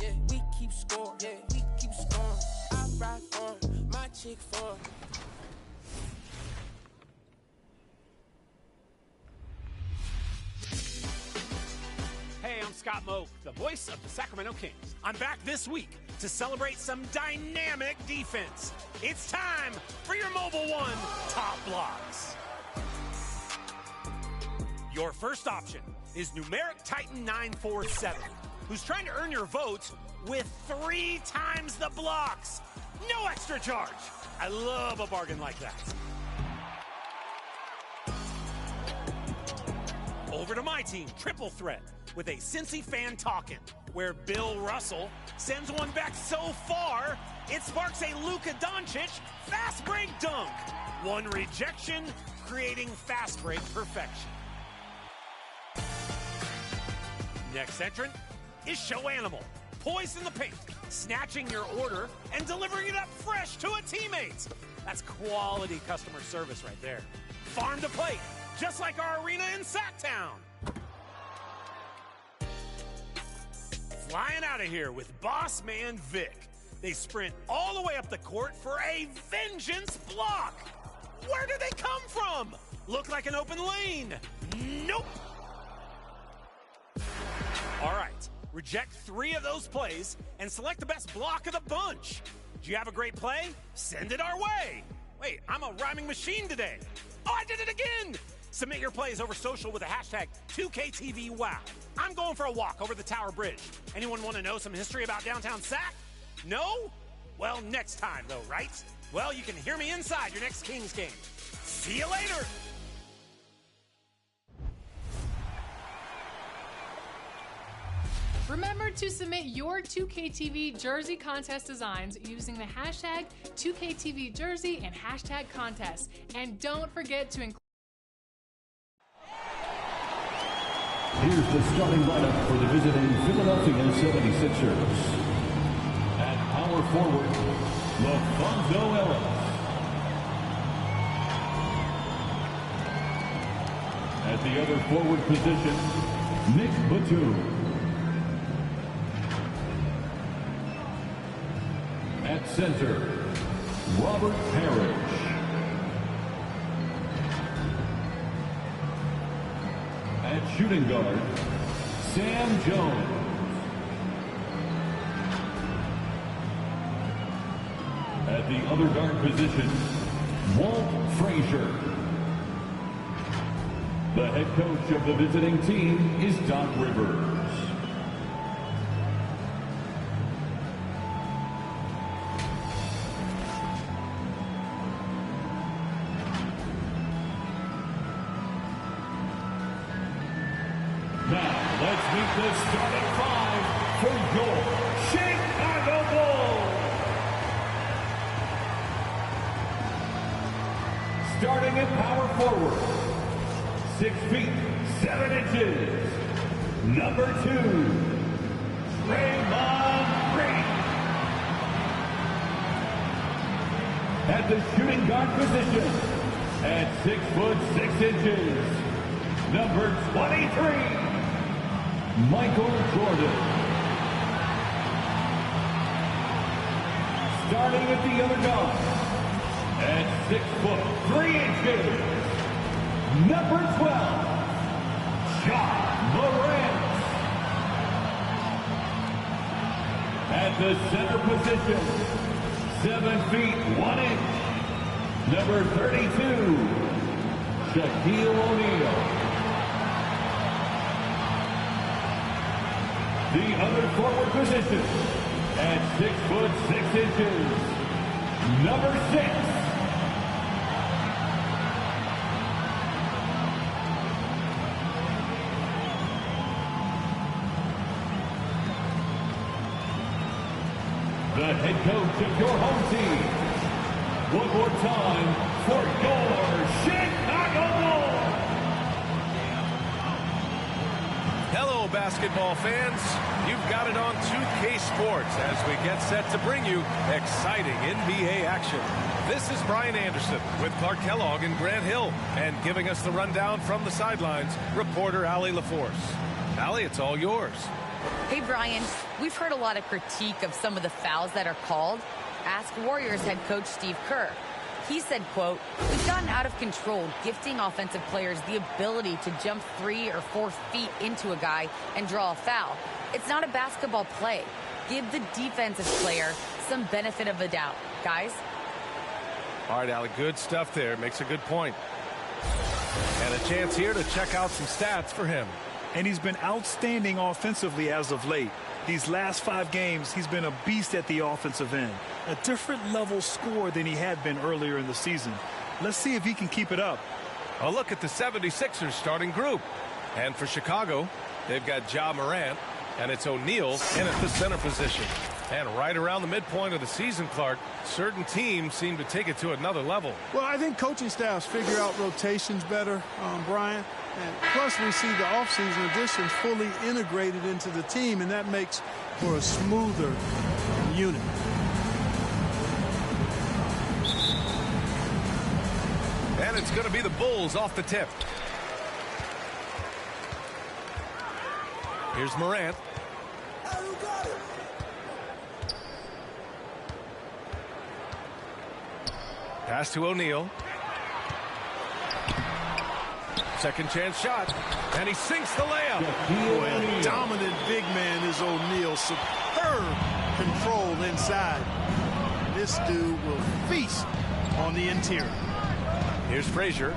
yeah, we keep scoring, yeah, we keep scoring. I ride for 'em, my chick for 'em. Hey, I'm Scott Moak, the voice of the Sacramento Kings. I'm back this week to celebrate some dynamic defense. It's time for your Mobile One Top Blocks. Your first option is Numeric Titan 947, who's trying to earn your vote with 3 times the blocks. No extra charge. I love a bargain like that. Over to my team, Triple Threat, with a Cincy fan talking, where Bill Russell sends one back so far, it sparks a Luka Doncic fast break dunk. One rejection, creating fast break perfection. Next entrant is Show Animal, poised in the paint, snatching your order and delivering it up fresh to a teammate. That's quality customer service right there. Farm to plate, just like our arena in Sacktown. Flying out of here with Boss Man Vic. They sprint all the way up the court for a vengeance block. Where did they come from? Look like an open lane. Nope. All right, reject 3 of those plays and select the best block of the bunch. Do you have a great play? Send it our way. Wait, I'm a rhyming machine today. Oh, I did it again. Submit your plays over social with the hashtag 2KTVWow. I'm going for a walk over the Tower Bridge. Anyone want to know some history about downtown Sac? No? Well, next time, though, right? Well, you can hear me inside your next Kings game. See you later! Remember to submit your 2KTV jersey contest designs using the hashtag 2KTVJersey and hashtag contest. And don't forget to include. Here's the starting lineup for the visiting Philadelphia 76ers. At power forward, LaFonso Ellis. At the other forward position, Nick Batum. At center, Robert Parrish. At shooting guard, Sam Jones. At the other guard position, Walt Frazier. The head coach of the visiting team is Doc Rivers. Now, let's meet the starting 5 for your Chicago Bulls. Starting at power forward, 6 feet, 7 inches, number 2, Draymond Green. At the shooting guard position, at 6 foot 6 inches, number 23, Michael Jordan. Starting at the other guard, at 6 foot 3 inches, number 12, Ja Morant. At the center position, 7 feet 1 inch, number 32, Shaquille O'Neal. The other forward position, at 6 foot 6 inches, number 6, the head coach of your home team. One more time for your Chicago Bulls. Hello, basketball fans. You've got it on 2K Sports as we get set to bring you exciting NBA action. This is Brian Anderson with Clark Kellogg and Grant Hill, and giving us the rundown from the sidelines, reporter Allie LaForce. Allie, it's all yours. Hey, Brian, we've heard a lot of critique of some of the fouls that are called. Ask Warriors head coach Steve Kerr. He said, quote, "We've gotten out of control, gifting offensive players the ability to jump 3 or 4 feet into a guy and draw a foul. It's not a basketball play. Give the defensive player some benefit of the doubt, guys." All right, Allie, good stuff there. Makes a good point. And a chance here to check out some stats for him. And he's been outstanding offensively as of late. These last 5 games, he's been a beast at the offensive end. A different level score than he had been earlier in the season. Let's see if he can keep it up. A look at the 76ers starting group. And for Chicago, they've got Ja Morant, and it's O'Neal in at the center position. And right around the midpoint of the season, Clark, certain teams seem to take it to another level. Well, I think coaching staffs figure out rotations better, Brian. And plus, we see the offseason additions fully integrated into the team, and that makes for a smoother unit. And it's going to be the Bulls off the tip. Here's Morant. Pass to O'Neal. Second chance shot. And he sinks the layup. Boy, a dominant big man is O'Neal. Superb control inside. This dude will feast on the interior. Here's Frazier.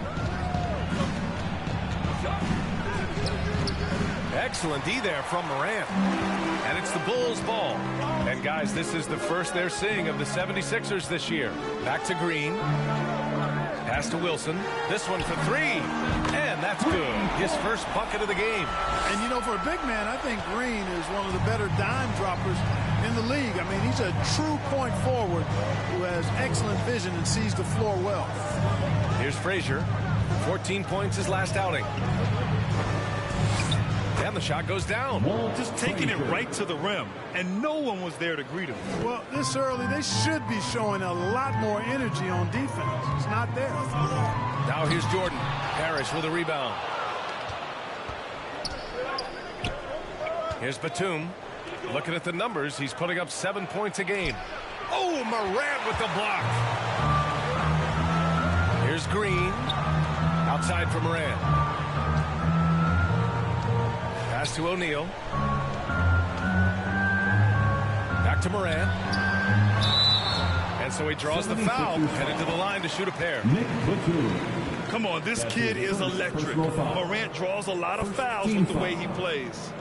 Excellent D there from Morant. And it's the Bulls' ball. And, guys, this is the first they're seeing of the 76ers this year. Back to Green. Pass to Wilson. This one for 3. And that's good. His first bucket of the game. And, you know, for a big man, I think Green is one of the better dime droppers in the league. I mean, he's a true point forward who has excellent vision and sees the floor well. Here's Frazier. 14 points his last outing. And the shot goes down. Just taking it right to the rim, and no one was there to greet him. Well, this early, they should be showing a lot more energy on defense. It's not there. Now here's Jordan. Parrish with a rebound. Here's Batum. Looking at the numbers, he's putting up 7 points a game. Oh, Morant with the block. Here's Green. Outside for Morant. Pass to O'Neal. Back to Morant. And so he draws the foul, headed to the line to shoot a pair. Come on, this kid is electric. Morant draws a lot of fouls with the way he plays.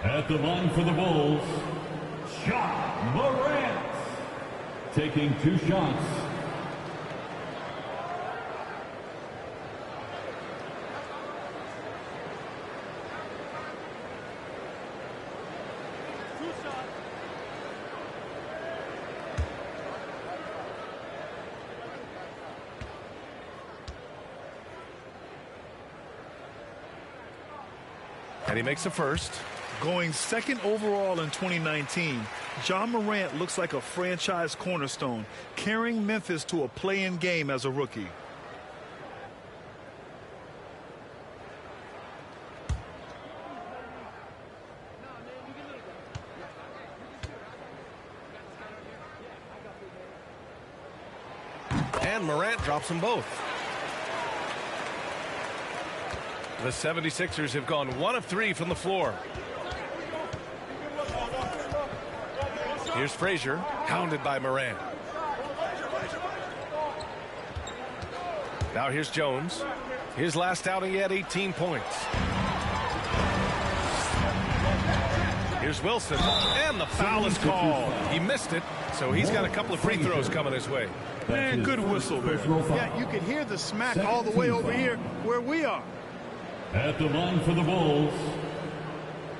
At the line for the Bulls, Ja Morant, taking 2 shots. And he makes the first. Going second overall in 2019, Ja Morant looks like a franchise cornerstone, carrying Memphis to a play-in game as a rookie. And Morant drops them both. The 76ers have gone 1 of 3 from the floor. Here's Frazier, hounded by Morant. Now here's Jones. His last outing, he had 18 points. Here's Wilson, and the foul is called. He missed it, so he's got a couple of free throws coming his way. Man, good whistle there. Yeah, you can hear the smack all the way over here where we are. At the line for the Bulls,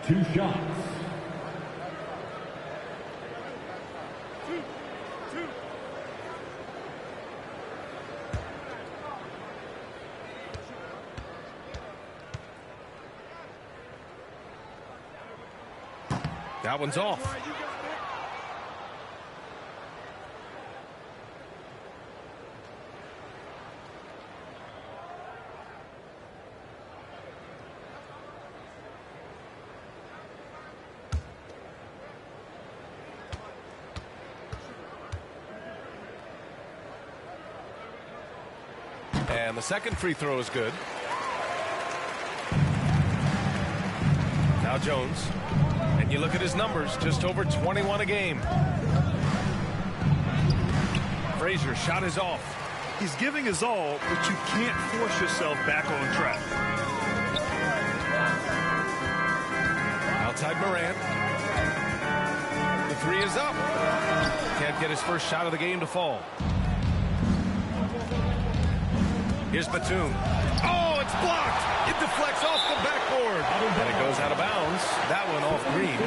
2 shots. That one's off. And the second free throw is good. Now Jones. And you look at his numbers, just over 21 a game. Frazier shot is off. He's giving his all, but you can't force yourself back on track. Outside Morant. The three is up. Can't get his first shot of the game to fall. Here's Batum. Oh, it's blocked. It deflects off the backboard. And it goes out of bounds. That one off Green.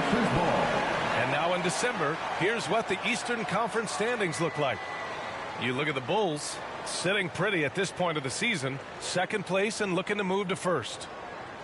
And now in December, here's what the Eastern Conference standings look like. You look at the Bulls, sitting pretty at this point of the season, second place and looking to move to first.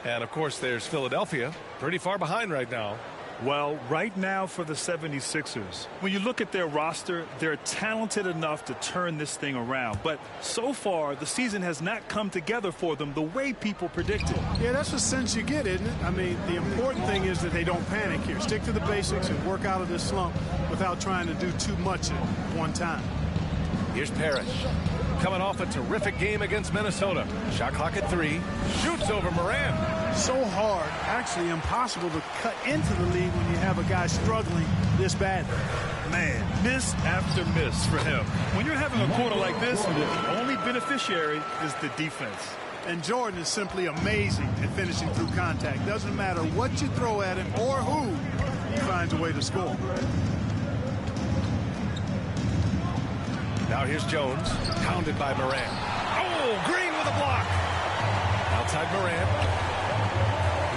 And of course there's Philadelphia, pretty far behind right now. Well, right now for the 76ers, when you look at their roster, they're talented enough to turn this thing around. But so far, the season has not come together for them the way people predicted. Yeah, that's the sense you get, isn't it? I mean, the important thing is that they don't panic here. Stick to the basics and work out of this slump without trying to do too much at one time. Here's Parrish. Coming off a terrific game against Minnesota. Shot clock at 3. Shoots over Morant. So hard, actually impossible to cut into the lead when you have a guy struggling this badly. Man, miss after miss for him. When you're having a quarter like this, the only beneficiary is the defense. And Jordan is simply amazing at finishing through contact. Doesn't matter what you throw at him or who, he finds a way to score. Now here's Jones, pounded by Morant. Oh, Green with a block. Outside Morant.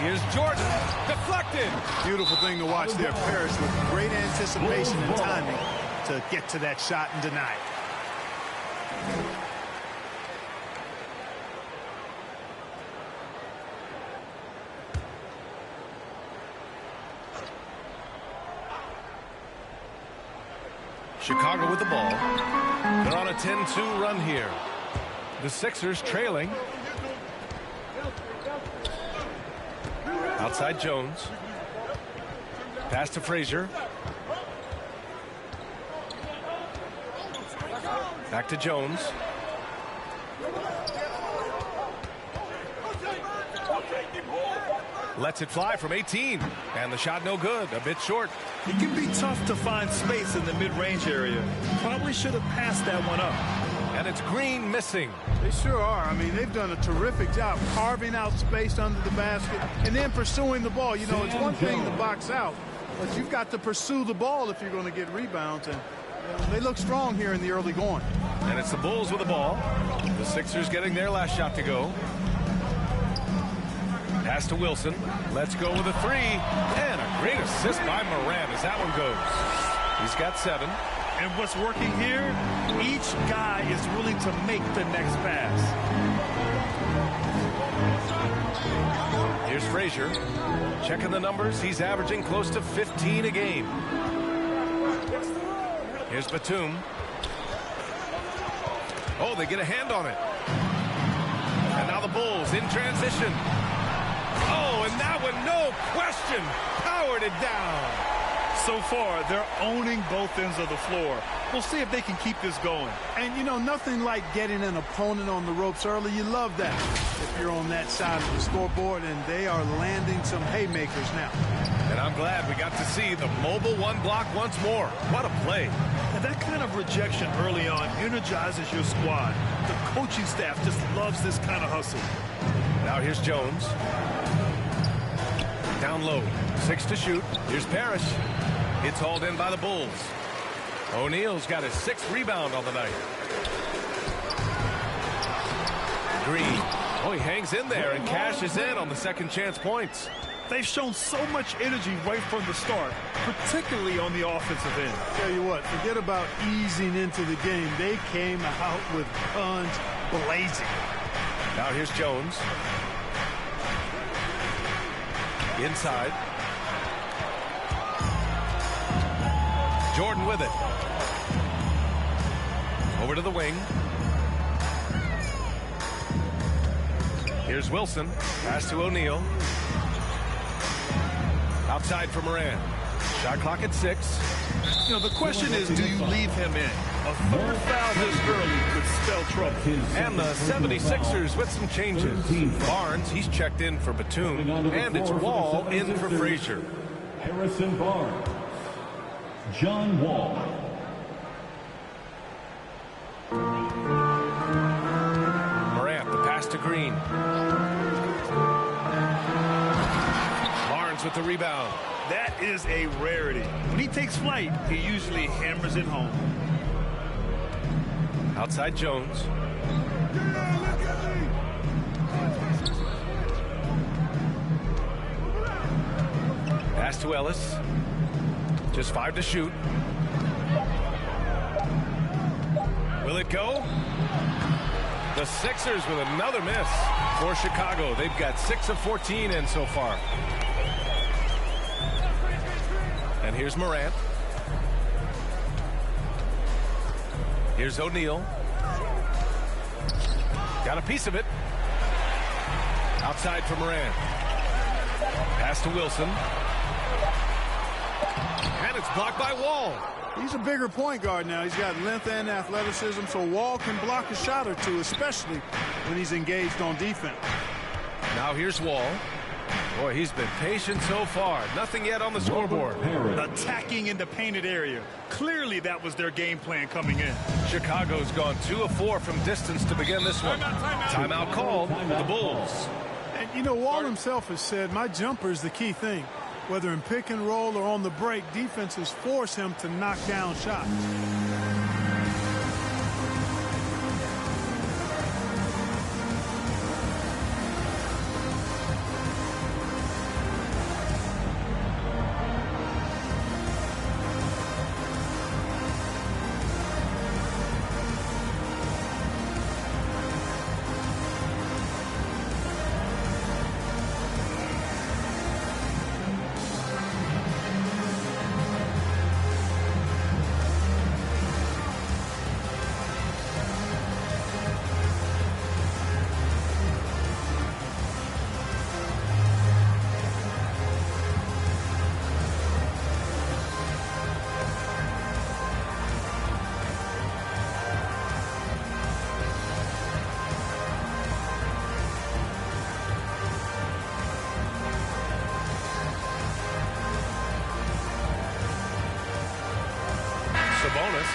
Here's Jordan, deflected. Beautiful thing to watch there. Parrish with great anticipation and timing to get to that shot and deny it. Chicago with the ball. They're on a 10-2 run here. The Sixers trailing. Outside Jones. Pass to Frazier. Back to Jones. Lets it fly from 18. And the shot no good. A bit short. It can be tough to find space in the mid-range area. Probably should have passed that one up. And it's Green missing. They sure are. I mean, they've done a terrific job carving out space under the basket and then pursuing the ball. You know, it's one thing to box out, but you've got to pursue the ball if you're going to get rebounds. And they look strong here in the early going. And it's the Bulls with the ball. The Sixers getting their last shot to go. Pass to Wilson. Let's go with a 3. And a great assist by Morant as that one goes. He's got 7. And what's working here, each guy is willing to make the next pass. Here's Frazier. Checking the numbers. He's averaging close to 15 a game. Here's Batum. Oh, they get a hand on it. And now the Bulls in transition. Oh, and that one, no question, powered it down. So far, they're owning both ends of the floor. We'll see if they can keep this going. And, you know, nothing like getting an opponent on the ropes early. You love that if you're on that side of the scoreboard, and they are landing some haymakers now. And I'm glad we got to see the mobile one block once more. What a play. And that kind of rejection early on energizes your squad. The coaching staff just loves this kind of hustle. Now here's Jones. Down low. 6 to shoot. Here's Parrish. It's hauled in by the Bulls. O'Neal's got his 6th rebound on the night. Green. Oh, he hangs in there and cashes in on the second chance points. They've shown so much energy right from the start, particularly on the offensive end. Tell you what, forget about easing into the game. They came out with guns blazing. Now here's Jones. Inside. Jordan with it. Over to the wing. Here's Wilson. Pass to O'Neal. Outside for Morant. Shot clock at 6. You know, the question is, do you leave him in? A third foul this early could spell trouble. And the 76ers with some changes. Barnes, he's checked in for Batum. And it's Wall in for Frazier. Harrison Barnes. John Wall. Morant, the pass to Green. Barnes with the rebound. That is a rarity. When he takes flight, he usually hammers it home. Outside Jones. Pass to Ellis. Just 5 to shoot. Will it go? The Sixers with another miss for Chicago. They've got 6 of 14 in so far. And here's Morant. Here's O'Neal. Got a piece of it. Outside for Morant. Pass to Wilson. And it's blocked by Wall. He's a bigger point guard now. He's got length and athleticism, so Wall can block a shot or two, especially when he's engaged on defense. Now here's Wall. Boy, he's been patient so far. Nothing yet on the scoreboard. Attacking in the painted area. Clearly that was their game plan coming in. Chicago's gone 2 of 4 from distance to begin this one. Timeout called. The Bulls. And, you know, Wall himself has said, my jumper is the key thing. Whether in pick and roll or on the break, defenses force him to knock down shots.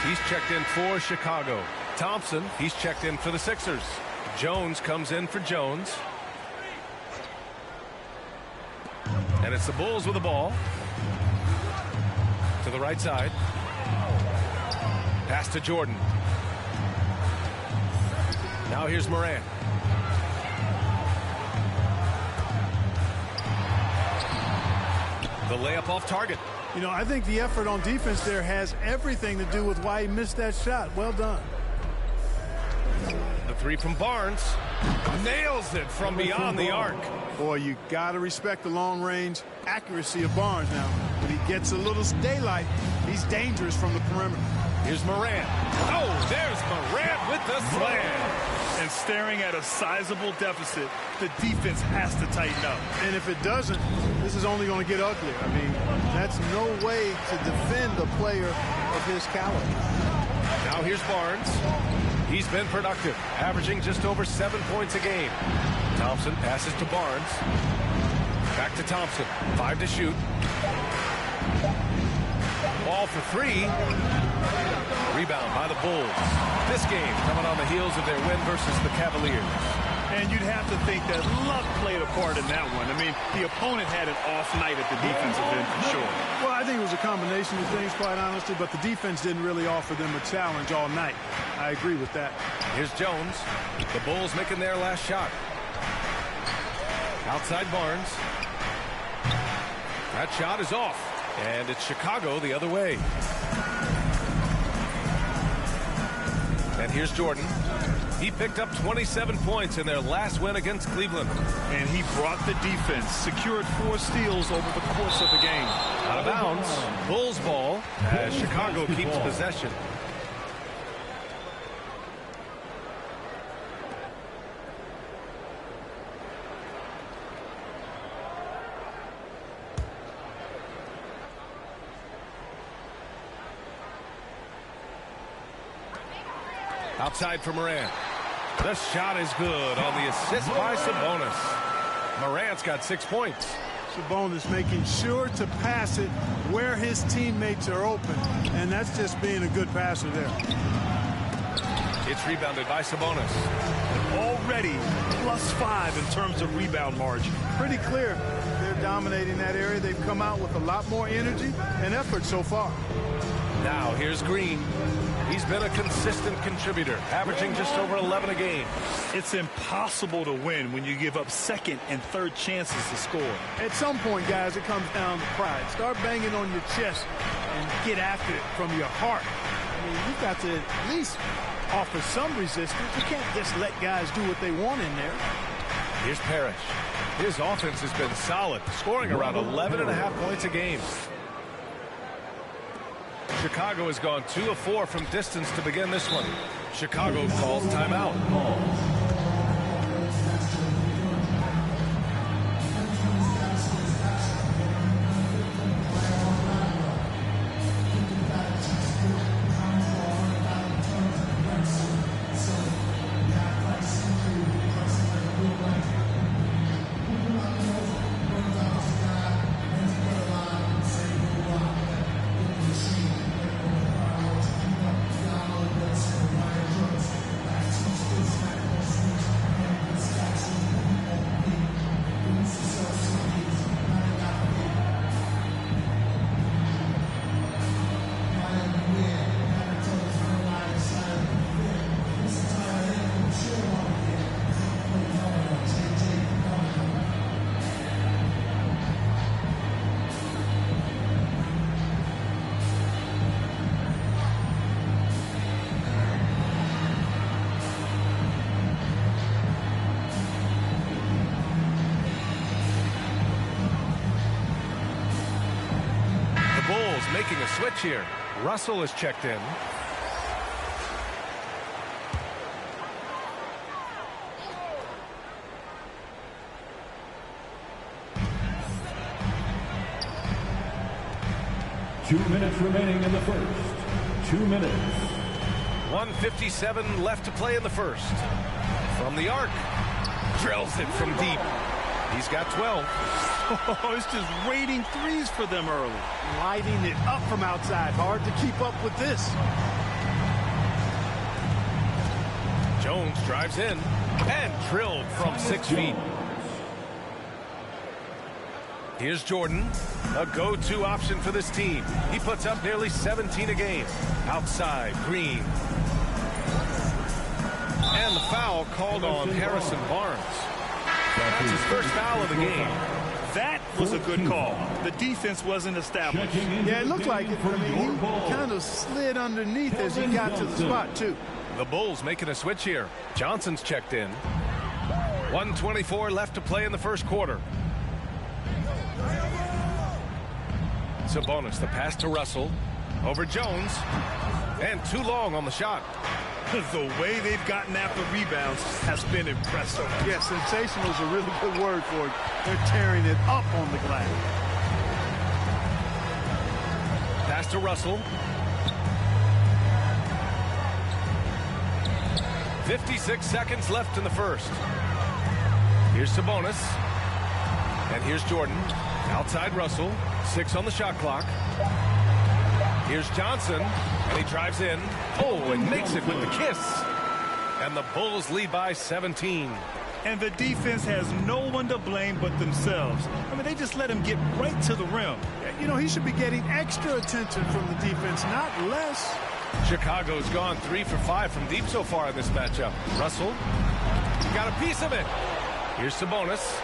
He's checked in for Chicago. Thompson, he's checked in for the Sixers. Jones comes in for Jones. And it's the Bulls with the ball. To the right side. Pass to Jordan. Now here's Morant. The layup off target. You know, I think the effort on defense there has everything to do with why he missed that shot. Well done. The 3 from Barnes. Nails it from beyond the arc. Boy, you got to respect the long-range accuracy of Barnes now. When he gets a little daylight, he's dangerous from the perimeter. Here's Morant. Oh, there's Morant with the slam. And staring at a sizable deficit, the defense has to tighten up. And if it doesn't, this is only going to get uglier. I mean, that's no way to defend a player of his caliber. Now here's Barnes. He's been productive, averaging just over 7 points a game. Thompson passes to Barnes. Back to Thompson. 5 to shoot. Ball for 3. Rebound by the Bulls. This game coming on the heels of their win versus the Cavaliers. And you'd have to think that luck played a part in that one. I mean, the opponent had an off night at the defensive end for sure. Well, I think it was a combination of things, quite honestly, but the defense didn't really offer them a challenge all night. I agree with that. Here's Jones. The Bulls making their last shot. Outside Barnes. That shot is off. And it's Chicago the other way. And here's Jordan. He picked up 27 points in their last win against Cleveland. And he brought the defense, secured 4 steals over the course of the game. Out of bounds. Bulls ball as Chicago keeps possession. Outside for Morant. The shot is good on the assist by Sabonis. Morant's got 6 points. Sabonis making sure to pass it where his teammates are open, and that's just being a good passer there. It's rebounded by Sabonis. Already +5 in terms of rebound margin. Pretty clear they're dominating that area. They've come out with a lot more energy and effort so far. Now here's Green. He's been a consistent contributor, averaging just over 11 a game. It's impossible to win when you give up second and third chances to score. At some point, guys, it comes down to pride. Start banging on your chest and get after it from your heart. I mean, you've got to at least offer some resistance. You can't just let guys do what they want in there. Here's Parrish. His offense has been solid, scoring around 11.5 points a game. Chicago has gone 2 of 4 from distance to begin this one. Chicago calls timeout. Making a switch here. Russell is checked in. Two minutes remaining in the first. 2 minutes. 1:57 left to play in the first. From the arc. Drills it from deep. He's got 12. Oh, it's just raining threes for them early. Lighting it up from outside. Hard to keep up with this. Jones drives in and drilled from 6 feet. Here's Jordan, a go-to option for this team. He puts up nearly 17 a game. Outside, Green. And the foul called on Harrison Barnes. That's his first foul of the game. That was a good call. The defense wasn't established. Yeah, it looked like it. I mean, he kind of slid underneath as he got to the spot, too. The Bulls making a switch here. Johnson's checked in. 1:24 left to play in the first quarter. Sabonis, the pass to Russell. Over Jones. And too long on the shot. The way they've gotten after rebounds has been impressive. Yeah, sensational is a really good word for it. They're tearing it up on the glass. Pass to Russell. 56 seconds left in the first. Here's Sabonis. And here's Jordan. Outside Russell. 6 on the shot clock. Here's Johnson. And he drives in. Oh, and makes it with the kiss. And the Bulls lead by 17. And the defense has no one to blame but themselves. I mean, they just let him get right to the rim. You know, he should be getting extra attention from the defense, not less. Chicago's gone 3 for 5 from deep so far in this matchup. Russell got a piece of it. Here's Sabonis.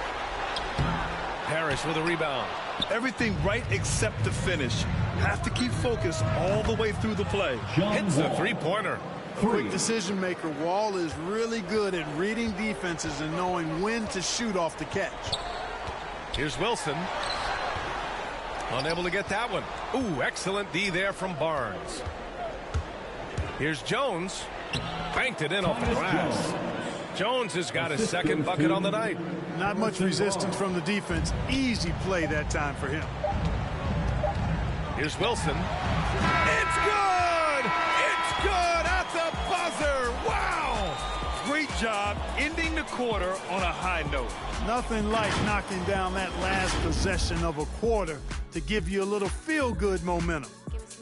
Parrish with a rebound. Everything right except the finish. Have to keep focused all the way through the play. Hits a three-pointer. Quick decision maker. Wall is really good at reading defenses and knowing when to shoot off the catch. Here's Wilson. Unable to get that one. Ooh, excellent D there from Barnes. Here's Jones. Banked it in off the glass. Jones has got his second bucket on the night. Not much resistance from the defense. Easy play that time for him. Here's Wilson. It's good! It's good at the buzzer! job ending the quarter on a high note. Nothing like knocking down that last possession of a quarter to give you a little feel-good momentum.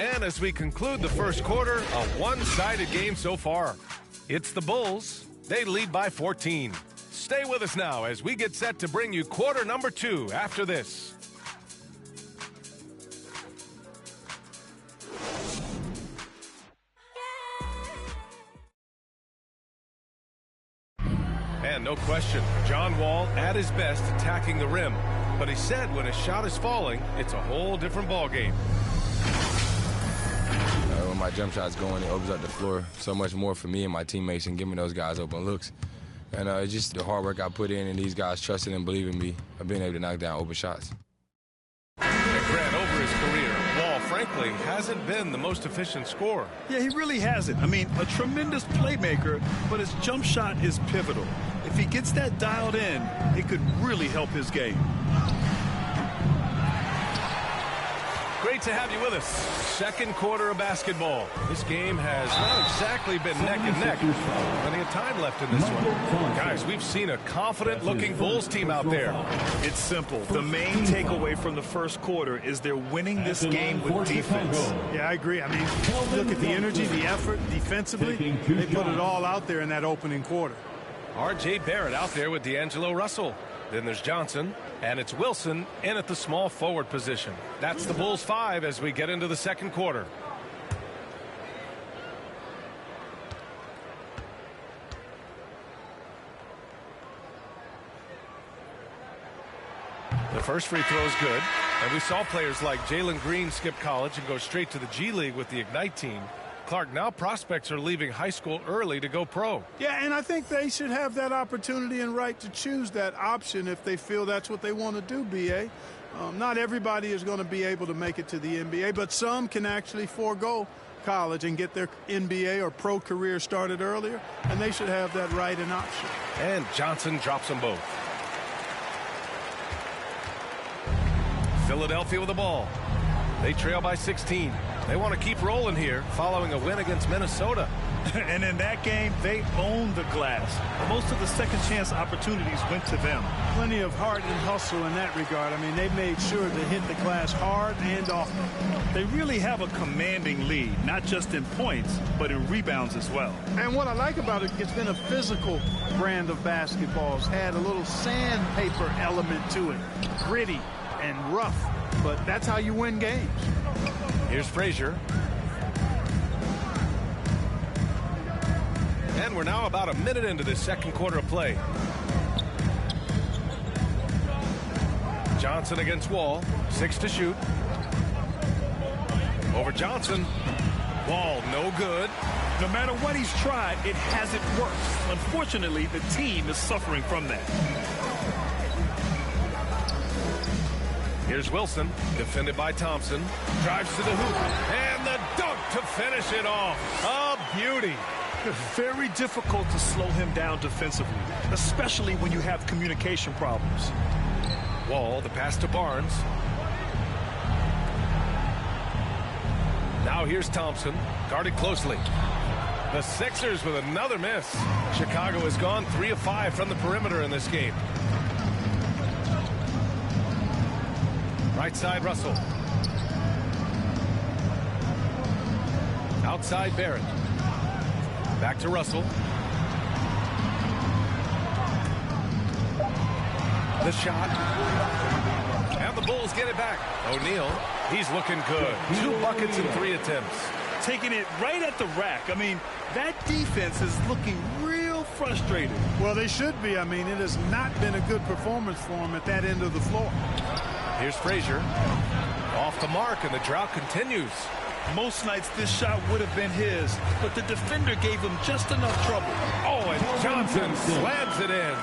And as we conclude the first quarter, a one-sided game so far. It's the Bulls. They lead by 14. Stay with us now as we get set to bring you quarter number 2 after this. And no question, John Wall at his best attacking the rim. But he said when a shot is falling, it's a whole different ballgame. When my jump shot's going, it opens up the floor so much more for me and my teammates and giving those guys open looks. And it's just the hard work I put in and these guys trusting and believing me of being able to knock down open shots. And Grant, over his career, Wall, frankly, hasn't been the most efficient scorer. Yeah, he really hasn't. I mean, a tremendous playmaker, but his jump shot is pivotal. If he gets that dialed in, it could really help his game. Great to have you with us. Second quarter of basketball. This game has not exactly been neck and neck. Plenty of time left in this one. Guys, we've seen a confident-looking Bulls team out there. It's simple. The main takeaway from the first quarter is they're winning this game with defense. Yeah, I agree. I mean, look at the energy, the effort, defensively. They put it all out there in that opening quarter. R.J. Barrett out there with D'Angelo Russell. Then there's Johnson, and it's Wilson in at the small forward position. That's the Bulls 5 as we get into the second quarter. The first free throw is good, and we saw players like Jalen Green skip college and go straight to the G League with the Ignite team. Clark, now prospects are leaving high school early to go pro. Yeah, and I think they should have that opportunity and right to choose that option if they feel that's what they want to do, B.A. Not everybody is going to be able to make it to the NBA, but some can actually forego college and get their NBA or pro career started earlier, and they should have that right and option. And Johnson drops them both. Philadelphia with the ball. They trail by 16. They want to keep rolling here following a win against Minnesota. And in that game, they owned the glass. Most of the second chance opportunities went to them. Plenty of heart and hustle in that regard. I mean, they made sure to hit the glass hard and often. They really have a commanding lead, not just in points, but in rebounds as well. And what I like about it, it's been a physical brand of basketball. It's had a little sandpaper element to it. Gritty and rough, but that's how you win games. Here's Frazier. And we're now about a minute into this second quarter of play. Johnson against Wall. 6 to shoot. Over Johnson. Wall no good. No matter what he's tried, it hasn't worked. Unfortunately, the team is suffering from that. Here's Wilson, defended by Thompson. Drives to the hoop. And the dunk to finish it off. A beauty. Very difficult to slow him down defensively, especially when you have communication problems. Wall, the pass to Barnes. Now here's Thompson, guarded closely. The Sixers with another miss. Chicago has gone 3 of 5 from the perimeter in this game. Right side, Russell. Outside, Barrett. Back to Russell. The shot. And the Bulls get it back. O'Neal, he's looking good. 2 buckets in 3 attempts. Taking it right at the rack. I mean, that defense is looking real frustrated. Well, they should be. I mean, it has not been a good performance for them at that end of the floor. Here's Frazier. Off the mark, and the drought continues. Most nights this shot would have been his, but the defender gave him just enough trouble. Oh, and Johnson slams it in.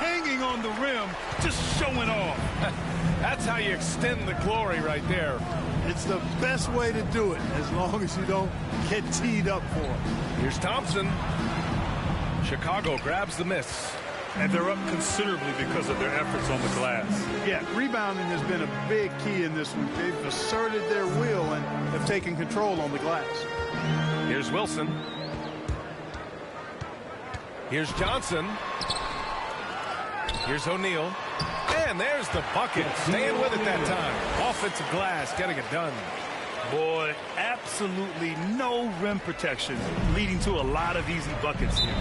Hanging on the rim, just showing off. That's how you extend the glory right there. It's the best way to do it, as long as you don't get teed up for it. Here's Thompson. Chicago grabs the miss. And they're up considerably because of their efforts on the glass. Yeah, rebounding has been a big key in this one. They've asserted their will and have taken control on the glass. Here's Wilson. Here's Johnson. Here's O'Neal. And there's the bucket. Staying with it that time. Offensive glass getting it done. Boy, absolutely no rim protection, leading to a lot of easy buckets here.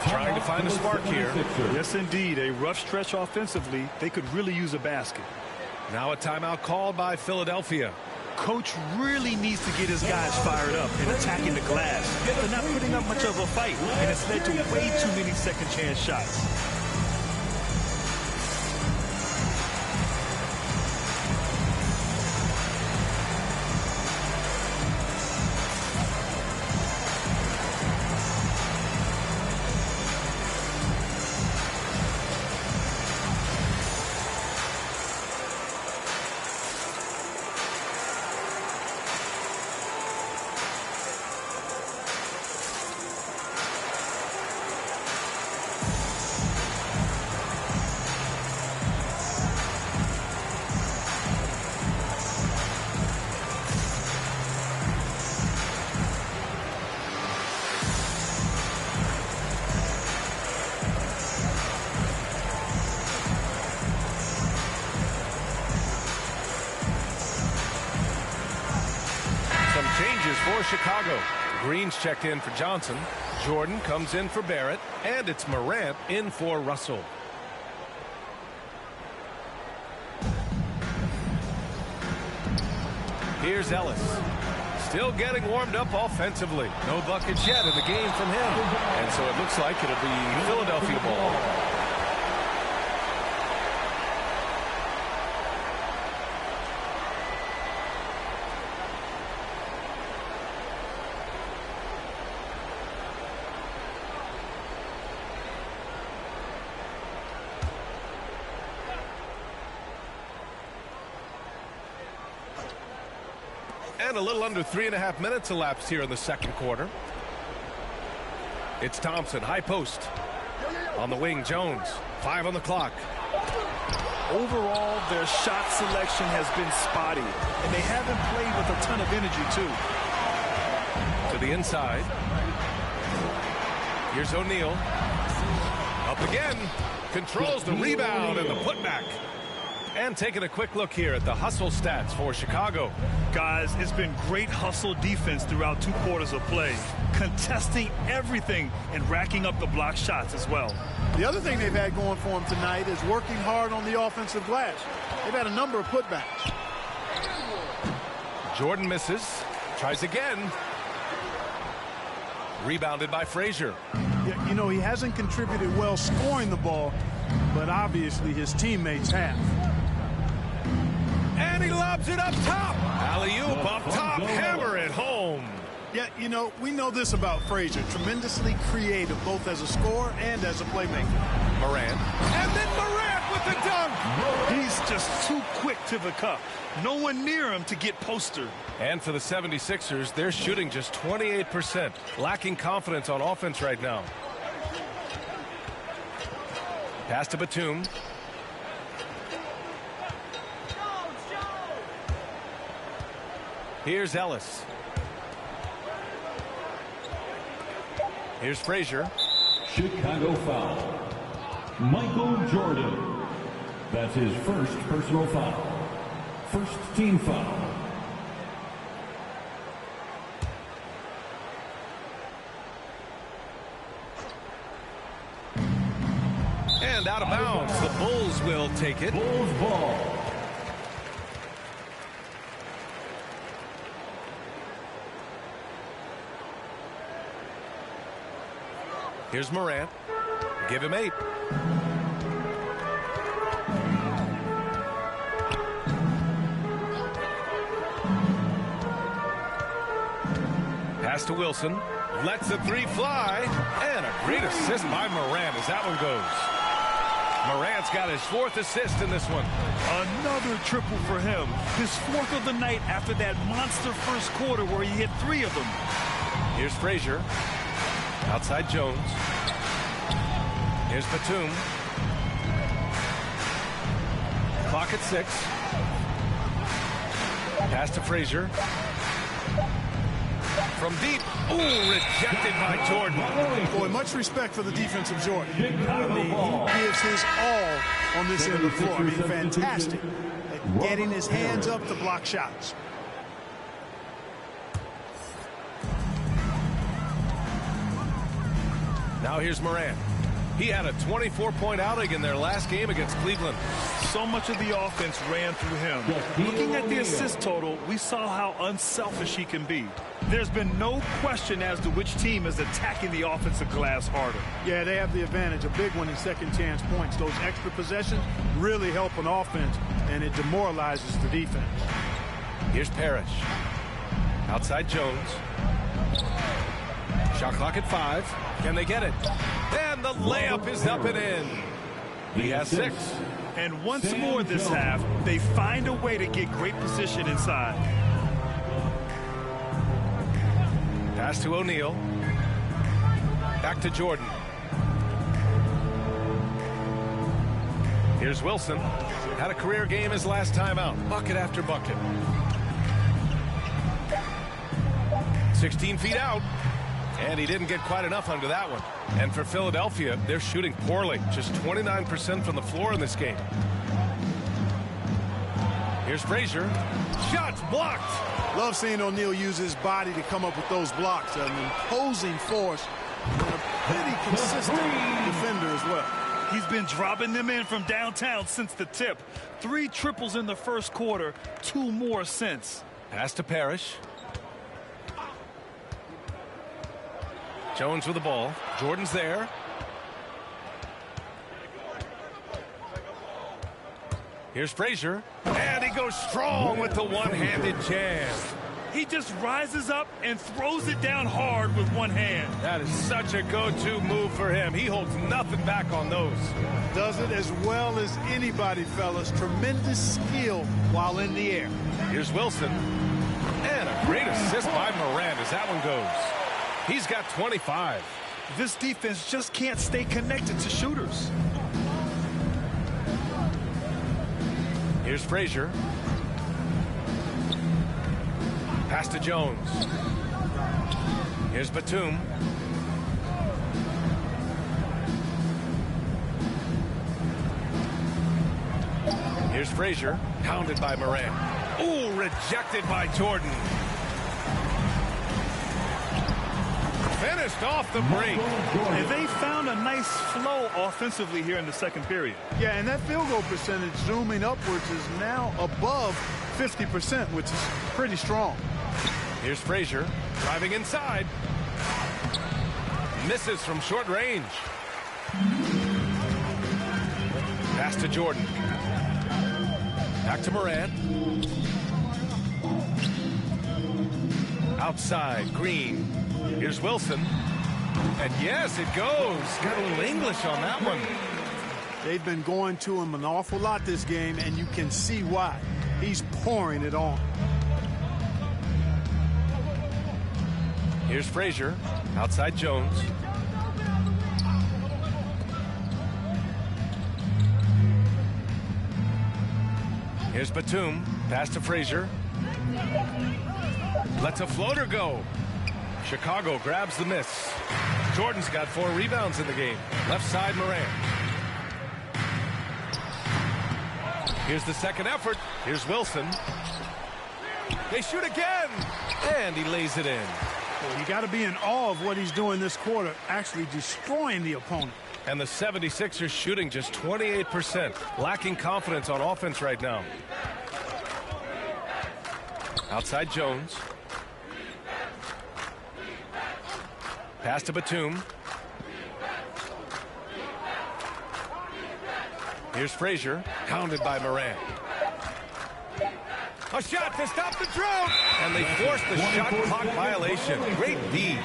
Trying to find a spark here. Yes, indeed. A rough stretch offensively. They could really use a basket. Now a timeout called by Philadelphia. Coach really needs to get his guys fired up and attacking the glass. They're not putting up much of a fight, and it's led to way too many second chance shots. For Chicago. Green's checked in for Johnson. Jordan comes in for Barrett. And it's Morant in for Russell. Here's Ellis. Still getting warmed up offensively. No buckets yet in the game from him. And so it looks like it'll be Philadelphia ball. And a little under 3.5 minutes elapsed here in the second quarter. It's Thompson, high post. On the wing, Jones. 5 on the clock. Overall, their shot selection has been spotty, and they haven't played with a ton of energy, too. To the inside. Here's O'Neal. Up again. Controls the rebound and the putback. And taking a quick look here at the hustle stats for Chicago. Guys, it's been great hustle defense throughout 2 quarters of play, contesting everything and racking up the block shots as well. The other thing they've had going for them tonight is working hard on the offensive glass. They've had a number of putbacks. Jordan misses. Tries again. Rebounded by Frazier. Yeah, you know, he hasn't contributed well scoring the ball, but obviously his teammates have. And he lobs it up top. Alley-oop up top. Hammer it home. Yeah, you know, we know this about Frazier. Tremendously creative, both as a scorer and as a playmaker. Morant. And then Morant with the dunk. He's just too quick to the cup. No one near him to get postered. And for the 76ers, they're shooting just 28%. Lacking confidence on offense right now. Pass to Batum. Here's Ellis. Here's Frazier. Chicago foul. Michael Jordan. That's his first personal foul. First team foul. And out of bounds. The Bulls will take it. Bulls ball. Here's Morant. Give him 8. Pass to Wilson. Lets the 3 fly. And a great assist by Morant as that one goes. Morant's got his 4th assist in this one. Another triple for him. His 4th of the night after that monster first quarter where he hit 3 of them. Here's Frazier. Outside Jones. Here's Batum. Clock at 6. Pass to Frazier. from deep. Ooh, rejected by Jordan. Boy, much respect for the defense of Jordan. I mean, he gives his all on this end of the floor. I mean, fantastic at getting his hands up to block shots. Now here's Morant. He had a 24-point outing in their last game against Cleveland. So much of the offense ran through him. Looking at the assist total, we saw how unselfish he can be. There's been no question as to which team is attacking the offensive glass harder. Yeah, they have the advantage, a big one in second chance points. Those extra possessions really help an offense, and it demoralizes the defense. Here's Parrish. Outside Jones. Shot clock at 5. Can they get it? And the layup is up and in. He has 6. And once more this half, they find a way to get great position inside. Pass to O'Neal. Back to Jordan. Here's Wilson. Had a career game his last time out. Bucket after bucket. 16 feet out. And he didn't get quite enough under that one. And for Philadelphia, they're shooting poorly. Just 29% from the floor in this game. Here's Frazier. Shots blocked. Love seeing O'Neal use his body to come up with those blocks. An imposing force and a pretty consistent defender as well. He's been dropping them in from downtown since the tip. 3 triples in the first quarter, 2 more since. Pass to Parrish. Jones with the ball. Jordan's there. Here's Frazier. And he goes strong with the one-handed jam. He just rises up and throws it down hard with one hand. That is such a go-to move for him. He holds nothing back on those. Does it as well as anybody, fellas. Tremendous skill while in the air. Here's Wilson. And a great assist by Morant as that one goes. He's got 25. This defense just can't stay connected to shooters. Here's Frazier. Pass to Jones. Here's Batum. Here's Frazier. Pounded by Morant. Ooh, rejected by Jordan. Finished off the break. And they found a nice flow offensively here in the second period. Yeah, and that field goal percentage zooming upwards is now above 50%, which is pretty strong. Here's Frazier driving inside. Misses from short range. Pass to Jordan. Back to Morant. Outside, Green. Here's Wilson. And yes, it goes. Got a little English on that one. They've been going to him an awful lot this game, and you can see why. He's pouring it on. Here's Frazier. Outside Jones. Here's Batum. Pass to Frazier. Lets a floater go. Chicago grabs the miss. Jordan's got 4 rebounds in the game. Left side, Morant. Here's the second effort. Here's Wilson. They shoot again. And he lays it in. Well, you got to be in awe of what he's doing this quarter, actually destroying the opponent. And the 76ers shooting just 28%. Lacking confidence on offense right now. Outside Jones. Pass to Batum. Here's Frazier, pounded by Morant. A shot to stop the drought, and they force the shot clock violation. Great D.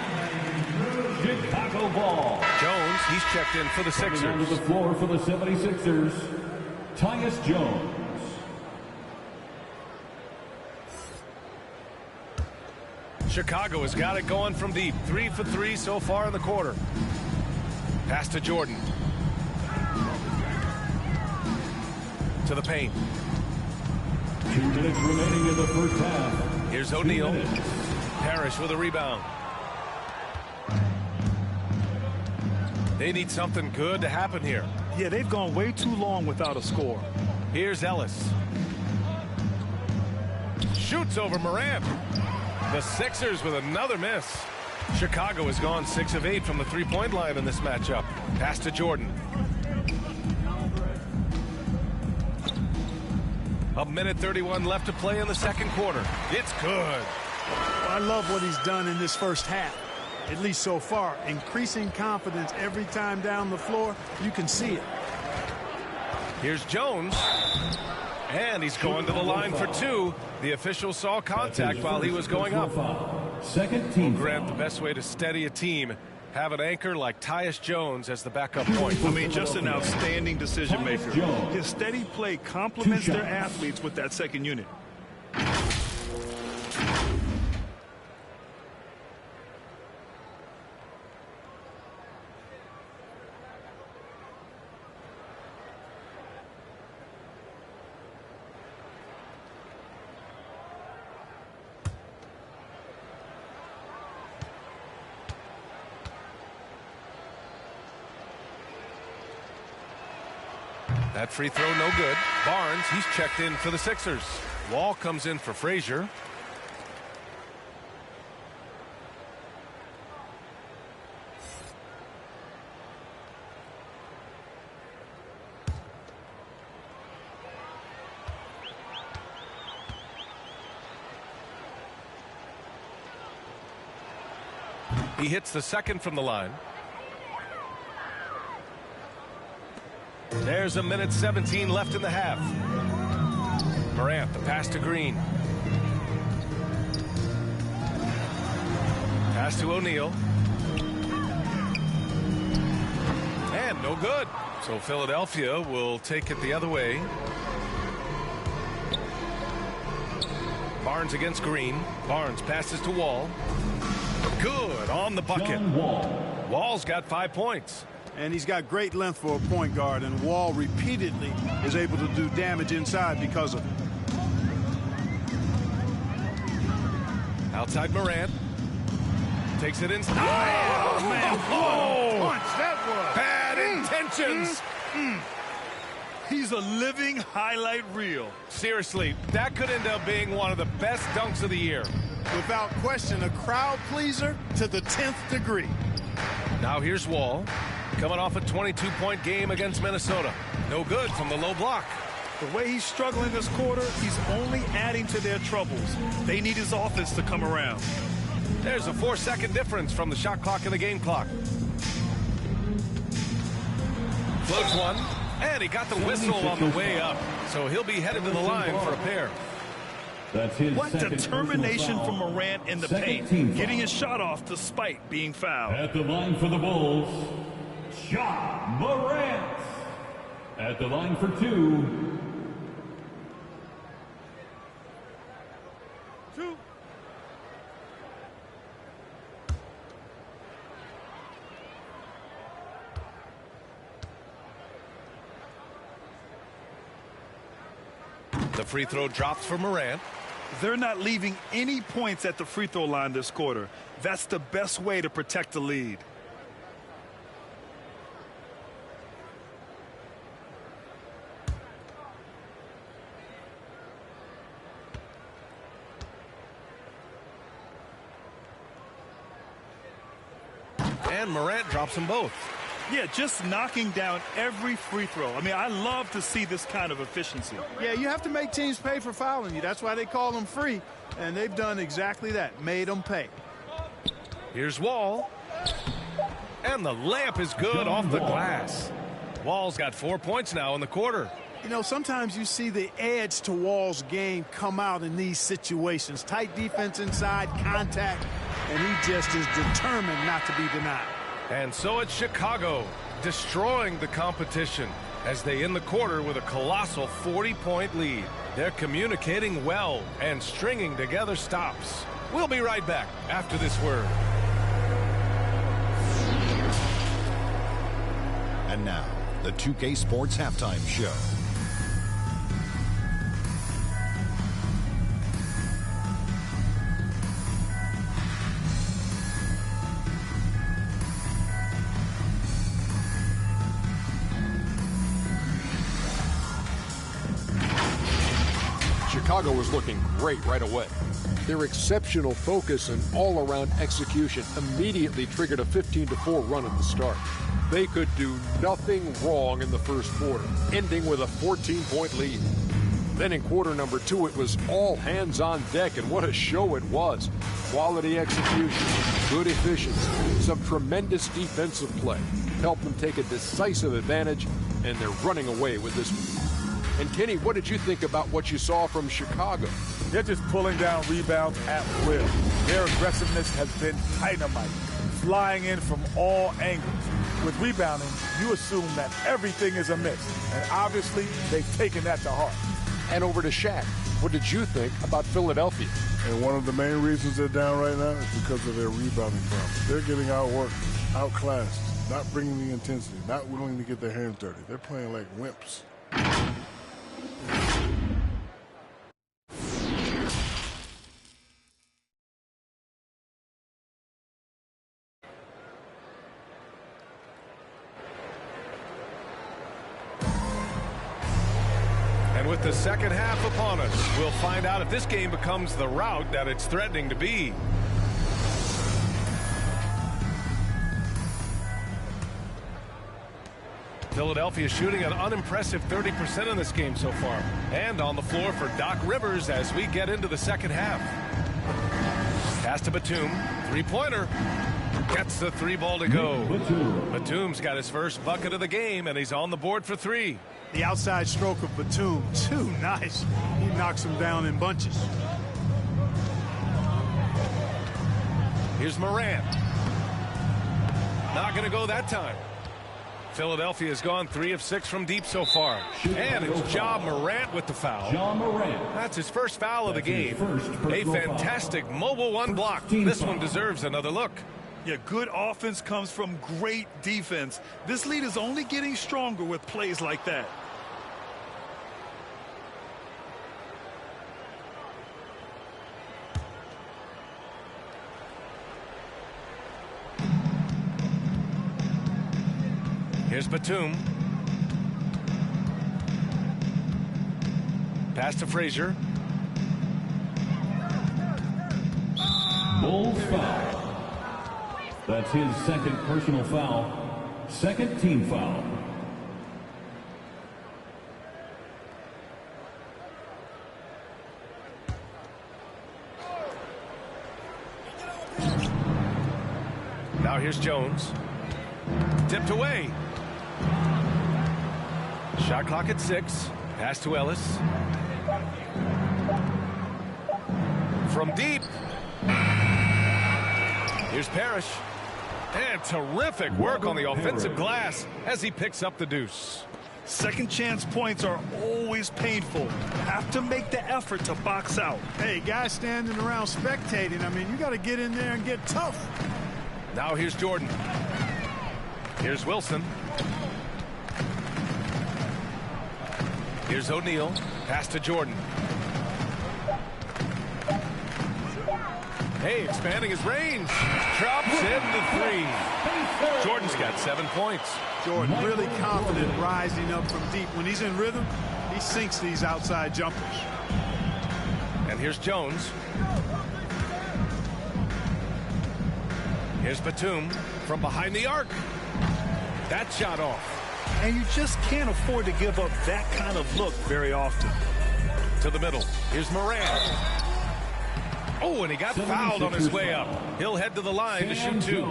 Chicago ball. Jones, he's checked in for the Sixers. Coming to the floor for the 76ers, Tyus Jones. Chicago has got it going from deep. 3 for 3 so far in the quarter. Pass to Jordan. To the paint. 2 minutes remaining in the first half. Here's O'Neal. Parrish with a rebound. They need something good to happen here. Yeah, they've gone way too long without a score. Here's Ellis. Shoots over Morant. The Sixers with another miss. Chicago has gone 6 of 8 from the three-point line in this matchup. Pass to Jordan. A minute 31 left to play in the second quarter. It's good. I love what he's done in this first half, at least so far. Increasing confidence every time down the floor. You can see it. Here's Jones. And he's going to the line for 2. The official saw contact while he was going up. Second team. Grant, the best way to steady a team, have an anchor like Tyus Jones as the backup point. I mean, just an outstanding decision maker. His steady play complements their athletes with that second unit. That free throw no good. Barnes, he's checked in for the Sixers. Wall comes in for Frazier. He hits the second from the line. There's a minute 17 left in the half. Morant, the pass to Green. Pass to O'Neal. And no good. So Philadelphia will take it the other way. Barnes against Green. Barnes passes to Wall. Good on the bucket. Wall's got 5 points. And he's got great length for a point guard, and Wall repeatedly is able to do damage inside because of it. Outside Morant. Takes it inside. Oh, man. Oh, Punch that was. bad intentions. He's a living highlight reel. Seriously, that could end up being one of the best dunks of the year. Without question, a crowd pleaser to the 10th degree. Now here's Wall. Coming off a 22-point game against Minnesota. No good from the low block. The way he's struggling this quarter, he's only adding to their troubles. They need his offense to come around. There's a 4-second difference from the shot clock and the game clock. Floats one, and he got the whistle on the way up. So he'll be headed to the line for a pair. That's his What determination from Morant in the paint, getting his shot off despite being fouled. At the line for the Bulls, Ja Morant. At the line for 2. The free throw drops for Morant. They're not leaving any points at the free throw line this quarter. That's the best way to protect the lead. And Morant drops them both. Yeah, just knocking down every free throw. I mean, I love to see this kind of efficiency. Yeah, you have to make teams pay for fouling you. That's why they call them free. And they've done exactly that, made them pay. Here's Wall. And the layup is good off the glass. Wall's got 4 points now in the quarter. You know, sometimes you see the edge to Wall's game come out in these situations. Tight defense inside, contact, and he just is determined not to be denied. And so it's Chicago destroying the competition as they end the quarter with a colossal 40-point lead. They're communicating well and stringing together stops. We'll be right back after this word. And now, the 2K Sports Halftime Show. Chicago was looking great right away. Their exceptional focus and all-around execution immediately triggered a 15-4 run at the start. They could do nothing wrong in the first quarter, ending with a 14-point lead. Then in quarter number 2, it was all hands on deck, and what a show it was. Quality execution, good efficiency, some tremendous defensive play helped them take a decisive advantage, and they're running away with this one. And Kenny, what did you think about what you saw from Chicago? They're just pulling down rebounds at will. Their aggressiveness has been dynamite, flying in from all angles. With rebounding, you assume that everything is amiss, and obviously they've taken that to heart. And over to Shaq. What did you think about Philadelphia? And one of the main reasons they're down right now is because of their rebounding problem. They're getting outworked, outclassed, not bringing the intensity, not willing to get their hands dirty. They're playing like wimps. With the second half upon us, we'll find out if this game becomes the rout that it's threatening to be. Philadelphia shooting an unimpressive 30% in this game so far. And on the floor for Doc Rivers as we get into the second half. Pass to Batum, three-pointer. Gets the three ball to go. Batum's got his first bucket of the game, and he's on the board for 3. The outside stroke of Batum, too nice. He knocks them down in bunches. Here's Morant. Not going to go that time. Philadelphia has gone 3 of 6 from deep so far. And it's Ja Morant with the foul. Ja Morant. That's his first foul of the game. A fantastic mobile one block. This one deserves another look. Yeah, good offense comes from great defense. This lead is only getting stronger with plays like that. Here's Batum. Pass to Frazier. Bulls foul. That's his second personal foul. Second team foul. Now here's Jones. Tipped away. Shot clock at 6. Pass to Ellis. From deep. Here's Parrish. And terrific work on the offensive glass as he picks up the deuce. Second chance points are always painful. You have to make the effort to box out. Hey, guys standing around spectating, I mean, you got to get in there and get tough. Now here's Jordan. Here's Wilson. Here's O'Neal. Pass to Jordan. Hey, expanding his range. Drops in the 3. Jordan's got 7 points. Jordan really confident rising up from deep. When he's in rhythm, he sinks these outside jumpers. And here's Jones. Here's Batum from behind the arc. That shot off. And you just can't afford to give up that kind of look very often. To the middle. Here's Morant. Oh, and he got fouled on his way up. He'll head to the line to shoot 2.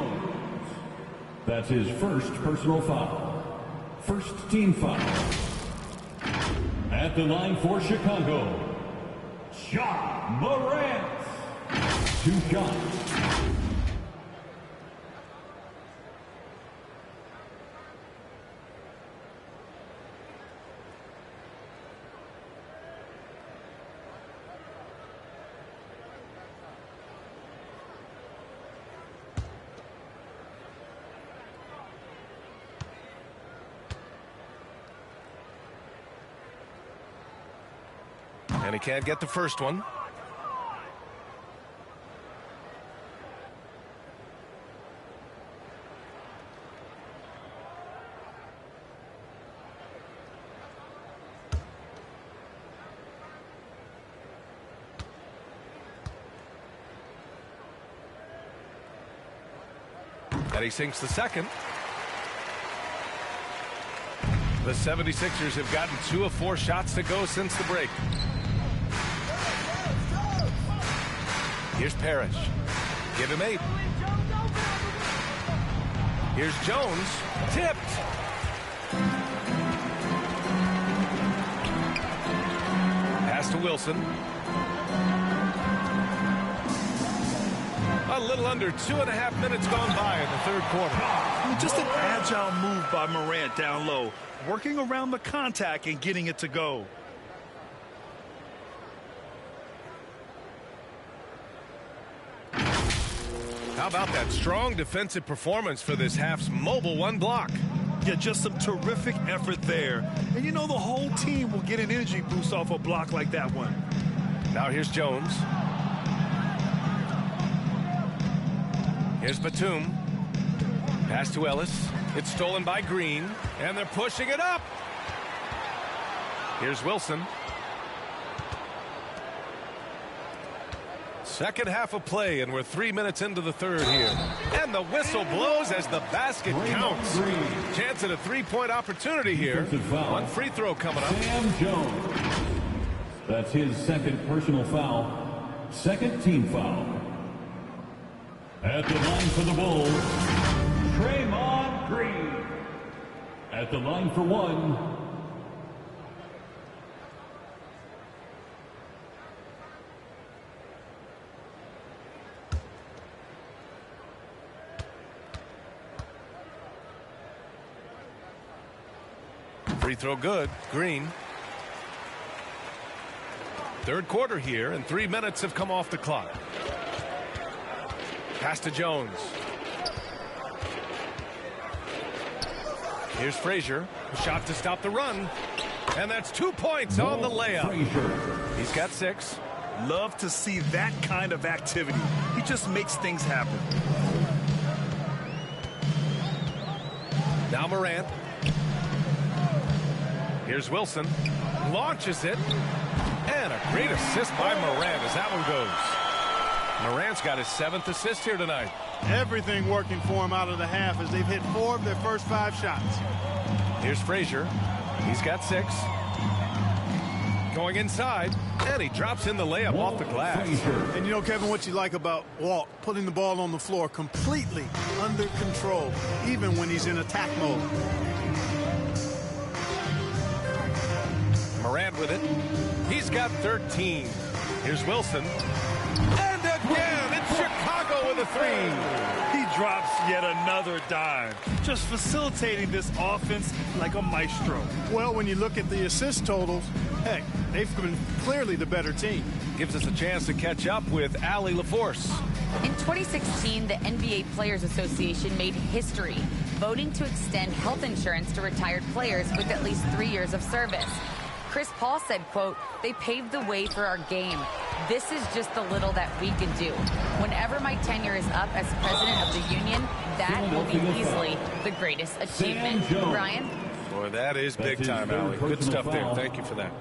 That's his first personal foul. First team foul. At the line for Chicago, Ja Morant. 2 shots. And he can't get the first one. And he sinks the second. The 76ers have gotten 2 of 4 shots to go since the break. Here's Parrish. Give him 8. Here's Jones. Tipped. Pass to Wilson. A little under 2.5 minutes gone by in the third quarter. Just an agile move by Morant down low, working around the contact and getting it to go. How about that strong defensive performance for this half's mobile 1 block? Yeah, just some terrific effort there. And you know the whole team will get an energy boost off a block like that one. Now here's Jones. Here's Batum. Pass to Ellis. It's stolen by Green. And they're pushing it up. Here's Wilson. Second half of play, and we're 3 minutes into the third here. And the whistle blows as the basket counts. Chance at a 3-point opportunity here. One free throw coming up. Sam Jones. That's his second personal foul. Second team foul. At the line for the Bulls, Draymond Green. At the line for 1. Free throw good. Green. Third quarter here, and 3 minutes have come off the clock. Pass to Jones. Here's Frazier. Shot to stop the run. And that's 2 points on the layup. He's got 6. Love to see that kind of activity. He just makes things happen. Now Morant. Here's Wilson. Launches it. And a great assist by Morant as that one goes. Morant's got his 7th assist here tonight. Everything working for him out of the half as they've hit 4 of their first 5 shots. Here's Frazier. He's got 6. Going inside. And he drops in the layup off the glass. And you know, Kevin, what you like about Walt, putting the ball on the floor completely under control, even when he's in attack mode. Morant with it. He's got 13. Here's Wilson. And again, it's Chicago with a 3. He drops yet another dime, just facilitating this offense like a maestro. Well, when you look at the assist totals, heck, they've been clearly the better team. Gives us a chance to catch up with Allie LaForce. In 2016, the NBA Players Association made history, voting to extend health insurance to retired players with at least 3 years of service. Chris Paul said, quote, "They paved the way for our game. This is just the little that we can do. Whenever my tenure is up as president of the union, that will be easily the greatest achievement." Brian? Boy, that is big time, Allie. Good stuff there. Thank you for that.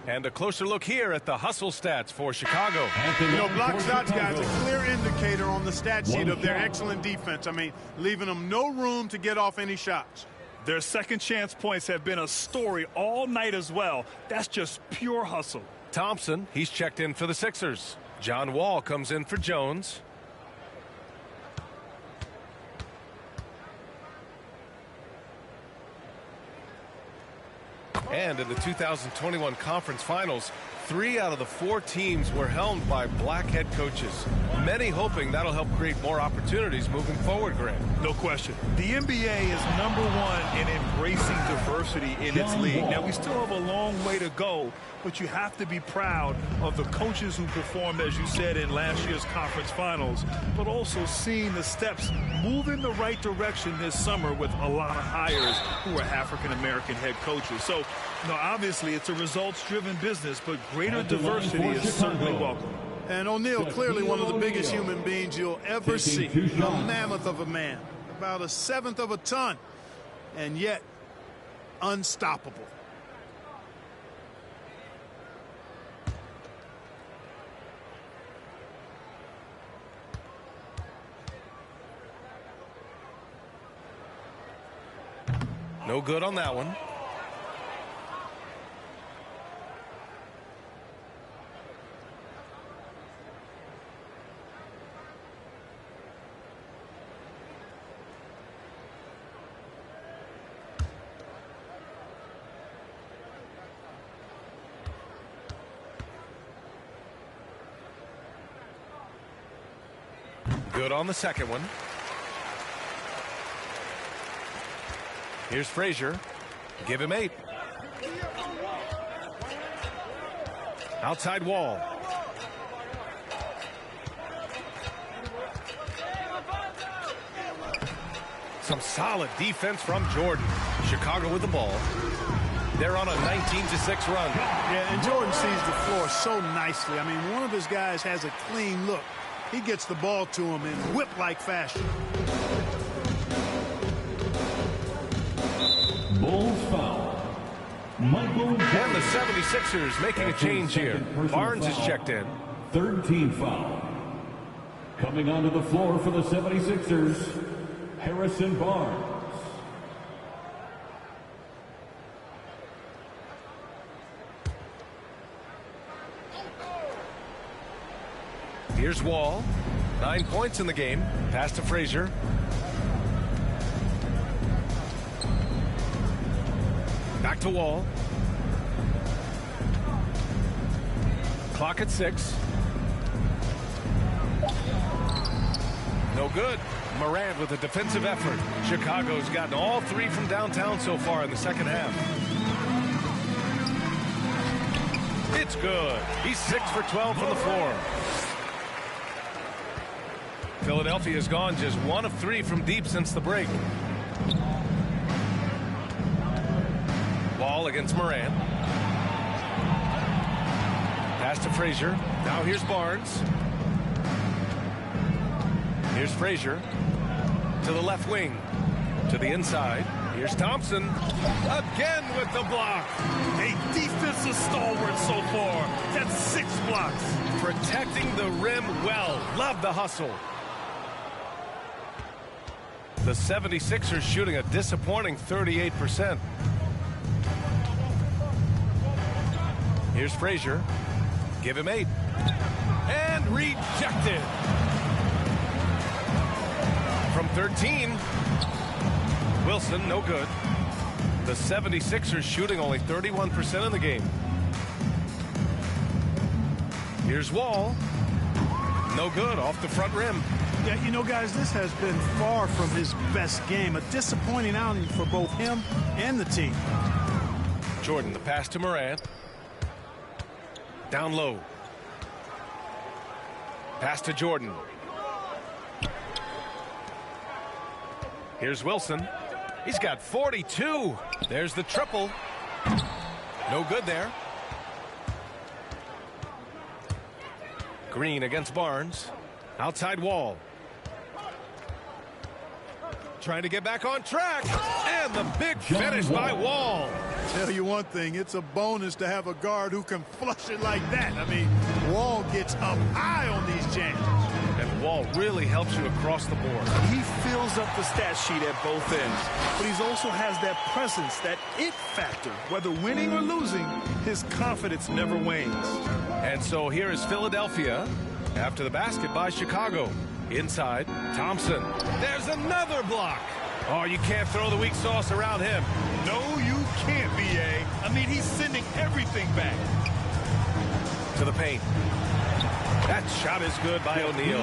And a closer look here at the hustle stats for Chicago. You know, block shots, guys, a clear indicator on the stat sheet of their excellent defense. I mean, leaving them no room to get off any shots. Their second chance points have been a story all night as well. That's just pure hustle. Thompson, he's checked in for the Sixers. John Wall comes in for Jones. And in the 2021 Conference Finals, 3 out of the 4 teams were helmed by black head coaches. Many hoping that'll help create more opportunities moving forward, Grant. No question. The NBA is #1 in embracing diversity in its league. Now, we still have a long way to go, but you have to be proud of the coaches who performed, as you said, in last year's conference finals, but also seeing the steps move in the right direction this summer with a lot of hires who are African-American head coaches. So, obviously, it's a results-driven business, but greater diversity is certainly welcome. And O'Neal, clearly one of the biggest human beings you'll ever see. A mammoth of a man, about 1/7 of a ton, and yet unstoppable. No good on that one. Good on the second one. Here's Frazier. Give him 8. Outside Wall. Some solid defense from Jordan. Chicago with the ball. They're on a 19-6 run. Yeah, and Jordan sees the floor so nicely. I mean, one of his guys has a clean look. He gets the ball to him in whip-like fashion. Bulls foul. Michael And the 76ers making a change here. Barnes is checked in. Third team foul. Coming onto the floor for the 76ers, Harrison Barnes. Here's Wall. 9 points in the game. Pass to Frazier. Back to Wall. Clock at 6. No good. Morant with a defensive effort. Chicago's gotten all 3 from downtown so far in the second half. It's good. He's 6 for 12 from the floor. Philadelphia's gone just 1 of 3 from deep since the break. Ball against Morant. Pass to Frazier. Now here's Barnes. Here's Frazier. To the left wing. To the inside. Here's Thompson. Again with the block. A defensive stalwart so far. That's 6 blocks. Protecting the rim well. Love the hustle. The 76ers shooting a disappointing 38%. Here's Frazier. Give him 8. And rejected. From 13. Wilson, no good. The 76ers shooting only 31% in the game. Here's Wall. No good, off the front rim. Yeah, you know, guys, this has been far from his best game. A disappointing outing for both him and the team. Jordan, the pass to Morant. Down low. Pass to Jordan. Here's Wilson. He's got 42. There's the triple. No good there. Green against Barnes. Outside Wall. Trying to get back on track. And the big finish by Wall. Tell you one thing, it's a bonus to have a guard who can flush it like that. I mean, Wall gets up high on these jams. And Wall really helps you across the board. He fills up the stat sheet at both ends, but he also has that presence, that it factor. Whether winning or losing, his confidence never wanes. And so here is Philadelphia after the basket by Chicago. Inside, Thompson. There's another block. Oh, you can't throw the weak sauce around him. No, you can't, B.A. I mean, he's sending everything back. To the paint. That shot is good by O'Neal.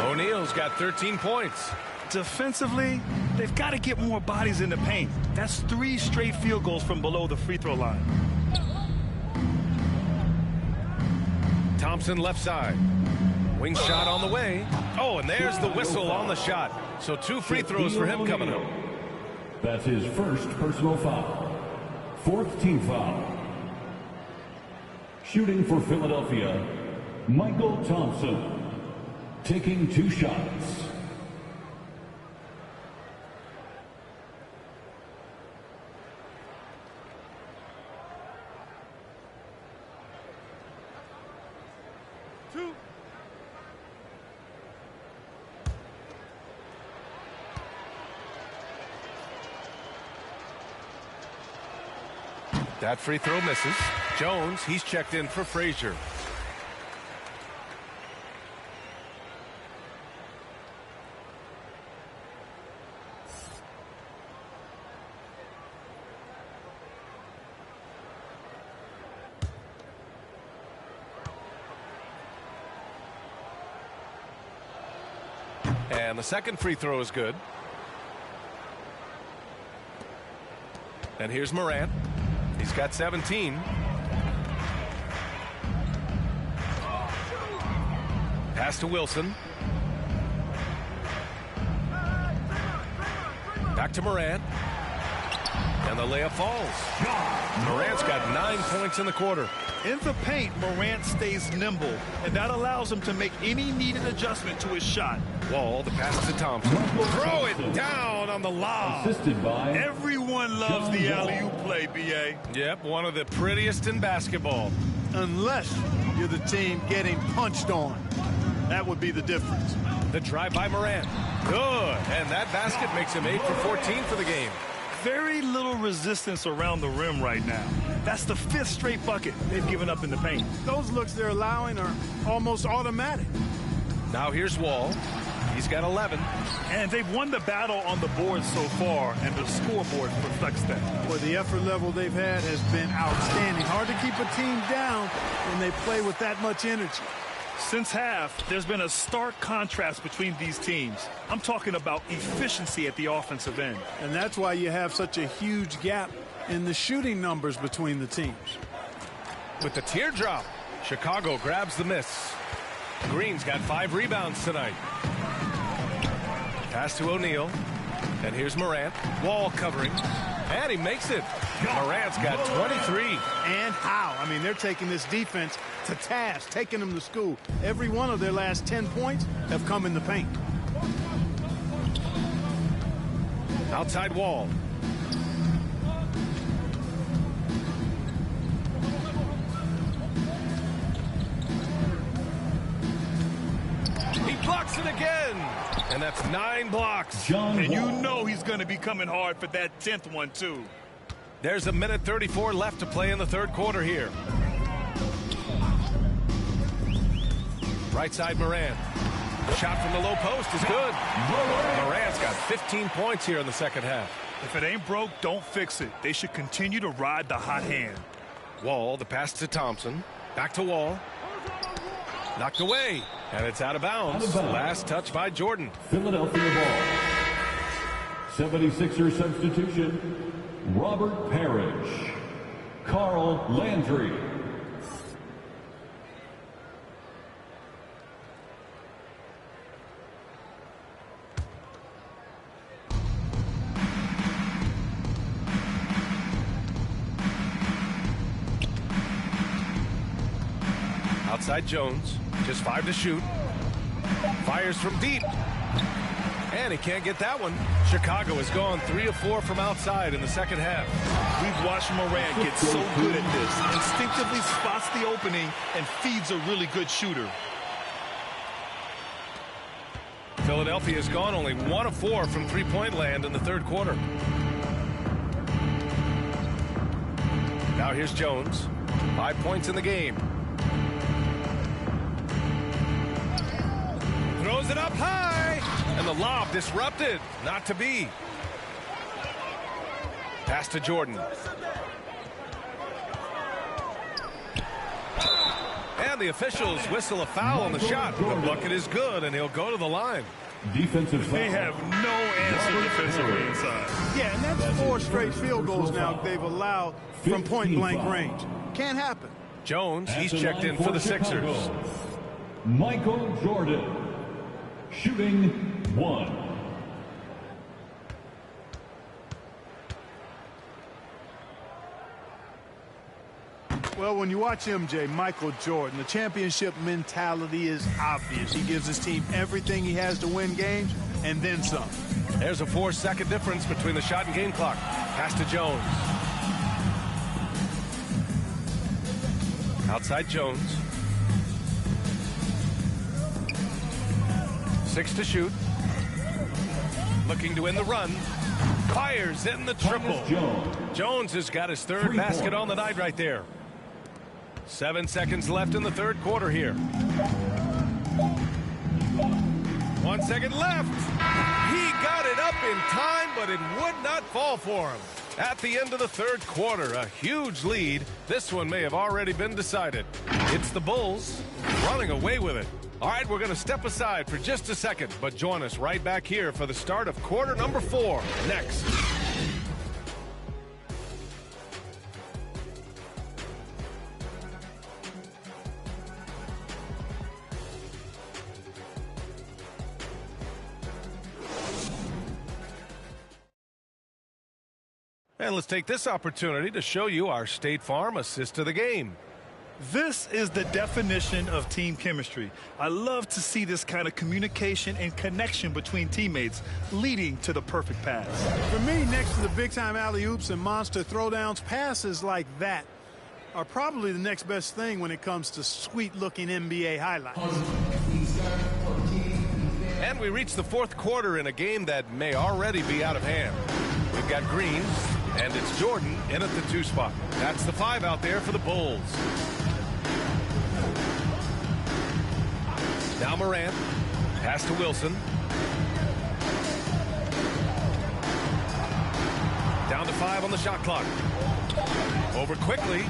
O'Neal's got 13 points. Defensively, they've got to get more bodies in the paint. That's 3 straight field goals from below the free throw line. Thompson left side. Wing shot on the way. Oh, and there's the whistle on the shot. So 2 free throws for him coming up. That's his first personal foul. 4th team foul. Shooting for Philadelphia, Michael Thompson. Taking 2 shots. That free throw misses. Jones, he's checked in for Frazier. And the second free throw is good. And here's Morant. He's got 17. Pass to Wilson. Back to Morant. And the layup falls. Morant's got 9 points in the quarter. In the paint, Morant stays nimble, and that allows him to make any needed adjustment to his shot. Wall, the pass to Thompson. Throw it down on the lob. Assisted by Everyone loves the alley-oop play, B.A. Yep, one of the prettiest in basketball. Unless you're the team getting punched on. That would be the difference. The drive by Morant. Good. And that basket makes him 8 for 14 for the game. Very little resistance around the rim right now. That's the 5th straight bucket they've given up in the paint. Those looks they're allowing are almost automatic. Now here's Wall. He's got 11. And they've won the battle on the board so far, and the scoreboard reflects that. Boy, the effort level they've had has been outstanding. Hard to keep a team down when they play with that much energy. Since half, there's been a stark contrast between these teams. I'm talking about efficiency at the offensive end. And that's why you have such a huge gap in the shooting numbers between the teams. With the teardrop, Chicago grabs the miss. Green's got 5 rebounds tonight. Pass to O'Neal. And here's Morant. Wall covering. And he makes it. Morant's got 23. And how? I mean, they're taking this defense to task, taking them to school. Every one of their last 10 points have come in the paint. Outside Wall. He blocks it again. And that's 9 blocks. And you know he's going to be coming hard for that 10th one, too. There's a minute 34 left to play in the third quarter here. Right side Morant. The shot from the low post is good. Morant's got 15 points here in the second half. If it ain't broke, don't fix it. They should continue to ride the hot hand. Wall, the pass to Thompson. Back to Wall. Knocked away. And it's out of bounds. Last touch by Jordan. Philadelphia ball. 76er substitution. Robert Parrish. Carl Landry. Outside Jones. Just 5 to shoot. Fires from deep. And he can't get that one. Chicago has gone 3 of 4 from outside in the second half. We've watched Morant get so good at this. Instinctively spots the opening and feeds a really good shooter. Philadelphia has gone only 1 of 4 from three-point land in the third quarter. Now here's Jones. 5 points in the game. Throws it up high. And the lob disrupted. Not to be. Pass to Jordan. And the officials whistle a foul on the shot. The bucket is good, and he'll go to the line. Defensive foul. They have no answer defensively inside. Yeah, and that's 4 straight field goals now they've allowed from point-blank range. Can't happen. Jones, he's checked in for the Sixers. Michael Jordan. Shooting 1. Well, when you watch MJ, Michael Jordan, the championship mentality is obvious. He gives his team everything he has to win games, and then some. There's a 4-second difference between the shot and game clock. Pass to Jones. Outside Jones. 6 to shoot. Looking to win the run. Fires in the triple. Jones has got his third basket on the night right there. 7 seconds left in the third quarter here. 1 second left. He got it up in time, but it would not fall for him. At the end of the third quarter, a huge lead. This one may have already been decided. It's the Bulls running away with it. All right, we're going to step aside for just a second, but join us right back here for the start of quarter number 4 next. And let's take this opportunity to show you our State Farm assist of the game. This is the definition of team chemistry. I love to see this kind of communication and connection between teammates leading to the perfect pass. For me, next to the big-time alley-oops and monster throwdowns, passes like that are probably the next best thing when it comes to sweet-looking NBA highlights. And we reach the fourth quarter in a game that may already be out of hand. We've got Green, and it's Jordan in at the 2 spot. That's the 5 out there for the Bulls. Now Morant, pass to Wilson. Down to 5 on the shot clock. Over quickly,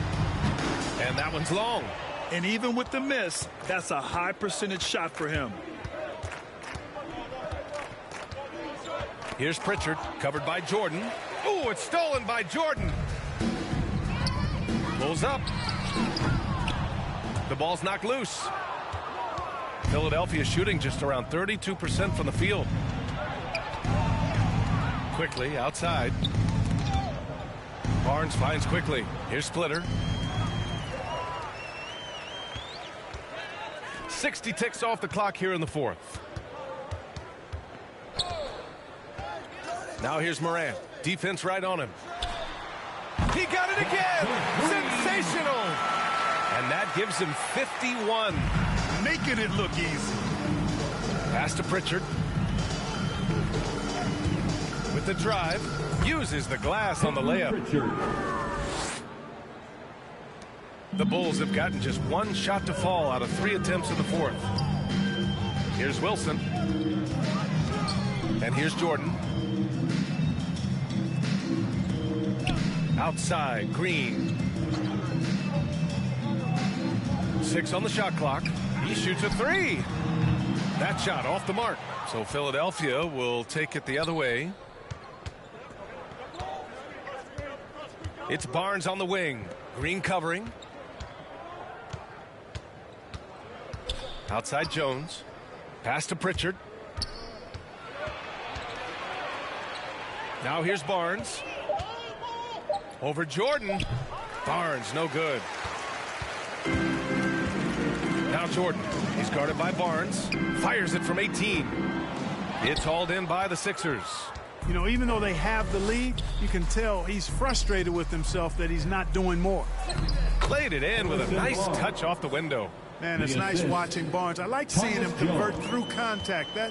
and that one's long. And even with the miss, that's a high percentage shot for him. Here's Pritchard, covered by Jordan. Ooh, it's stolen by Jordan. Pulls up. The ball's knocked loose. Philadelphia shooting just around 32% from the field. Quickly outside. Barnes finds quickly. Here's Splitter. 60 ticks off the clock here in the fourth. Now here's Morant. Defense right on him. He got it again! Sensational! And that gives him 51. Making it look easy. Pass to Pritchard. With the drive. Uses the glass on the layup. The Bulls have gotten just 1 shot to fall out of 3 attempts in the fourth. Here's Wilson. And here's Jordan. Outside, Green. 6 on the shot clock. He shoots a 3. That shot off the mark. So Philadelphia will take it the other way. It's Barnes on the wing. Green covering. Outside Jones. Pass to Pritchard. Now here's Barnes. Over Jordan. Barnes, no good. Now Jordan. He's guarded by Barnes. Fires it from 18. It's hauled in by the Sixers. You know, even though they have the lead, you can tell he's frustrated with himself that he's not doing more. Played it in with a nice touch off the window. Man, it's nice watching Barnes. I like seeing him convert through contact. That,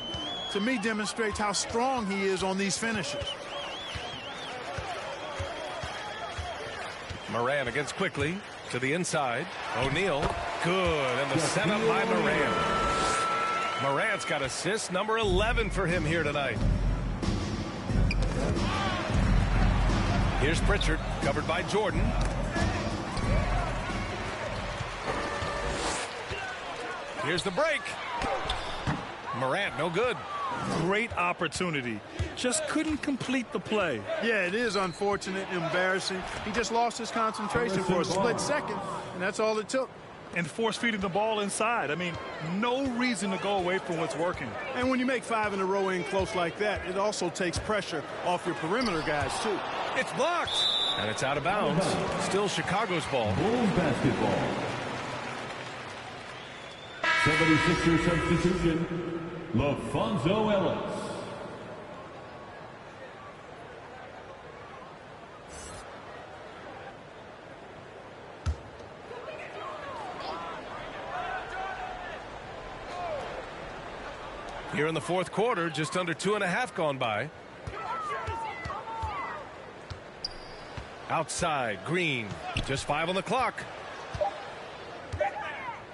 to me, demonstrates how strong he is on these finishes. Morant against quickly to the inside. O'Neal, good, and the setup by Morant. Morant's got assist number 11 for him here tonight. Here's Pritchard, covered by Jordan. Here's the break. Morant, no good. Great opportunity. Just couldn't complete the play. Yeah, it is unfortunate, embarrassing. He just lost his concentration for a split second, and that's all it took. And force-feeding the ball inside. I mean, no reason to go away from what's working. And when you make 5 in a row in close like that, it also takes pressure off your perimeter guys, too. It's blocked. And it's out of bounds. Still Chicago's ball. Bulls basketball. 76er substitution, LaFonso Ellis. Here in the fourth quarter, just under 2.5 gone by. Outside, Green. Just 5 on the clock.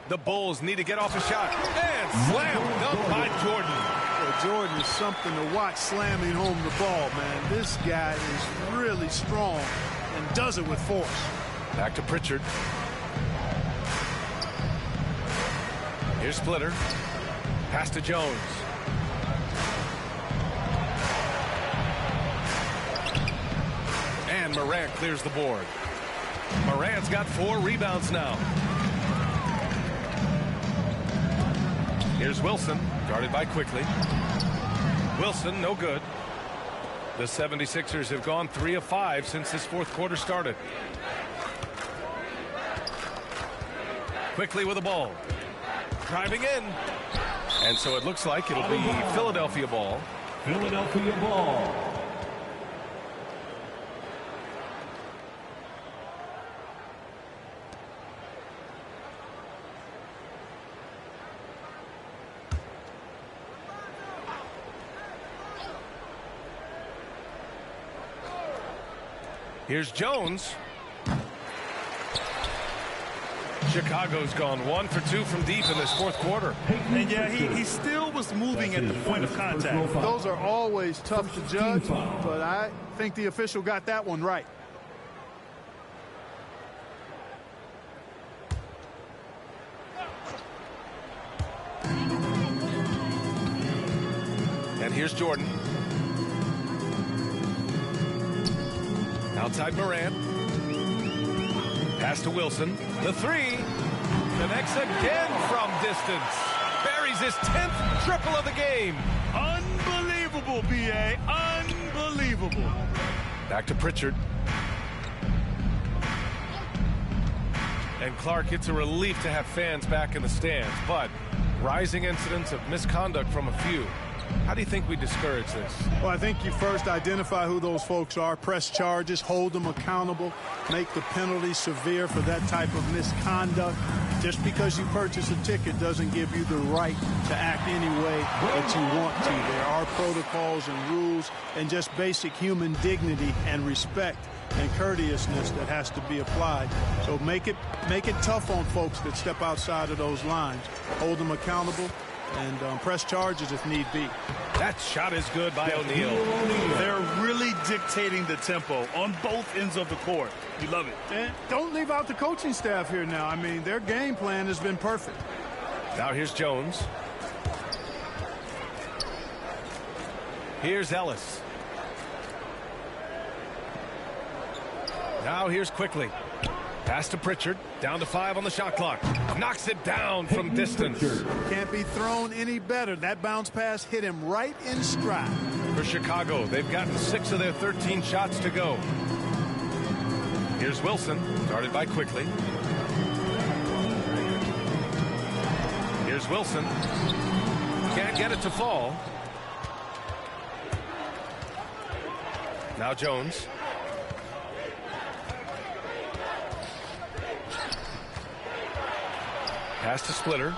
The Bulls need to get off a shot. And slam dunk by Jordan. Well, Jordan is something to watch slamming home the ball, man. This guy is really strong and does it with force. Back to Pritchard. Here's Splitter. Pass to Jones. And Morant clears the board. Morant's got 4 rebounds now. Here's Wilson, guarded by Quickly. Wilson, no good. The 76ers have gone 3 of 5 since this fourth quarter started. Quickly with the ball. Driving in. And so it looks like it'll be Philadelphia ball. Philadelphia ball. Here's Jones. Chicago's gone 1 for 2 from deep in this fourth quarter. And yeah, he still was moving at the point of contact. Those are always tough to judge, but I think the official got that one right. And here's Jordan. Outside Morant. Pass to Wilson. The 3. Connects again from distance. Buries his 10th triple of the game. Unbelievable, B.A. Unbelievable. Back to Pritchard. And Clark, it's a relief to have fans back in the stands, but rising incidents of misconduct from a few. How do you think we discourage this? Well, I think you first identify who those folks are, press charges, hold them accountable, make the penalty severe for that type of misconduct. Just because you purchase a ticket doesn't give you the right to act any way that you want to. There are protocols and rules and just basic human dignity and respect and courteousness that has to be applied. So make it tough on folks that step outside of those lines. Hold them accountable and press charges if need be. That shot is good by O'Neal. They're really dictating the tempo on both ends of the court. You love it. And don't leave out the coaching staff here now. I mean, their game plan has been perfect. Now here's Jones. Here's Ellis. Now here's Quickly. Pass to Pritchard. Down to 5 on the shot clock. Knocks it down from distance. Can't be thrown any better. That bounce pass hit him right in stride. For Chicago, they've gotten 6 of their 13 shots to go. Here's Wilson, guarded by Quickly. Here's Wilson. Can't get it to fall. Now Jones. Pass to Splitter.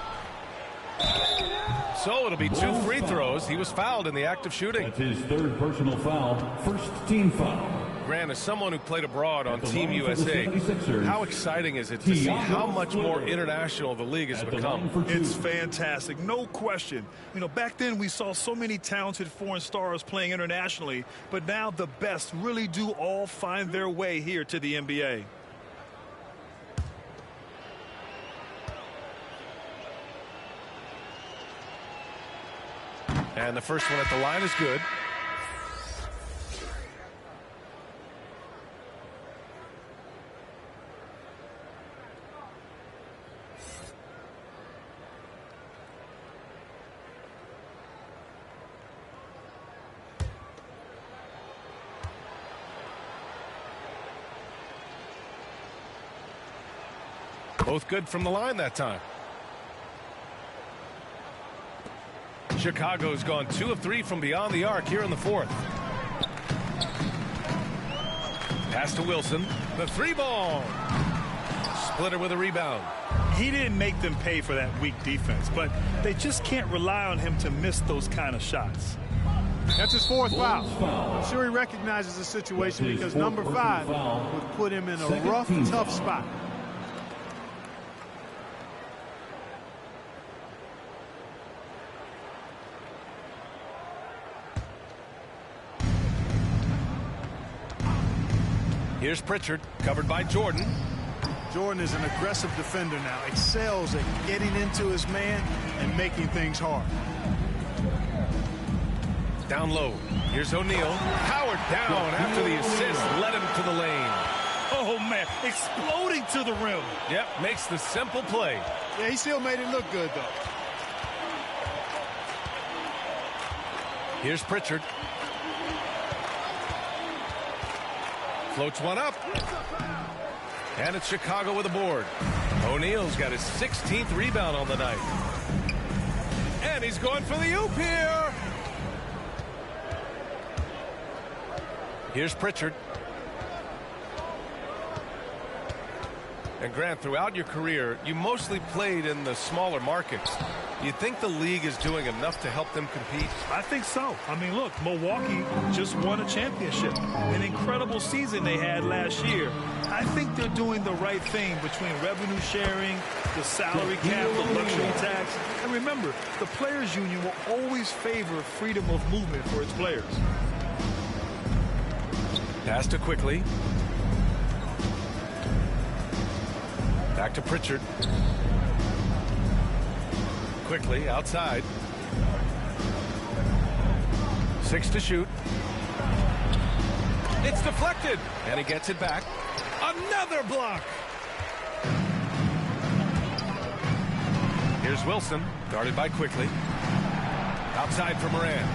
So it'll be 2 free throws. He was fouled in the act of shooting. That's his 3rd personal foul. First team foul. Grant, as someone who played abroad on Team USA, how exciting is it to see how much more international the league has become? It's fantastic, no question. You know, back then we saw so many talented foreign stars playing internationally, but now the best really do all find their way here to the NBA. And the first one at the line is good. Both good from the line that time. Chicago's gone 2 of 3 from beyond the arc here in the fourth. Pass to Wilson. The 3-ball. Splitter with a rebound. He didn't make them pay for that weak defense, but they just can't rely on him to miss those kind of shots. That's his fourth foul. I'm sure he recognizes the situation because number 5 would put him in a rough, tough spot. Here's Pritchard, covered by Jordan. Jordan is an aggressive defender now, excels at getting into his man and making things hard. Down low. Here's O'Neal. Howard down after the assist led him to the lane. Oh, man, exploding to the rim. Yep, makes the simple play. Yeah, he still made it look good, though. Here's Pritchard. Floats one up. And it's Chicago with a board. O'Neal's got his 16th rebound on the night. And he's going for the oop here. Here's Pritchard. And Grant, throughout your career, you mostly played in the smaller markets. Do you think the league is doing enough to help them compete? I think so. I mean, look, Milwaukee just won a championship. An incredible season they had last year. I think they're doing the right thing between revenue sharing, the salary cap, the luxury tax. And remember, the players' union will always favor freedom of movement for its players. Pass to Quickly. Back to Pritchard. Quickly outside. 6 to shoot. It's deflected. And he gets it back. Another block. Here's Wilson, guarded by Quickly. Outside for Moran.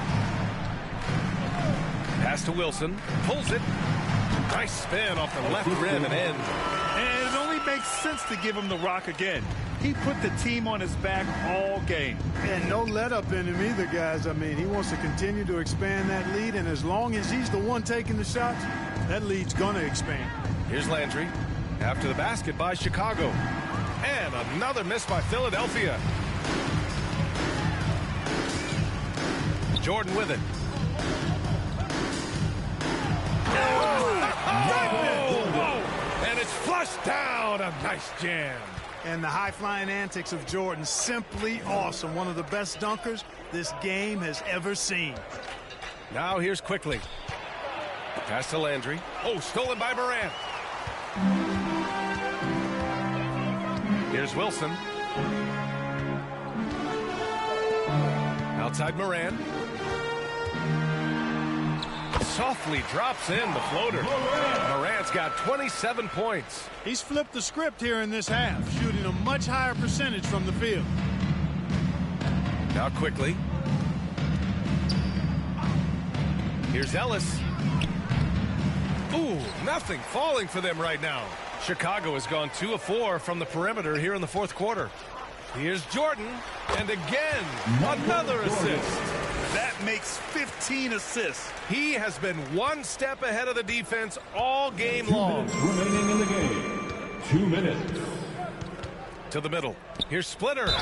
Pass to Wilson. Pulls it. Nice spin off the left rim and in. And it only makes sense to give him the rock again. He put the team on his back all game. And no let up in him either, guys. I mean, he wants to continue to expand that lead, and as long as he's the one taking the shots, that lead's going to expand. Here's Landry. After the basket by Chicago. And another miss by Philadelphia. Jordan with it. And it's flushed down. A nice jam. And the high-flying antics of Jordan, simply awesome. One of the best dunkers this game has ever seen. Now here's Quickly. Pass to Landry. Oh, stolen by Morant. Here's Wilson. Outside Moran. Softly drops in the floater. Morant's got 27 points. He's flipped the script here in this half, shooting a much higher percentage from the field. Now Quickly. Here's Ellis. Ooh, nothing falling for them right now. Chicago has gone 2 of 4 from the perimeter here in the fourth quarter. Here's Jordan, and again, another assist. That makes 15 assists. He has been one step ahead of the defense all game long. 2 minutes remaining in the game. 2 minutes. To the middle. Here's Splitter.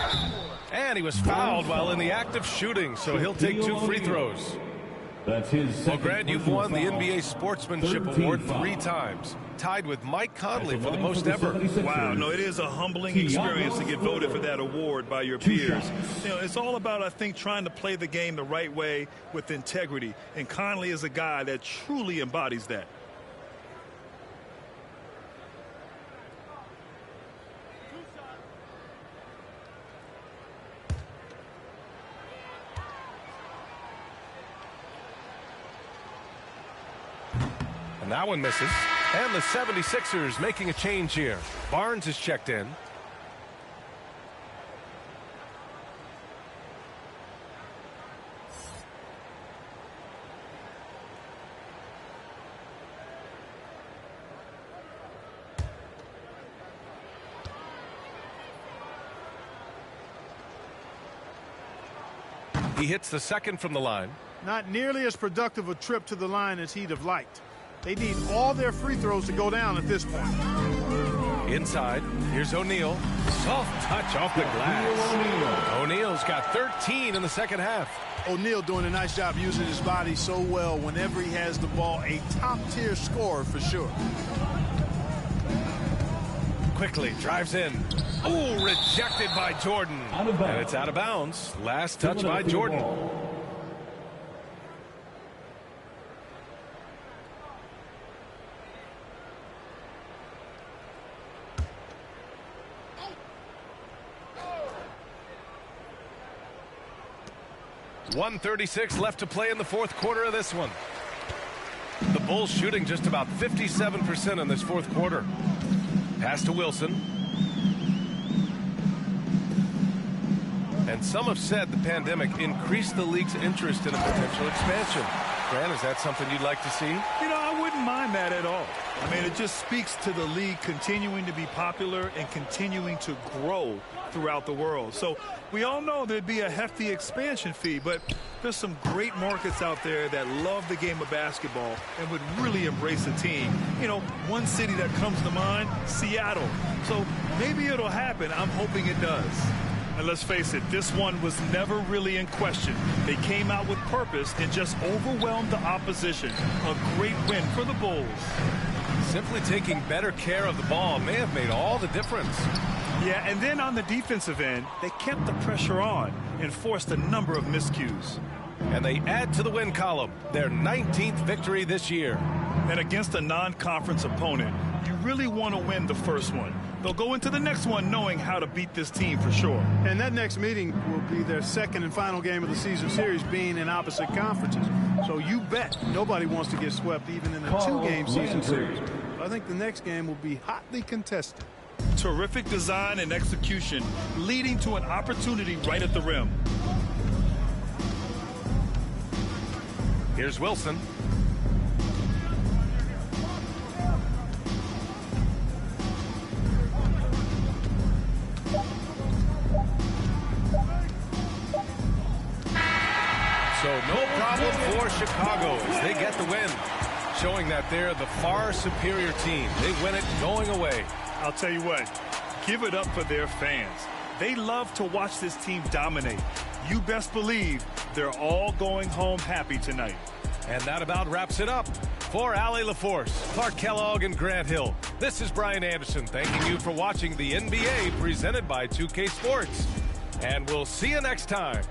And he was fouled while in the act of shooting, so he'll take 2 free throws. That's his second. Well, Grant, you've won the NBA Sportsmanship Award 3 times, tied with Mike Conley for the most ever. Wow, no, it is a humbling experience to get voted for that award by your peers. You know, it's all about, I think, trying to play the game the right way with integrity, and Conley is a guy that truly embodies that. And that one misses. And the 76ers making a change here. Barnes is checked in. He hits the second from the line. Not nearly as productive a trip to the line as he'd have liked. They need all their free throws to go down at this point. Inside, here's O'Neal. Soft touch off the glass. O'Neal's got 13 in the second half. O'Neal doing a nice job using his body so well whenever he has the ball. A top-tier scorer for sure. Quickly drives in. Oh, rejected by Jordan. And it's out of bounds. Last touch by Jordan. .136 left to play in the fourth quarter of this one. The Bulls shooting just about 57% in this fourth quarter. Pass to Wilson. And some have said the pandemic increased the league's interest in a potential expansion. Grant, is that something you'd like to see? You know, I wouldn't mind that at all. I mean, it just speaks to the league continuing to be popular and continuing to grow throughout the world. So we all know there'd be a hefty expansion fee, but there's some great markets out there that love the game of basketball and would really embrace the team. You know, one city that comes to mind, Seattle. So maybe it'll happen. I'm hoping it does. And let's face it, this one was never really in question. They came out with purpose and just overwhelmed the opposition. A great win for the Bulls. Simply taking better care of the ball may have made all the difference. Yeah, and then on the defensive end, they kept the pressure on and forced a number of miscues. And they add to the win column, their 19th victory this year. And against a non-conference opponent, you really want to win the first one. They'll go into the next one knowing how to beat this team for sure. And that next meeting will be their second and final game of the season series, being in opposite conferences. So you bet nobody wants to get swept even in a two-game season series. I think the next game will be hotly contested. Terrific design and execution, leading to an opportunity right at the rim. Here's Wilson. So no problem for Chicago as they get the win, showing that they're the far superior team. They win it going away. I'll tell you what, give it up for their fans. They love to watch this team dominate. You best believe they're all going home happy tonight. And that about wraps it up. For Allie LaForce, Clark Kellogg, and Grant Hill, this is Brian Anderson thanking you for watching the NBA presented by 2K Sports. And we'll see you next time.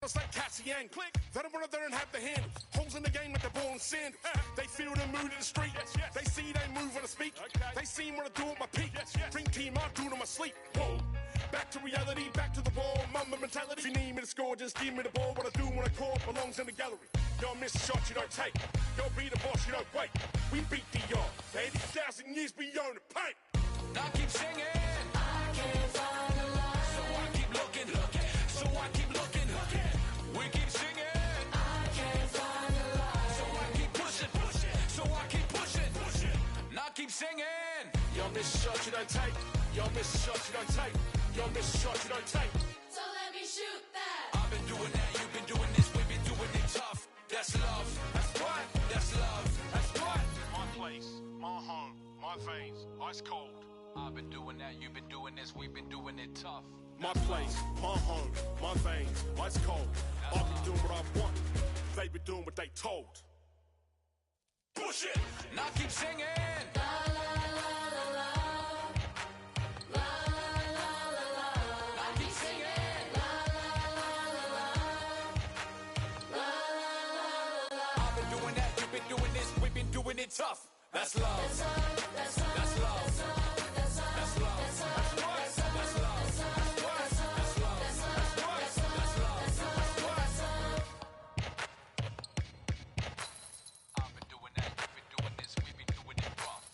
It's like Cassie and click. They don't want to learn have the handles. Holes in the game with the ball and sandals. They feel the mood in the street. They see they move when I speak. They see what I do with my peak. Dream team, I do to my sleep. Whoa. Back to reality, back to the wall. Mama mentality. If you need me to score, just give me the ball. What I do when I call belongs in the gallery. Y'all miss a shot you don't take. Y'all be the boss, you don't wait. We beat the yard. 80,000 years beyond the paint. I keep singing. I can't find the line. So I keep looking. So I keep looking. We keep singing. I can't find the line. So I keep pushing. So I keep pushing. And I keep singing. Y'all miss a shot you don't take. Y'all miss a shot you don't take. Y'all miss a shot you don't take. So let me shoot that. I've been doing that. You've been doing this. We've been doing it tough. That's love. That's what. That's love. That's what. My place, my home, my veins, ice cold. I've been doing that. You've been doing this. We've been doing it tough. My place, my home, my veins, ice cold. I've been doing what I want. They been doing what they told. Push it. And I keep singing. Doing it tough. That's love. That's love. That's love. That's love. That's love. That's what. That's love. That's what. That's love. That's what. That's love. That's what. I've been doing that. You've been doing this. We've been doing it rough.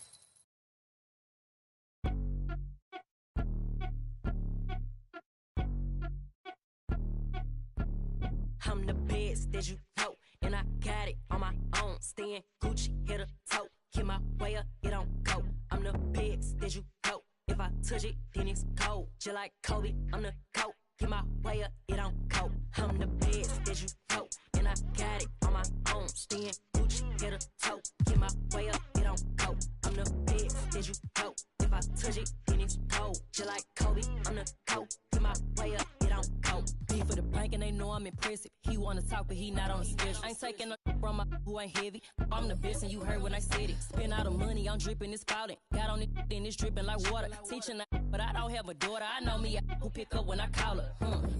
I'm the best that you know, and I got it on my own. Staying Gucci, hit a toe. Get my way up, it don't go. I'm the best that you know. If I touch it, then it's cold. Just like Kobe, I'm the GOAT. Get my way up, it don't go. I'm the best that you know, and I got it on my own. Staying Gucci, hit a toe. Get my way up, it don't go. I'm the best that you know. If I touch it, then it's cold. Just like Kobe, I'm the GOAT. Get my way up, it don't go. Be for the bank and they know I'm impressive. He wanna talk, but he not on the schedule. I ain't taking a from my who ain't heavy. I'm the best and you heard when I said it. Spend all the money, I'm dripping, it's spouting. Got on it, then it's dripping like water. Teaching but I don't have a daughter. I know me, who pick up when I call her.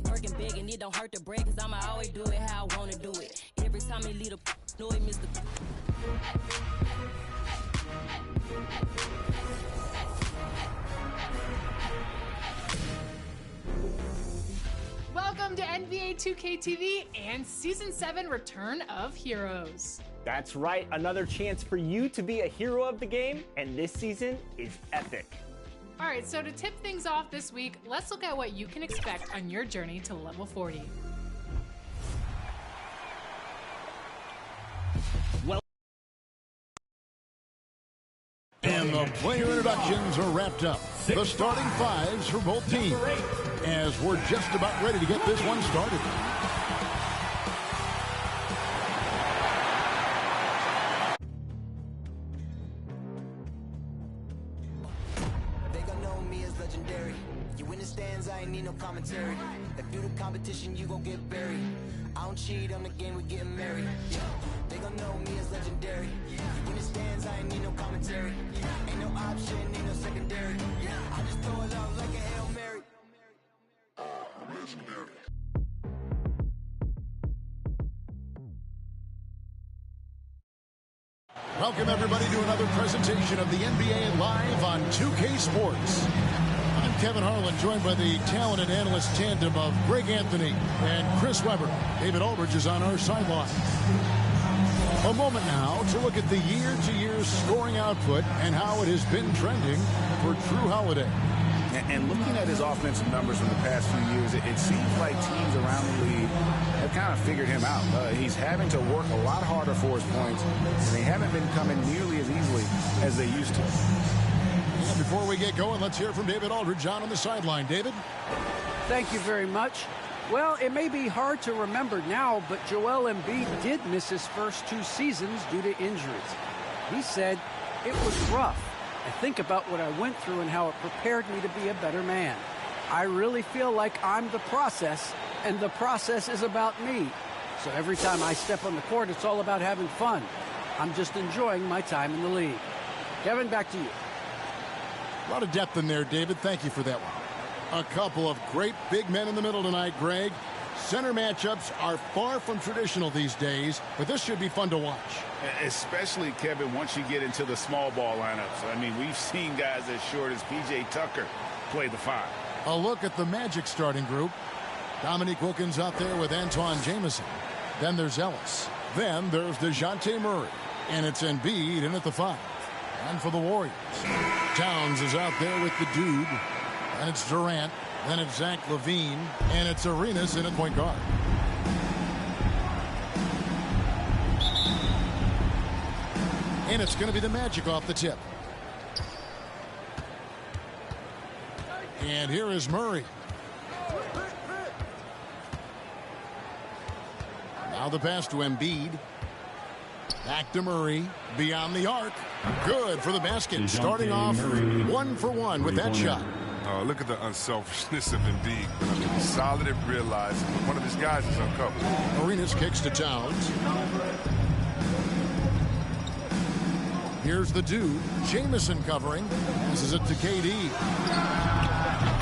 Working big and it don't hurt to break, cause I'ma always do it how I wanna do it. Every time he lead a know it miss the Welcome to NBA 2K TV and Season 7 Return of Heroes. That's right, another chance for you to be a hero of the game, and this season is epic. All right, so to tip things off this week, let's look at what you can expect on your journey to level 40. And the player introductions are wrapped up. The starting fives for both teams, as we're just about ready to get this one started. They gon' know me as legendary. You in the stands, I ain't need no commentary. If you the competition, you gon' get buried. I don't cheat on the game, we getting married. Yeah. They gon' know me as legendary. You in the stands, I ain't need no commentary. Ain't no option, ain't no secondary. I just throw it out like a Hail Mary. Legendary. Welcome, everybody, to another presentation of the NBA Live on 2K Sports. I'm Kevin Harlan, joined by the talented analyst tandem of Greg Anthony and Chris Webber. David Aldridge is on our sideline. A moment now to look at the year-to-year scoring output and how it has been trending for Drew Holiday. And looking at his offensive numbers from the past few years, it seems like teams around the league have kind of figured him out. He's having to work a lot harder for his points, and they haven't been coming nearly as easily as they used to. And before we get going, let's hear from David Aldridge on the sideline. David? Thank you very much. Well, it may be hard to remember now, but Joel Embiid did miss his first 2 seasons due to injuries. He said, "It was rough. I think about what I went through and how it prepared me to be a better man. I really feel like I'm the process, and the process is about me. So every time I step on the court, it's all about having fun. I'm just enjoying my time in the league." Kevin, back to you. A lot of depth in there, David. Thank you for that one. A couple of great big men in the middle tonight, Greg. Center matchups are far from traditional these days, but this should be fun to watch. Especially, Kevin, once you get into the small ball lineups. I mean, we've seen guys as short as P.J. Tucker play the 5. A look at the Magic starting group. Dominique Wilkins out there with Antawn Jamison. Then there's Ellis. Then there's DeJounte Murray. And it's Embiid in at the 5. And for the Warriors, Towns is out there with the dude. And it's Durant. Then it's Zach LaVine. And it's Arenas in at point guard. And it's going to be the Magic off the tip. And here is Murray. Now the pass to Embiid. Back to Murray. Beyond the arc. Good for the basket. Starting off 1 for 1 with that shot. Look at the unselfishness of Embiid. I mean, he's solid and realized one of his guys is uncovered. Arenas kicks to Towns. Here's the dude. Jamison covering. Passes it to KD.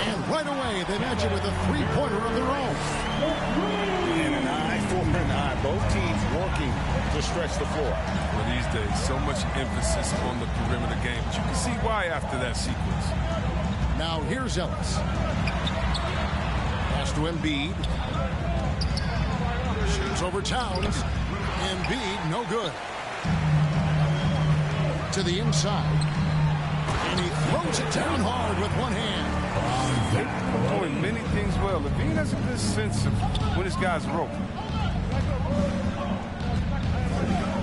And right away, they match it with a three-pointer of their own. And an eye for an eye. Both teams working to stretch the floor. Well, these days, so much emphasis on the perimeter game. But you can see why after that sequence. Now here's Ellis. Pass to Embiid. Shoots over Towns. Embiid, no good. To the inside. And he throws it down hard with one hand. Doing many things well. LaVine has a good sense of when his guys rope.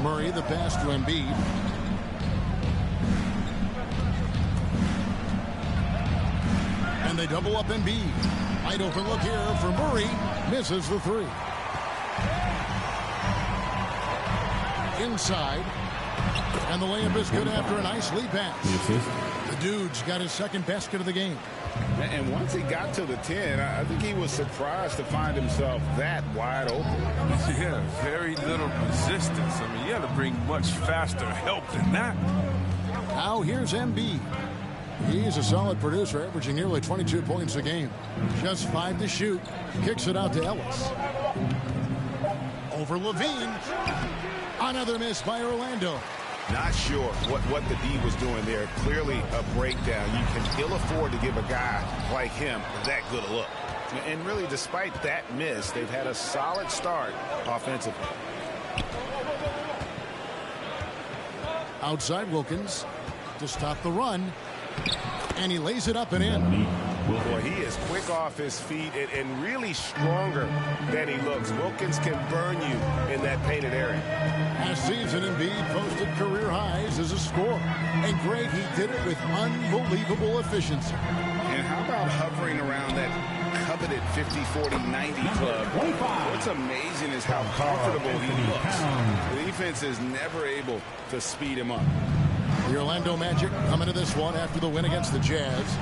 Murray, the pass to Embiid. And they double up Embiid. Wide open look here for Murray. Misses the 3. Inside. And the layup is good after a nice lead pass. The dude's got his second basket of the game. And once he got to the 10, I think he was surprised to find himself that wide open. Yeah, very little resistance. I mean, you had to bring much faster help than that. Now here's Embiid. He's a solid producer, averaging nearly 22 points a game. Just 5 to shoot. Kicks it out to Ellis. Over LaVine. Another miss by Orlando. Not sure what the D was doing there. Clearly a breakdown. You can ill afford to give a guy like him that good a look. And really, despite that miss, they've had a solid start offensively. Outside Wilkins to stop the run. And he lays it up and in. Boy, he is quick off his feet and really stronger than he looks. Wilkins can burn you in that painted area. Last season, Embiid posted career highs as a scorer. And Greg, he did it with unbelievable efficiency. And how about hovering around that coveted 50-40-90 club? What's amazing is how comfortable he looks. The defense is never able to speed him up. The Orlando Magic coming to this one after the win against the Jazz.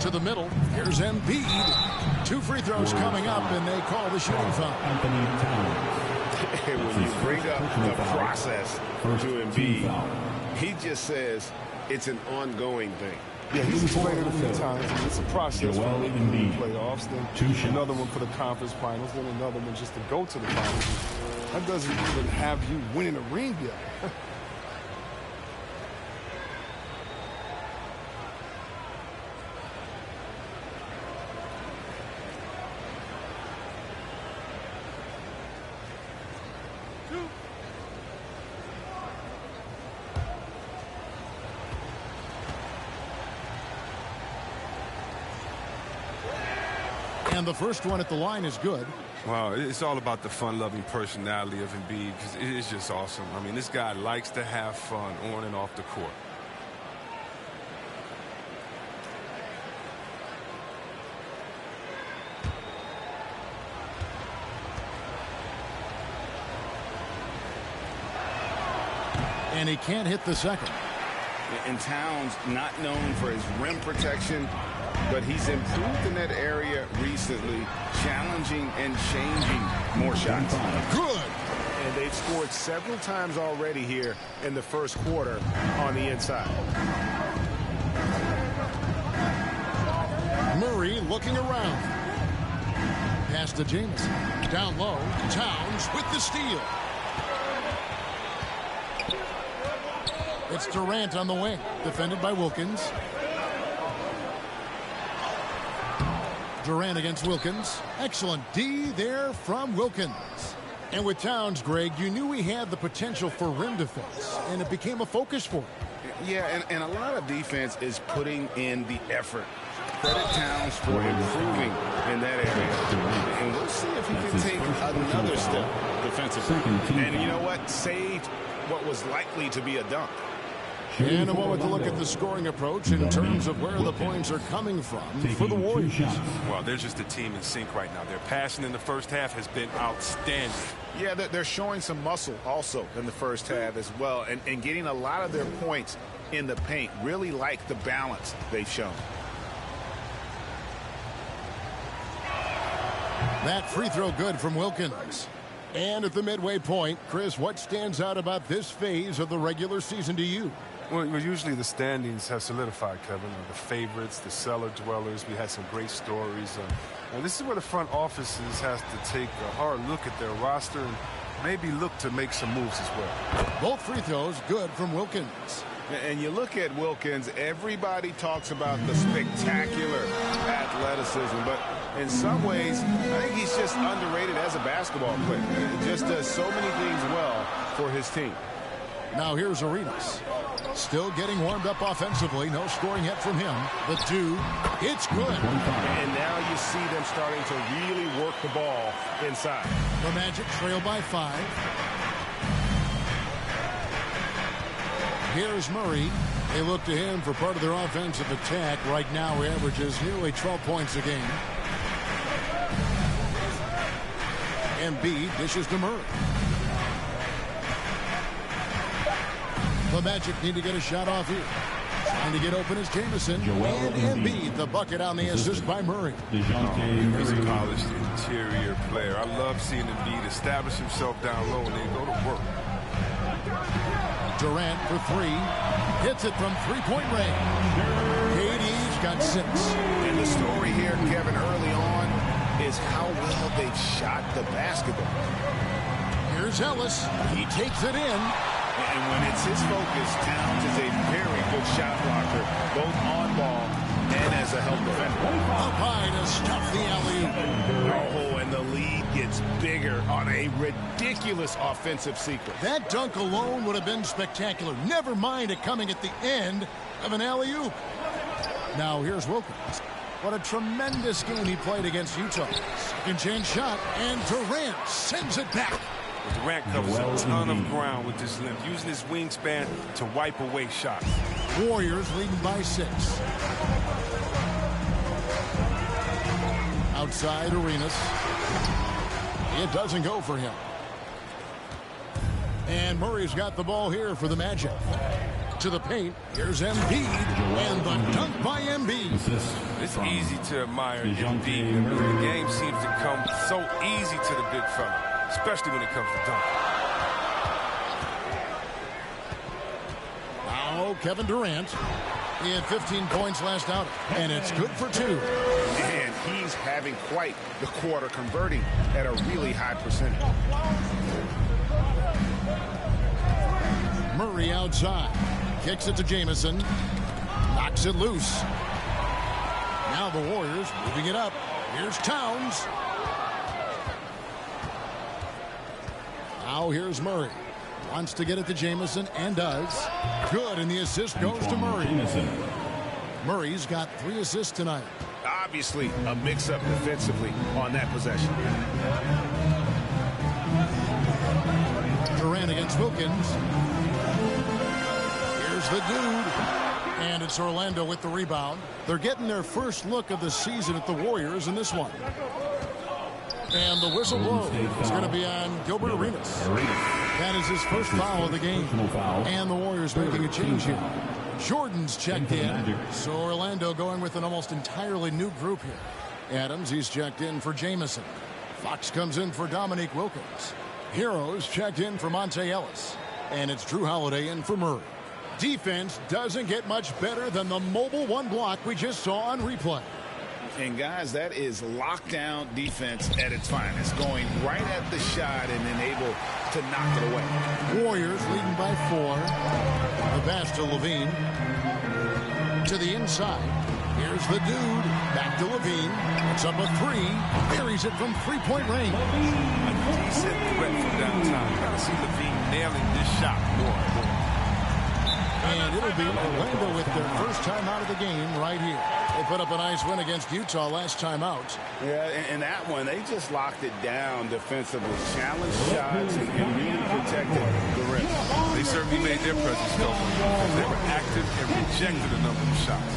To the middle, here's Embiid. 2 free throws coming up, and they call the shooting foul. When you bring up the process to Embiid, he just says it's an ongoing thing. Yeah, he's explained it a few times. It's a process for the playoffs, then another one for the conference finals, then another one just to go to the finals. That doesn't even have you winning a ring yet. And the first one at the line is good. Wow, it's all about the fun-loving personality of Embiid because it's just awesome. I mean, this guy likes to have fun on and off the court. And he can't hit the second. And Towns not known for his rim protection, but he's improved in that area recently, challenging and changing more shots. Good. And they've scored several times already here in the first quarter on the inside. Murray looking around. Pass to Jamison. Down low, Towns with the steal. It's Durant on the wing, defended by Wilkins. Durant against Wilkins. Excellent D there from Wilkins. And with Towns, Greg, you knew he had the potential for rim defense, and it became a focus for him. Yeah, and a lot of defense is putting in the effort. Credit Towns for improving in that area. And we'll see if he can take another step defensively. And you know what? Saved what was likely to be a dunk. And a moment to look at the scoring approach in terms of where the points are coming from for the Warriors. Well, they're just a team in sync right now. Their passing in the first half has been outstanding. Yeah, they're showing some muscle also in the first half as well, and getting a lot of their points in the paint. Really like the balance they've shown. That free throw good from Wilkins. And at the midway point, Chris, what stands out about this phase of the regular season to you? Well, usually the standings have solidified, Kevin. The favorites, the cellar dwellers. We had some great stories. And this is where the front offices has to take a hard look at their roster and maybe look to make some moves as well. Both free throws good from Wilkins. And you look at Wilkins, everybody talks about the spectacular athleticism, but in some ways, I think he's just underrated as a basketball player. He just does so many things well for his team. Now here's Arenas. Still getting warmed up offensively. No scoring yet from him. The two. It's good. And now you see them starting to really work the ball inside. The Magic trail by 5. Here's Murray. They look to him for part of their offensive attack. Right now he averages nearly 12 points a game. Embiid dishes to Murray. The Magic need to get a shot off here. Trying to get open is Jamison. And Embiid, the bucket on the assist by Murray. He's a polished interior player. I love seeing Embiid establish himself down low and then go to work. Durant for 3. Hits it from three-point range. KD's got 6. And the story here, Kevin, early on is how well they've shot the basketball. Here's Ellis. He takes it in. And when it's his focus, Towns is a very good shot blocker, both on ball and as a help defender. Up high to stuff the alley. Oh, and the lead gets bigger on a ridiculous offensive sequence. That dunk alone would have been spectacular. Never mind it coming at the end of an alley-oop. Now here's Wilkins. What a tremendous game he played against Utah. Second chance shot, and Durant sends it back. Durant covers a ton of ground with this limb, using his wingspan to wipe away shots. Warriors leading by 6. Outside Arenas. It doesn't go for him. And Murray's got the ball here for the Magic. To the paint. Here's Embiid. And the dunk by Embiid. It's easy to admire Embiid. The game seems to come so easy to the big fella, especially when it comes to dunking. Now Kevin Durant. He had 15 points last outing, and it's good for 2. And he's having quite the quarter, converting at a really high percentage. Murray outside. Kicks it to Jamison. Knocks it loose. Now the Warriors moving it up. Here's Towns. Now here's Murray. Wants to get it to Jamison and does. Good, and the assist goes to Murray. Murray's got 3 assists tonight. Obviously a mix-up defensively on that possession. Durant against Wilkins. Here's the dude. And it's Orlando with the rebound. They're getting their first look of the season at the Warriors in this one. And the whistle blows. It's going to be on Gilbert Arenas. That is his first foul of the game. And the Warriors making a change here. Jordan's checked in. So Orlando going with an almost entirely new group here. Adams, he's checked in for Jamison. Fox comes in for Dominique Wilkins. Heroes checked in for Monte Ellis. And it's Drew Holiday in for Murray. Defense doesn't get much better than the mobile one block we just saw on replay. And guys, that is lockdown defense at its finest, going right at the shot and then able to knock it away. Warriors leading by 4. The pass to Levine. To the inside. Here's the dude. Back to Levine. It's up a 3. Buries it from 3-point range. A decent threat from downtown. You gotta see Levine nailing this shot more and more. And it'll be Orlando with their first time out of the game right here. They put up a nice win against Utah last time out. Yeah, and that one, they just locked it down defensively. Challenged shots and really protected the rim. They certainly made their presence felt because they were active and rejected a number of shots.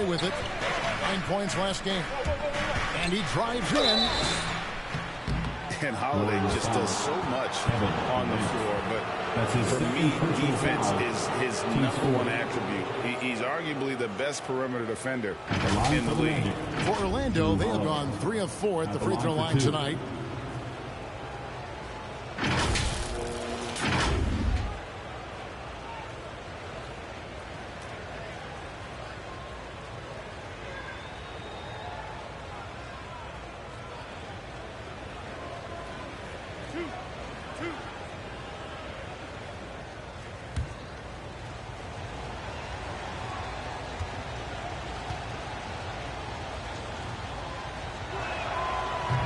With it. 9 points last game. And he drives in. And Holiday just does so much on the floor. But for me, defense is his #1 attribute. He's arguably the best perimeter defender in the league. For Orlando, they have gone 3 of 4 at the free throw line tonight.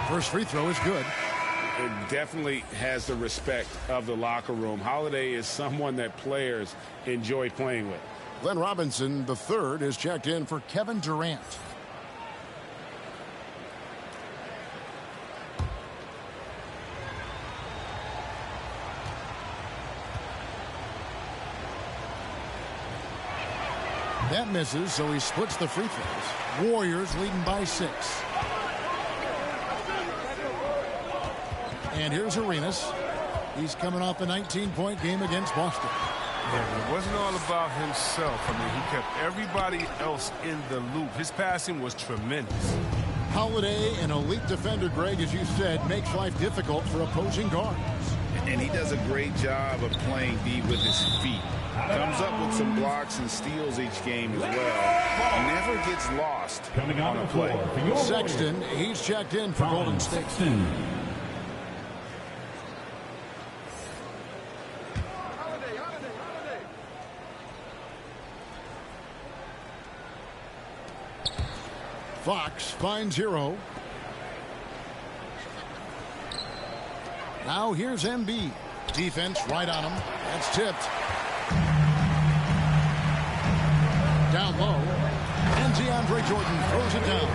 First free throw is good. It definitely has the respect of the locker room. Holiday is someone that players enjoy playing with. Glenn Robinson, the third, is checked in for Kevin Durant. That misses, so he splits the free throws. Warriors leading by 6. And here's Arenas. He's coming off a 19-point game against Boston. Yeah, it wasn't all about himself. I mean, he kept everybody else in the loop. His passing was tremendous. Holiday, an elite defender, Greg, as you said, makes life difficult for opposing guards. And he does a great job of playing D with his feet. Comes up with some blocks and steals each game as well. Never gets lost on a play. Sexton, he's checked in for Golden State. Fox finds Hero. Now here's Embiid. Defense right on him. That's tipped. Down low. And DeAndre Jordan throws it down.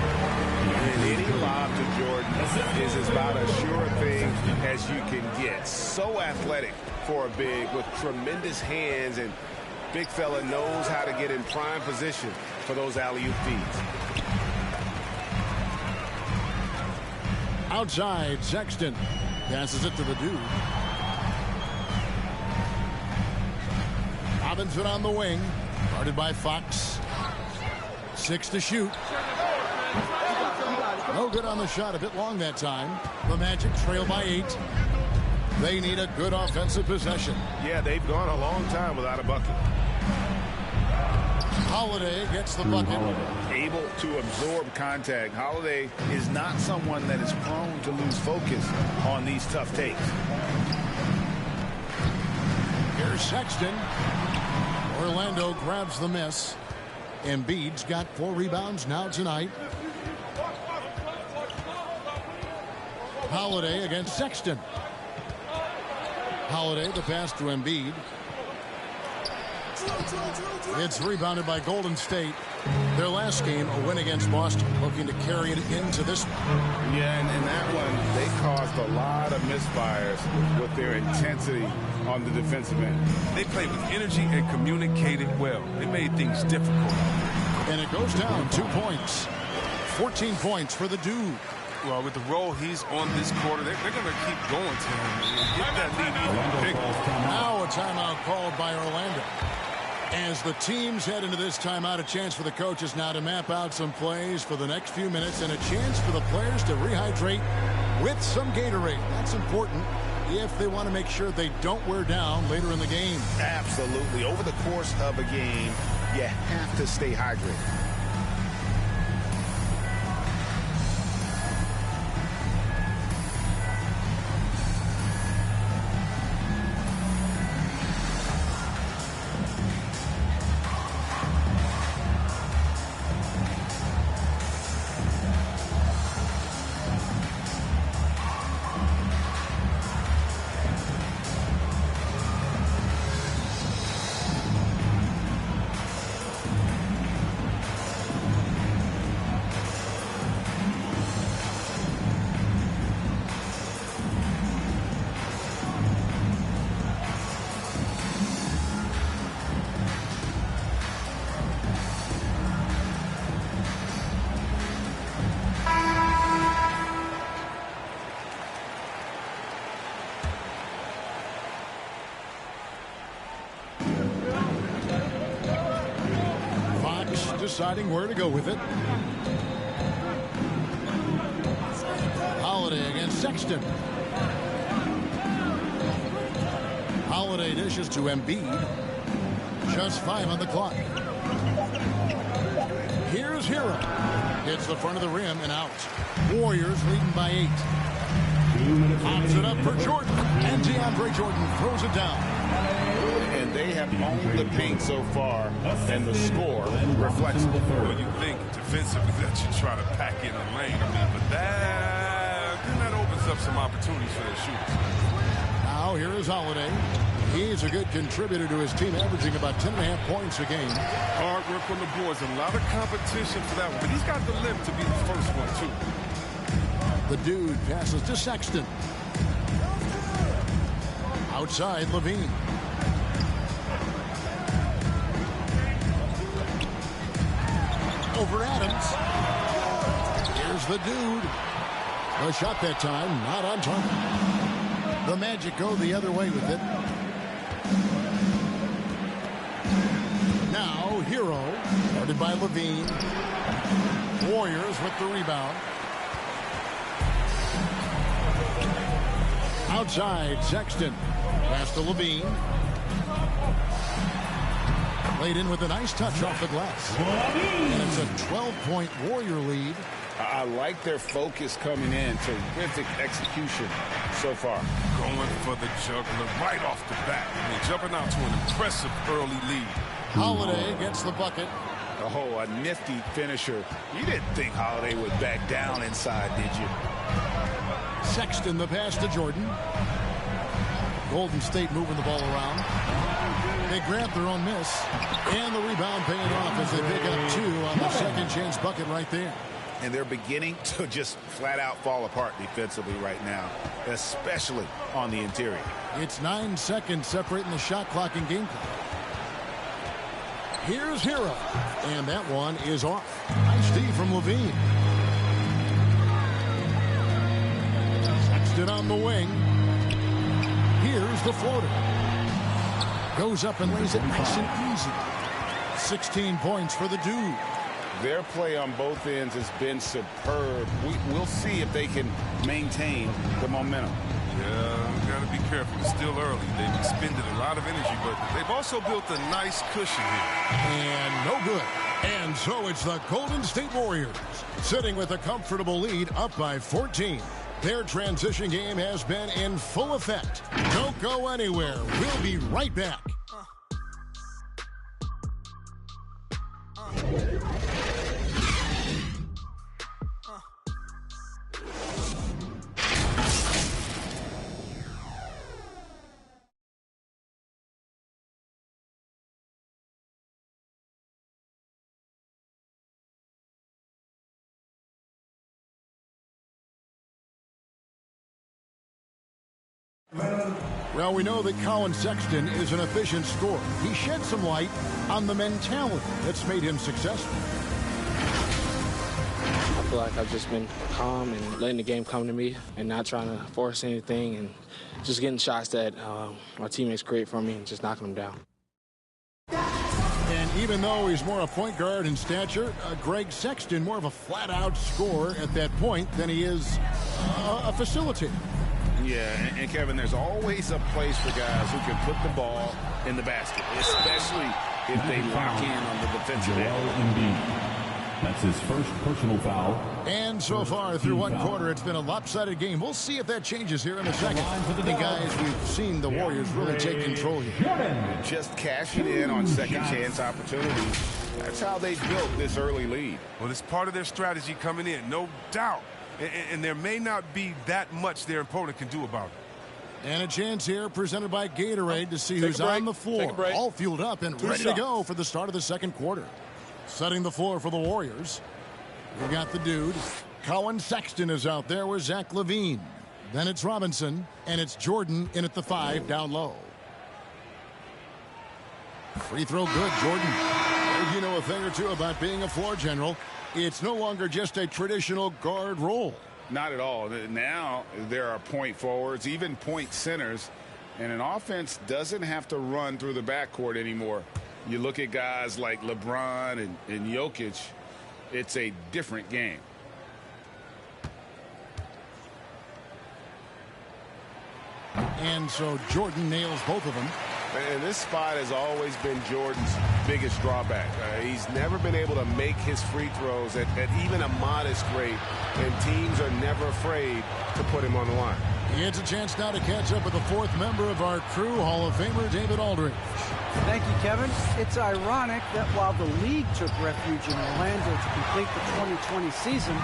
And any lob to Jordan is about as sure a thing as you can get. So athletic for a big with tremendous hands, and big fella knows how to get in prime position for those alley-oop feeds. Outside, Sexton passes it to the dude. Robinson on the wing, guarded by Fox. 6 to shoot. No good on the shot, a bit long that time. The Magic trail by 8. They need a good offensive possession. Yeah, they've gone a long time without a bucket. Holiday gets the bucket. Able to absorb contact. Holiday is not someone that is prone to lose focus on these tough takes. Here's Sexton. Orlando grabs the miss. Embiid's got 4 rebounds now tonight. Holiday against Sexton. Holiday, the pass to Embiid. It's rebounded by Golden State. Their last game, a win against Boston, looking to carry it into this one. Yeah, and in that one, they caused a lot of misfires with their intensity on the defensive end. They played with energy and communicated well. They made things difficult. And it goes down 2 points. 14 points for the dude. Well, with the role he's on this quarter, they're going to keep going to him and get that lead even bigger. Now a timeout called by Orlando. As the teams head into this timeout, a chance for the coaches now to map out some plays for the next few minutes and a chance for the players to rehydrate with some Gatorade. That's important if they want to make sure they don't wear down later in the game. Absolutely. Over the course of a game, you have to stay hydrated. Deciding where to go with it. Holiday against Sexton. Holiday dishes to Embiid. Just 5 on the clock. Here's Hero. Hits the front of the rim and out. Warriors leading by 8. Pops it up for Jordan. And DeAndre Jordan throws it down. And they have owned the paint so far, and the score reflects it. Well, you think defensively that you try to pack in the lane. I mean, but that opens up some opportunities for their shooters. Now here is Holiday. He's a good contributor to his team, averaging about 10.5 points a game. Hard work on the boards. A lot of competition for that one, but he's got the lift to be the first one, too. The dude passes to Sexton. Outside, Levine. Over Adams. Here's the dude. A shot that time, not on target. The Magic go the other way with it. Now, Hero, guarded by Levine. Warriors with the rebound. Outside, Sexton. Pass to Levine. Laid in with a nice touch off the glass. And it's a 12-point Warrior lead. I like their focus coming in. Terrific execution so far. Going for the juggler right off the bat. I mean, jumping out to an impressive early lead. Holiday gets the bucket. Oh, a nifty finisher. You didn't think Holiday would back down inside, did you? Sexton, the pass to Jordan. Golden State moving the ball around. They grab their own miss. And the rebound paying off as they pick up 2 on the second chance bucket right there. And they're beginning to just flat out fall apart defensively right now, especially on the interior. It's 9 seconds separating the shot clock and game clock. Here's Hero. And that one is off. Nice D from Levine. Sexton on the wing. Here's the floater. Goes up and lays it nice and easy. 16 points for the dude. Their play on both ends has been superb. We'll see if they can maintain the momentum. Yeah, we've got to be careful. It's still early. They've expended a lot of energy, but they've also built a nice cushion here. And no good. And so it's the Golden State Warriors sitting with a comfortable lead up by 14. Their transition game has been in full effect. Don't go anywhere. We'll be right back. Well, we know that Colin Sexton is an efficient scorer. He shed some light on the mentality that's made him successful. I feel like I've just been calm and letting the game come to me and not trying to force anything and just getting shots that my teammates create for me and just knocking them down. And even though he's more a point guard in stature, Greg Sexton more of a flat-out scorer at that point than he is a facilitator. Yeah, and Kevin, there's always a place for guys who can put the ball in the basket, especially if they lock in on the defensive end. That's his first personal foul. And so far through one quarter, it's been a lopsided game. We'll see if that changes here in a second. The guys, we've seen the Warriors really take control here. Just cashing in on second chance opportunities. That's how they built this early lead. Well, it's part of their strategy coming in, no doubt. And there may not be that much their opponent can do about it. And a chance here presented by Gatorade to see who's on the floor. All fueled up and ready to go for the start of the second quarter. Setting the floor for the Warriors. We got the dude. Colin Sexton is out there with Zach LaVine. Then it's Robinson, and it's Jordan in at the 5 down low. Free throw good, Jordan. You know a thing or two about being a floor general. It's no longer just a traditional guard role. Not at all. Now there are point forwards, even point centers, and an offense doesn't have to run through the backcourt anymore. You look at guys like LeBron and Jokic, it's a different game. And so Jordan nails both of them. And this spot has always been Jordan's biggest drawback. He's never been able to make his free throws at even a modest rate, and teams are never afraid to put him on the line. He gets a chance now to catch up with the fourth member of our crew, Hall of Famer David Aldridge. Thank you, Kevin. It's ironic that while the league took refuge in Orlando to complete the 2020 season,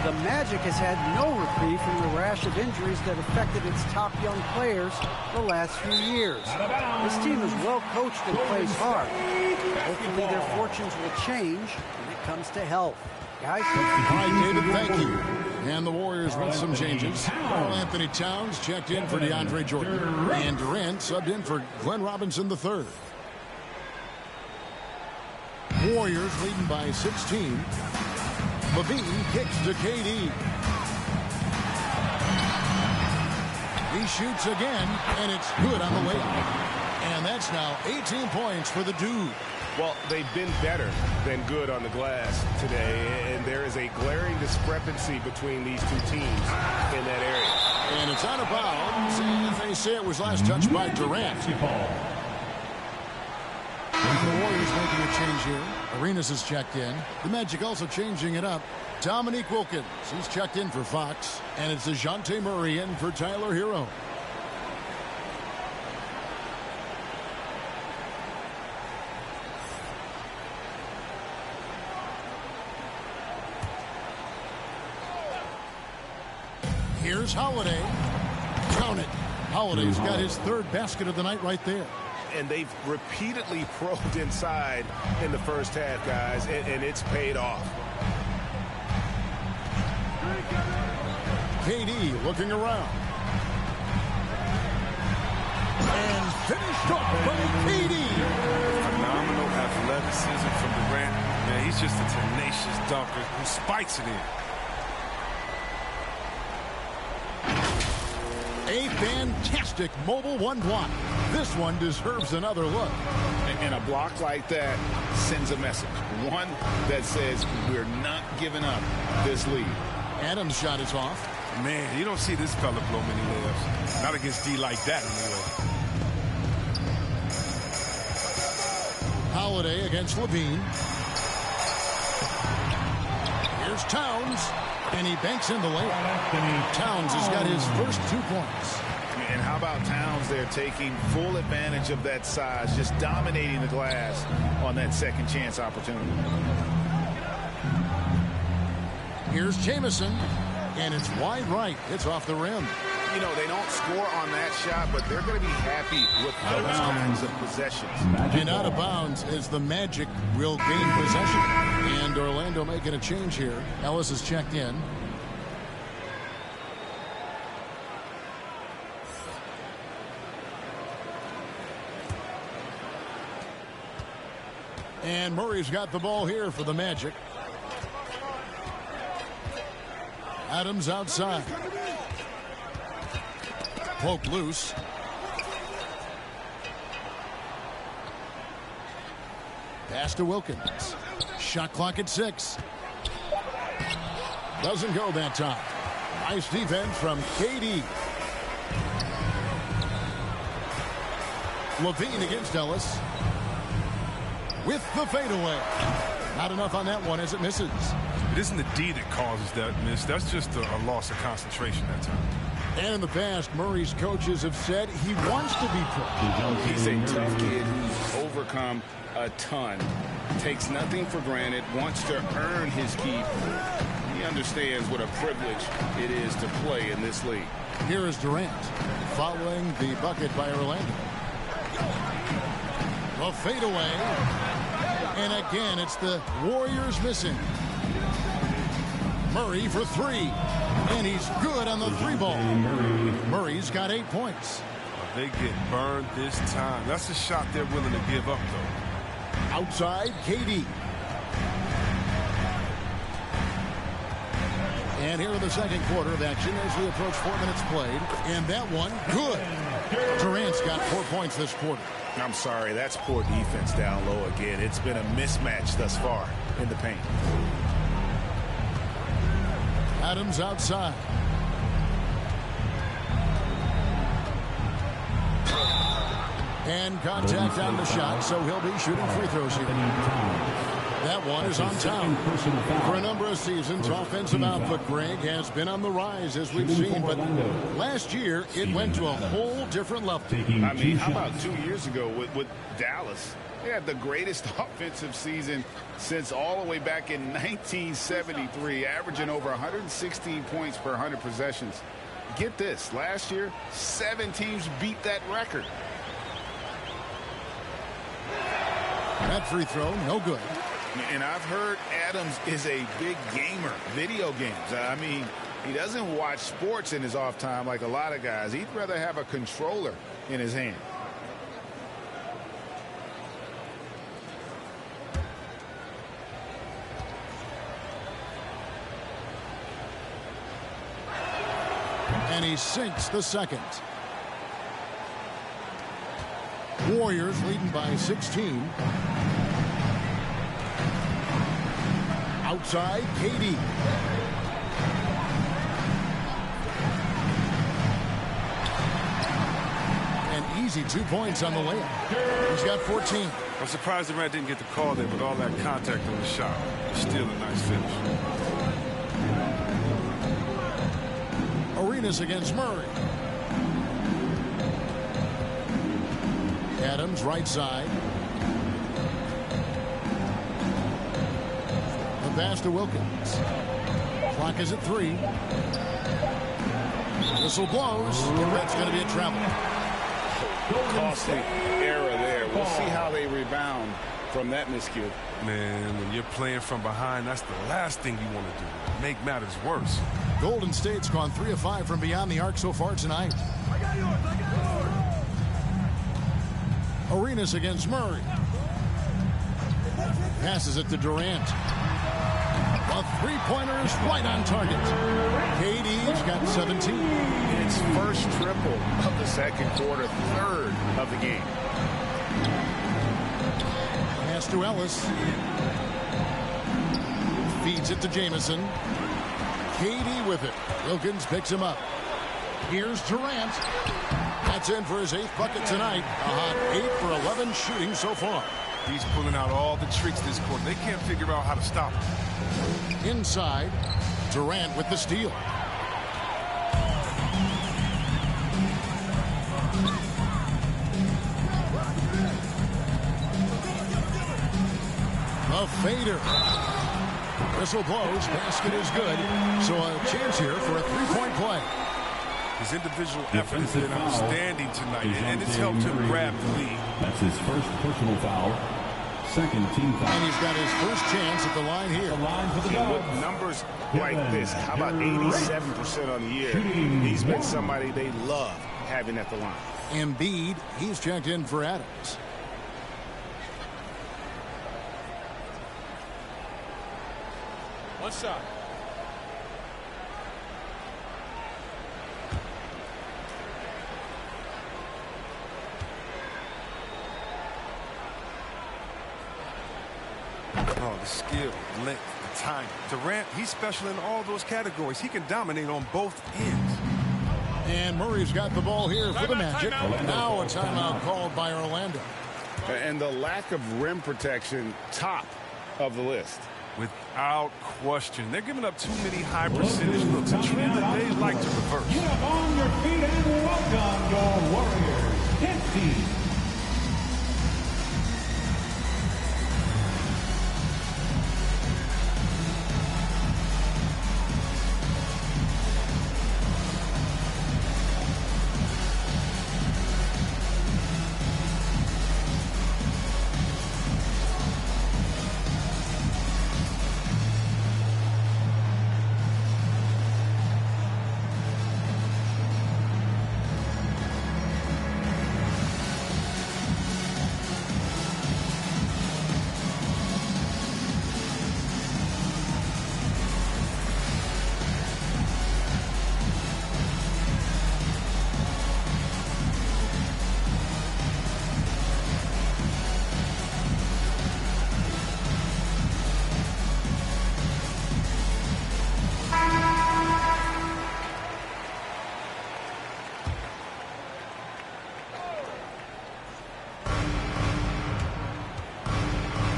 the Magic has had no reprieve from the rash of injuries that affected its top young players the last few years. This team is well coached and plays hard. Hopefully their fortunes will change when it comes to health. Guys? All right, David, thank you. And the Warriors with some changes. Karl-Anthony Towns checked in for DeAndre Jordan. And Durant subbed in for Glenn Robinson III. Warriors leading by 16. LaVine kicks to KD. He shoots again, and it's good on the layup. And that's now 18 points for the dude. Well, they've been better than good on the glass today, and there is a glaring discrepancy between these two teams in that area. And it's out of bounds, and they say it was last touched by Durant. The Warriors making a change here. Arenas is checked in. The Magic also changing it up. Dominique Wilkins, he's checked in for Fox, and it's DeJounte Murray in for Tyler Hero. Here's Holiday. Count it. Holiday's got his third basket of the night right there. And they've repeatedly probed inside in the first half, guys, and it's paid off. KD looking around. And finished off by KD. Phenomenal athleticism from Durant. Man, he's just a tenacious dunker who spikes it in. A fantastic mobile one block. This one deserves another look. And a block like that sends a message. One that says we're not giving up this lead. Adams' shot is off. Man, you don't see this fella blow many layups. Not against D like that, anyway. Holiday against LaVine. Here's Towns. And he banks in the layup. Towns has got his first 2 points. And how about Towns there taking full advantage of that size, just dominating the glass on that second chance opportunity. Here's Jamison, and it's wide right. It's off the rim. You know, they don't score on that shot, but they're going to be happy with those kinds of possessions. And out of bounds as the Magic will gain possession. And Orlando making a change here. Ellis is checked in. And Murray's got the ball here for the Magic. Adams outside. Poke loose. Pass to Wilkins. Shot clock at 6. Doesn't go that time. Nice defense from KD. Levine against Ellis. With the fadeaway. Not enough on that one as it misses. It isn't the D that causes that miss. That's just a loss of concentration that time. And in the past, Murray's coaches have said he wants to be pro. He's a tough kid who's overcome a ton. Takes nothing for granted. Wants to earn his keep. He understands what a privilege it is to play in this league. Here is Durant following the bucket by Orlando. A fadeaway. And again, it's the Warriors missing. Murray for 3. And he's good on the 3-ball. Murray's got 8 points. They get burned this time. That's a shot they're willing to give up, though. Outside, KD. And here in the second quarter of action as we approach 4 minutes played. And that one, good. Durant's got 4 points this quarter. I'm sorry, that's poor defense down low again. It's been a mismatch thus far in the paint. Adams outside. And contact on the shot, so he'll be shooting free throws here. That one is on time. For a number of seasons, offensive output, Greg, has been on the rise, as we've seen. But last year, it went to a whole different level. I mean, how about 2 years ago with Dallas? They had the greatest offensive season since all the way back in 1973, averaging over 116 points per 100 possessions. Get this, last year, 7 teams beat that record. That free throw, no good. And I've heard Adams is a big gamer, video games. I mean, he doesn't watch sports in his off time like a lot of guys. He'd rather have a controller in his hand. And he sinks the second. Warriors leading by 16. Outside, KD. An easy 2 points on the layup. He's got 14. I'm surprised Durant didn't get the call there with all that contact on the shot. Still a nice finish. Arenas against Murray. Adams right side. The pass to Wilkins. Clock is at 3. Whistle blows. And that's going to be a travel. Costly error there. We'll see how they rebound from that miscue. Man, when you're playing from behind, that's the last thing you want to do. Make matters worse. Golden State's gone 3 of 5 from beyond the arc so far tonight. Arenas against Murray. Passes it to Durant. A three-pointer is right on target. KD's got 17. It's first triple of the second quarter, third of the game. Pass to Ellis. Feeds it to Jamison. KD with it. Wilkins picks him up. Here's Durant. That's in for his 8th bucket tonight. A hot 8 for 11 shooting so far. He's pulling out all the tricks this quarter. They can't figure out how to stop him. Inside, Durant with the steal. A fader. Whistle blows. Basket is good. So a chance here for a three-point play. His individual effort has been outstanding tonight, and it's helped him grab the lead. That's his first personal foul. Second team foul. And he's got his first chance at the line here. And with numbers like this, how about 87% on the year? He's been somebody they love having at the line. Embiid, he's checked in for Adams. One shot. Oh, the skill, the length, the time. Durant, he's special in all those categories. He can dominate on both ends. And Murray's got the ball here for the Magic. Now a timeout called by Orlando. And the lack of rim protection, top of the list. Without question. They're giving up too many high percentage looks. A trend that they like to reverse. Get up on your feet and welcome your Warriors. 10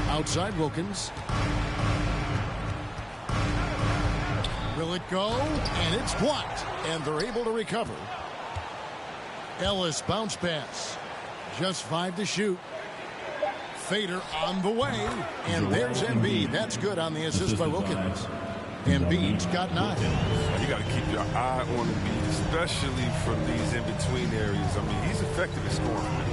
Outside Wilkins. Will it go? And it's blocked. And they're able to recover. Ellis bounce pass. Just 5 to shoot. Fader on the way. And there's Embiid. That's good on the assist by Wilkins. Embiid's got 9. You got to keep your eye on Embiid, especially from these in-between areas. I mean, he's effective at scoring.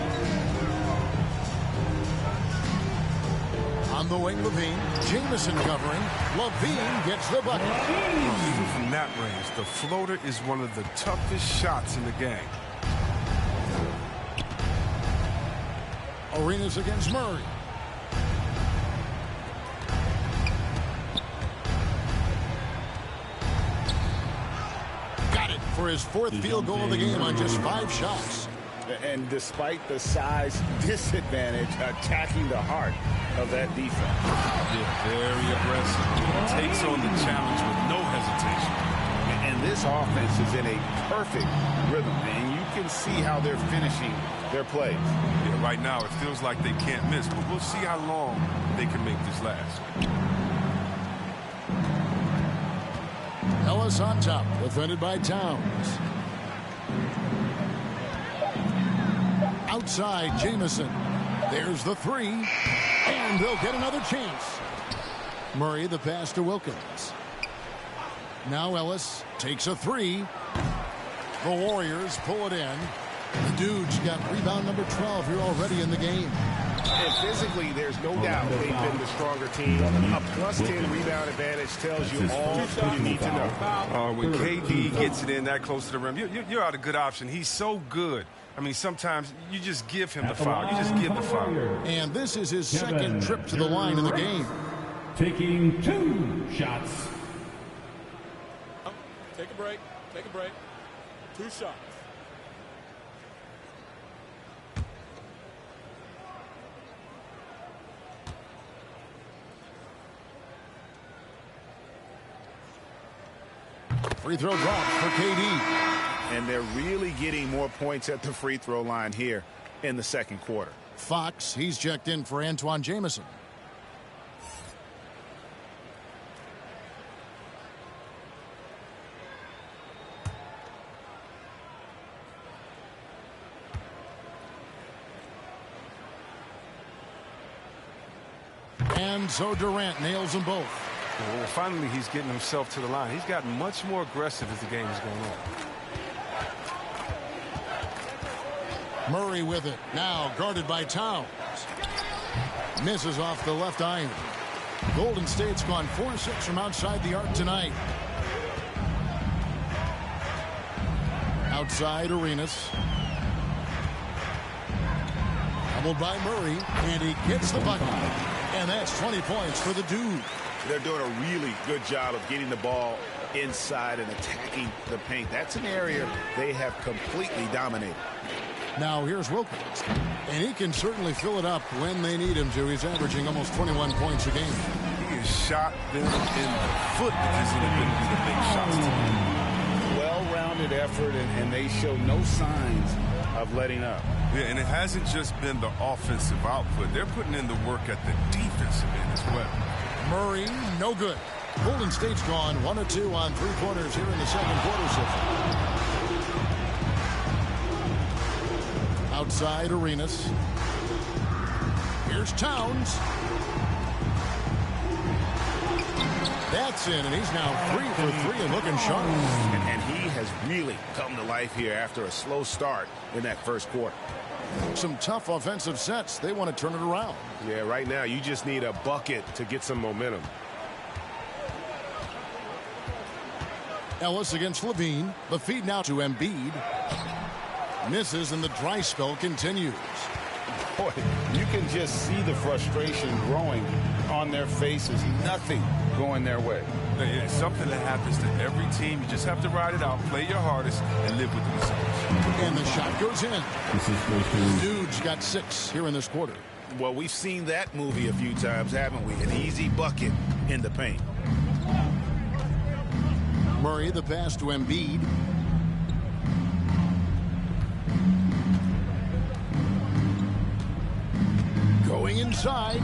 On the wing, Levine. Jamison covering. Levine gets the bucket. Even from that range, the floater is one of the toughest shots in the game. Arenas against Murray. Got it for his 4th field goal of the game on just 5 shots. And despite the size disadvantage, attacking the heart of that defense. Yeah, very aggressive. Takes on the challenge with no hesitation. And this offense is in a perfect rhythm, and you can see how they're finishing their plays. Yeah, right now it feels like they can't miss, but we'll see how long they can make this last. Ellis on top, defended by Towns. Outside, Jamison. There's the 3. And they'll get another chance. Murray, the pass to Wilkins. Now Ellis takes a 3. The Warriors pull it in. The Dudes got rebound number 12 here already in the game. And physically, there's no doubt they've been the stronger team. A +10 rebound advantage tells you all you need to know. When KD gets it in that close to the rim, you're out a good option. He's so good. I mean, sometimes you just give him the foul. You just give the foul. And this is his second trip to the line in the game. Taking 2 shots. Take a break. Take a break. 2 shots. Free throw drops for KD. And they're really getting more points at the free throw line here in the second quarter. Fox, he's checked in for Antoine Jamison. And so Durant nails them both. Well, finally, he's getting himself to the line. He's gotten much more aggressive as the game is going on. Murray with it. Now guarded by Towns. Misses off the left iron. Golden State's gone 4-6 from outside the arc tonight. Outside Arenas. Doubled by Murray. And he gets the bucket. And that's 20 points for the Dude. They're doing a really good job of getting the ball inside and attacking the paint. That's an area they have completely dominated. Now here's Wilkins, and he can certainly fill it up when they need him to. He's averaging almost 21 points a game. He has shot them in the foot with his inability to make shots. Well-rounded effort, and they show no signs of letting up. Yeah, and it hasn't just been the offensive output. They're putting in the work at the defensive end as well. Murray, no good. Golden State's gone 1 of 2 on three-pointers here in the second quarter so far. Outside Arenas. Here's Towns. That's in, and he's now 3 for 3 and looking sharp. And he has really come to life here after a slow start in that first quarter. Some tough offensive sets. They want to turn it around. Yeah, right now you just need a bucket to get some momentum. Ellis against Levine. The feed now to Embiid. Misses, and the dry spell continues. Boy, you can just see the frustration growing on their faces. Nothing going their way. It's something that happens to every team. You just have to ride it out, play your hardest, and live with the results. And the shot goes in. Dude's got 6 here in this quarter. Well, we've seen that movie a few times, haven't we? An easy bucket in the paint. Murray, the pass to Embiid. Going inside.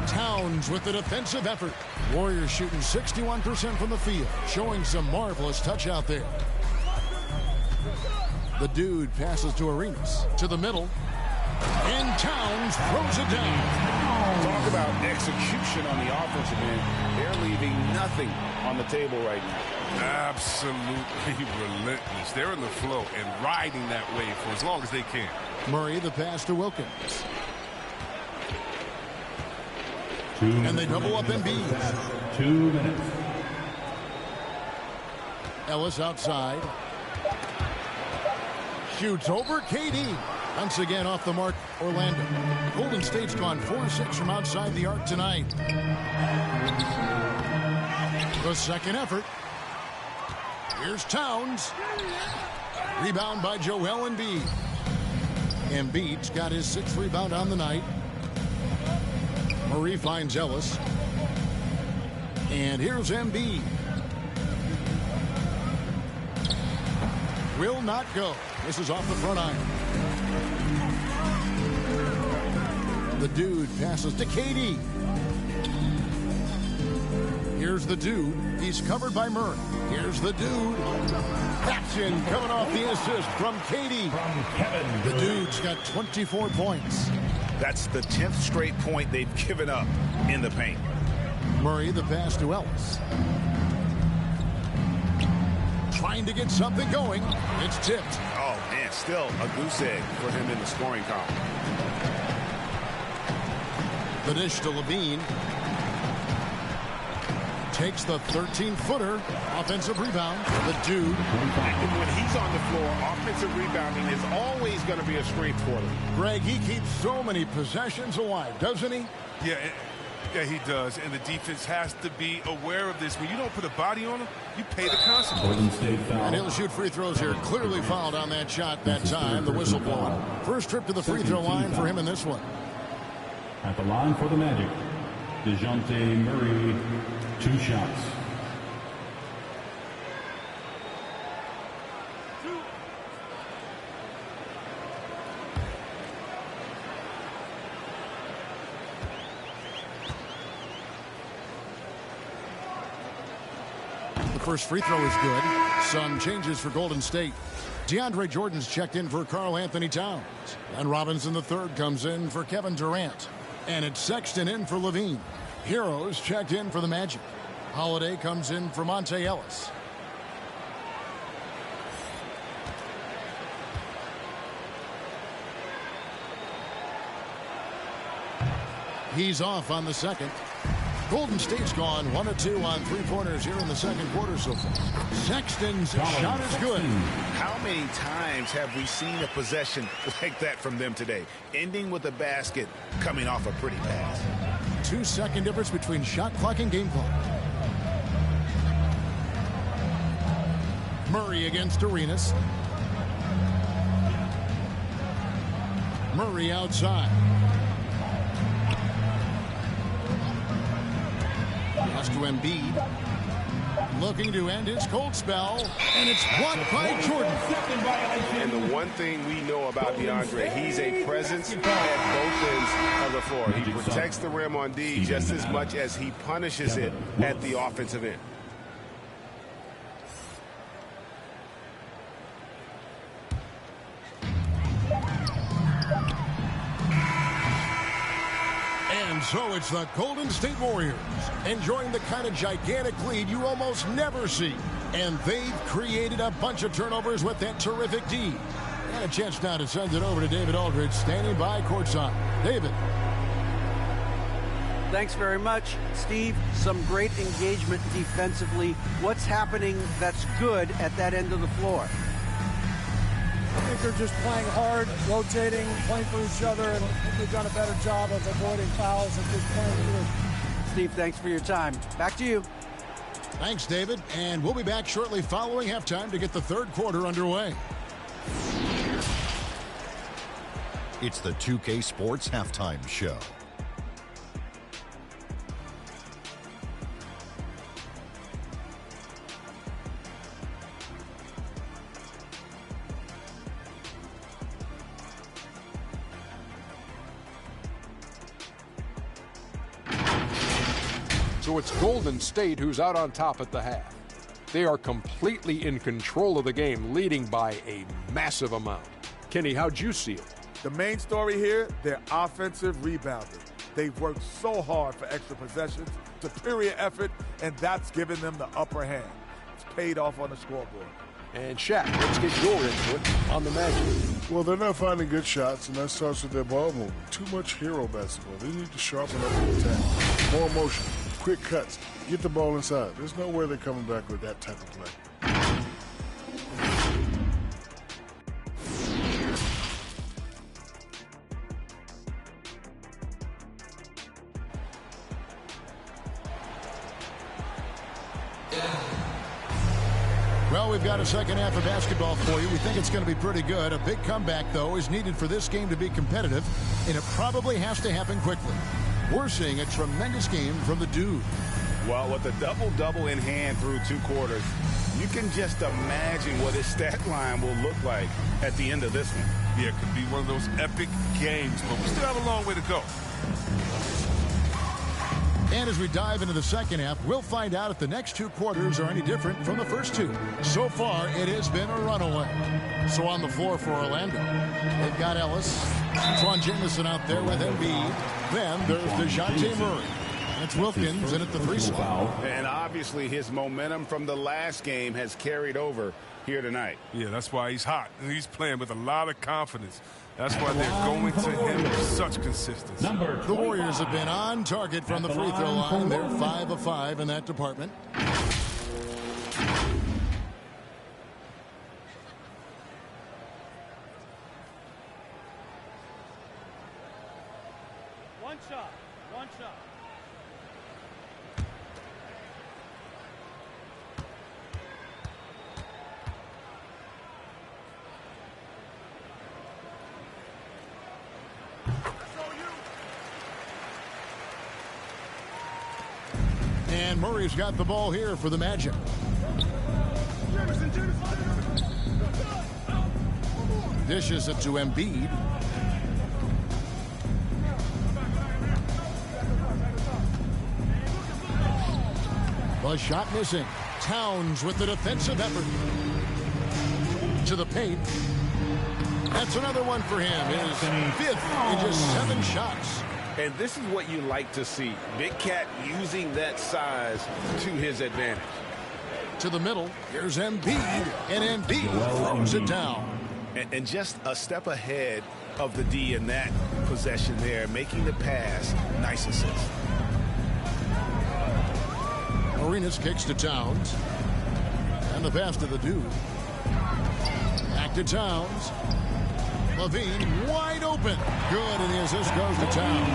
Towns with the defensive effort. Warriors shooting 61% from the field, showing some marvelous touch out there. The dude passes to Arenas. To the middle. And Towns throws it down. Talk about execution on the offensive end. They're leaving nothing on the table right now. Absolutely relentless. They're in the flow and riding that wave for as long as they can. Murray, the pass to Wilkins. 2 minutes. And they double up Embiid. 2 minutes. Ellis outside. Shoots over KD. Once again off the mark, Orlando. Golden State's gone 4-6 from outside the arc tonight. The second effort. Here's Towns. Rebound by Joel Embiid. Embiid's got his 6th rebound on the night. Murray finds Ellis. And here's Embiid. Will not go. This is off the front iron. The dude passes to KD. Here's the dude. He's covered by Murray. Here's the dude. That's in, coming off the assist from KD. The dude's got 24 points. That's the 10th straight point they've given up in the paint. Murray, the pass to Ellis. Trying to get something going. It's tipped. Oh, man, still a goose egg for him in the scoring column. The dish to Levine. Takes the 13-footer. Offensive rebound. The dude. When he's on the floor, offensive rebounding is always going to be a strength for them. Greg, he keeps so many possessions alive, doesn't he? Yeah, he does. And the defense has to be aware of this. When you don't put a body on him, you pay the consequences. And he'll shoot free throws here. Clearly fouled on that shot that time. The whistle blowing. First trip to the free throw line for him in this one. At the line for the Magic, DeJounte Murray, 2 shots. The first free throw is good. Some changes for Golden State. DeAndre Jordan's checked in for Karl Anthony Towns. And Robinson III comes in for Kevin Durant. And it's Sexton in for Levine. Heroes checked in for the Magic. Holiday comes in for Monte Ellis. He's off on the second. Golden State's gone 1 of 2 on three-pointers here in the second quarter so far. Sexton's shot is good. How many times have we seen a possession like that from them today? Ending with a basket, coming off a pretty pass. 2-second difference between shot clock and game clock. Murray against Arenas. Murray outside. Pass to Embiid. Looking to end his cold spell, and it's blocked by Jordan. And the one thing we know about DeAndre, he's a presence at both ends of the floor. He protects the rim on D just as much as he punishes it at the offensive end. And so it's the Golden State Warriors enjoying the kind of gigantic lead you almost never see. And they've created a bunch of turnovers with that terrific D. And a chance now to send it over to David Aldridge, standing by courtside. David. Thanks very much, Steve. Some great engagement defensively. What's happening that's good at that end of the floor? I think they're just playing hard, rotating, playing for each other, and I think they've done a better job of avoiding fouls and just playing through. Steve, thanks for your time. Back to you. Thanks, David. And we'll be back shortly following halftime to get the third quarter underway. It's the 2K Sports Halftime Show. So it's Golden State who's out on top at the half. They are completely in control of the game, leading by a massive amount. Kenny, how'd you see it? The main story here, their offensive rebounding. They've worked so hard for extra possessions, superior effort, and that's given them the upper hand. It's paid off on the scoreboard. And Shaq, let's get your input on the Magic. Well, they're not finding good shots, and that starts with their ball movement. Too much hero basketball. They need to sharpen up the attack. More motion, quick cuts, get the ball inside. There's no way they're coming back with that type of play. Well, we've got a second half of basketball for you. We think it's going to be pretty good. A big comeback, though, is needed for this game to be competitive, and it probably has to happen quickly. We're seeing a tremendous game from the dude. Well, with a double-double in hand through 2 quarters, you can just imagine what his stat line will look like at the end of this one. Yeah, it could be one of those epic games, but we still have a long way to go. And as we dive into the second half, we'll find out if the next 2 quarters are any different from the first 2. So far, it has been a runaway. So on the floor for Orlando, they've got Ellis, Antoine Jamison out there with Embiid. Then there's DeJounte Murray. That's Wilkins in at the 3 spot. And obviously his momentum from the last game has carried over here tonight. Yeah, that's why he's hot. And he's playing with a lot of confidence. That's why they're going to him with such consistency. The Warriors have been on target from the free throw line. They're 5 of 5 in that department. One shot. And Murray's got the ball here for the Magic. Dishes it to Embiid. The shot missing. Towns with the defensive effort. To the paint. That's another one for him. His 5th in just 7 shots. And this is what you like to see. Big Cat using that size to his advantage. To the middle. Here's Embiid. And Embiid throws it down. And just a step ahead of the D in that possession there, making the pass. Nice assist. Arenas kicks to Towns. And the pass to the dude. Back to Towns. LaVine wide open. Good, and the assist goes to town.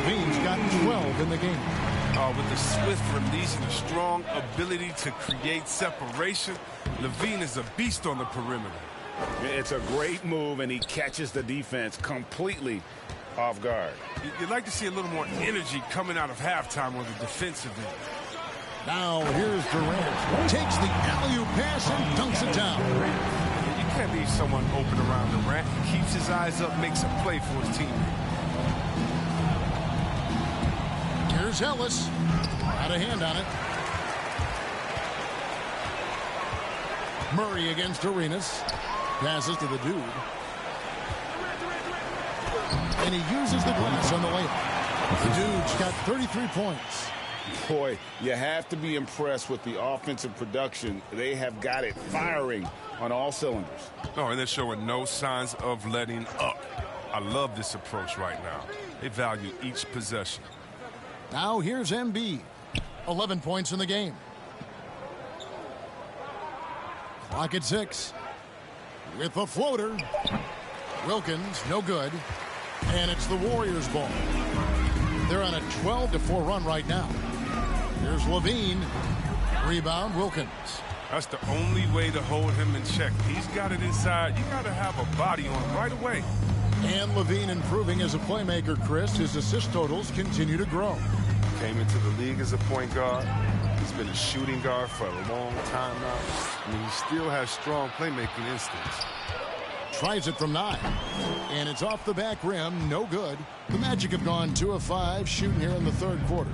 LaVine's got 12 in the game. With the swift release and the strong ability to create separation, LaVine is a beast on the perimeter. It's a great move, and he catches the defense completely off guard. You'd like to see a little more energy coming out of halftime on the defensive end. Now here's Durant. Takes the alley-oop pass and dunks it down. You can't leave someone open around Durant. He keeps his eyes up, makes a play for his teammate. Here's Ellis. Had a hand on it. Murray against Arenas. Passes to the dude. And he uses the glass on the layup. The dude's got 33 points. Boy, you have to be impressed with the offensive production. They have got it firing on all cylinders. Oh, and they're showing no signs of letting up. I love this approach right now. They value each possession. Now here's Embiid. 11 points in the game. Clock at 6. With a floater. Wilkins, no good. And it's the Warriors' ball. They're on a 12-4 run right now. Here's LaVine. Rebound, Wilkins. That's the only way to hold him in check. He's got it inside. You got to have a body on him right away. And LaVine improving as a playmaker, Chris. His assist totals continue to grow. Came into the league as a point guard. He's been a shooting guard for a long time now. I mean, he still has strong playmaking instincts. Tries it from 9. And it's off the back rim. No good. The Magic have gone 2 of 5 shooting here in the third quarter.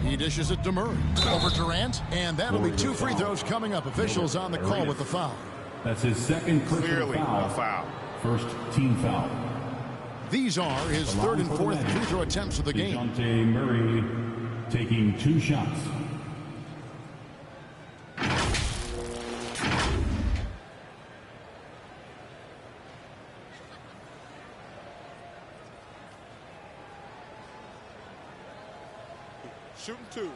He dishes it to Murray. Over Durant. And that'll be 2 free throws coming up. Officials on the call with the foul. That's his second personal foul. A foul. First team foul. These are his third and fourth free throw attempts of the game. DeJounte Murray taking 2 shots. Shooting 2.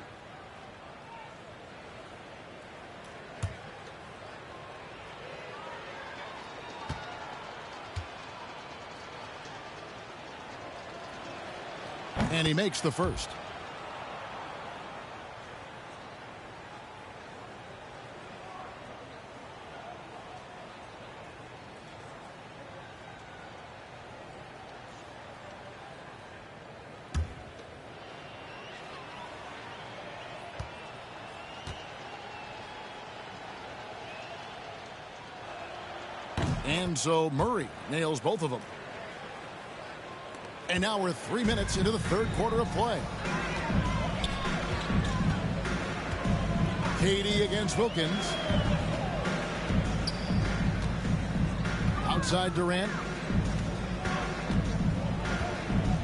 And he makes the first. And so Murray nails both of them. And now we're 3 minutes into the third quarter of play. KD against Wilkins. Outside Durant.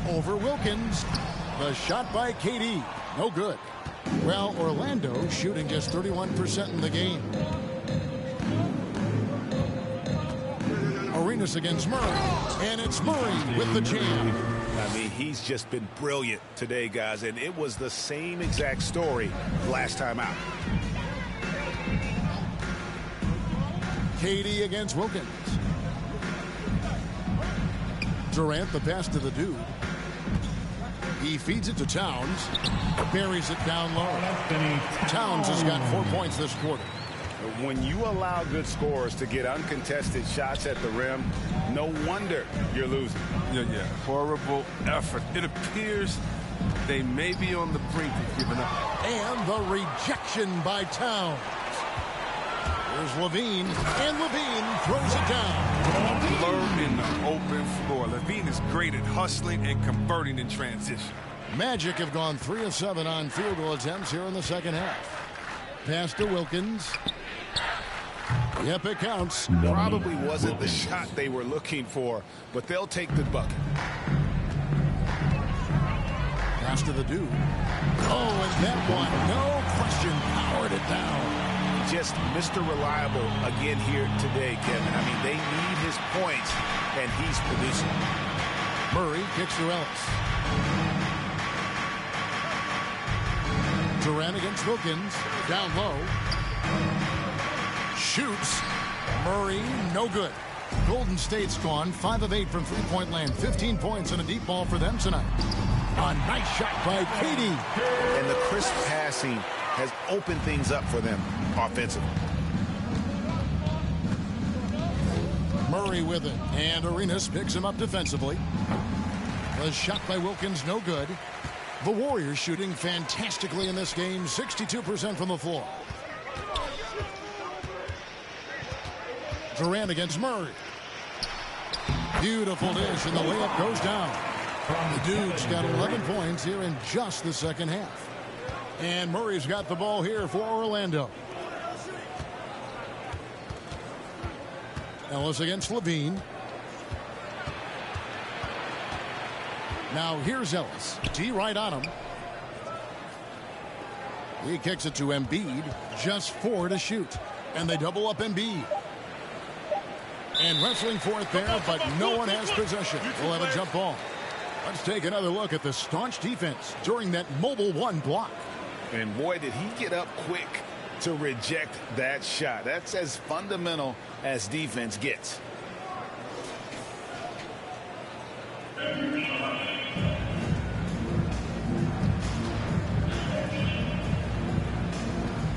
Over Wilkins. The shot by KD. No good. Well, Orlando shooting just 31% in the game. Arenas against Murray. And it's Murray with the jam. I mean, he's just been brilliant today, guys, and it was the same exact story last time out. KD against Wilkins. Durant, the pass to the dude. He feeds it to Towns. Buries it down low. Towns has got 4 points this quarter. When you allow good scorers to get uncontested shots at the rim, no wonder you're losing. Yeah. Horrible effort. It appears they may be on the brink of giving up. And the rejection by Towns. Here's LaVine, and LaVine throws it down. Blur in the open floor. LaVine is great at hustling and converting in transition. Magic have gone 3 of 7 on field goal attempts here in the second half. Pass to Wilkins. Yep, it counts. Probably wasn't the shot they were looking for, but they'll take the bucket. Pass to the dude. Oh, and that one, no question, powered it down. Just Mr. Reliable again here today, Kevin. I mean, they need his points, and he's producing. Murray kicks to Ellis. Durant against Wilkins. Down low. Shoots. Murray, no good. Golden State's gone 5 of 8 from three-point land. 15 points and a deep ball for them tonight. A nice shot by KD. And the crisp passing has opened things up for them offensively. Murray with it, and Arenas picks him up defensively. The shot by Wilkins, no good. The Warriors shooting fantastically in this game, 62% from the floor. Durant against Murray. Beautiful dish, and the layup goes down. The Dude's got 11 points here in just the second half. And Murray's got the ball here for Orlando. Ellis against Levine. Now here's Ellis. D right on him. He kicks it to Embiid. Just 4 to shoot. And they double up Embiid. And wrestling for it there, but no one has possession. We'll have a jump ball. Let's take another look at the staunch defense during that Mobile One block. And boy, did he get up quick to reject that shot. That's as fundamental as defense gets.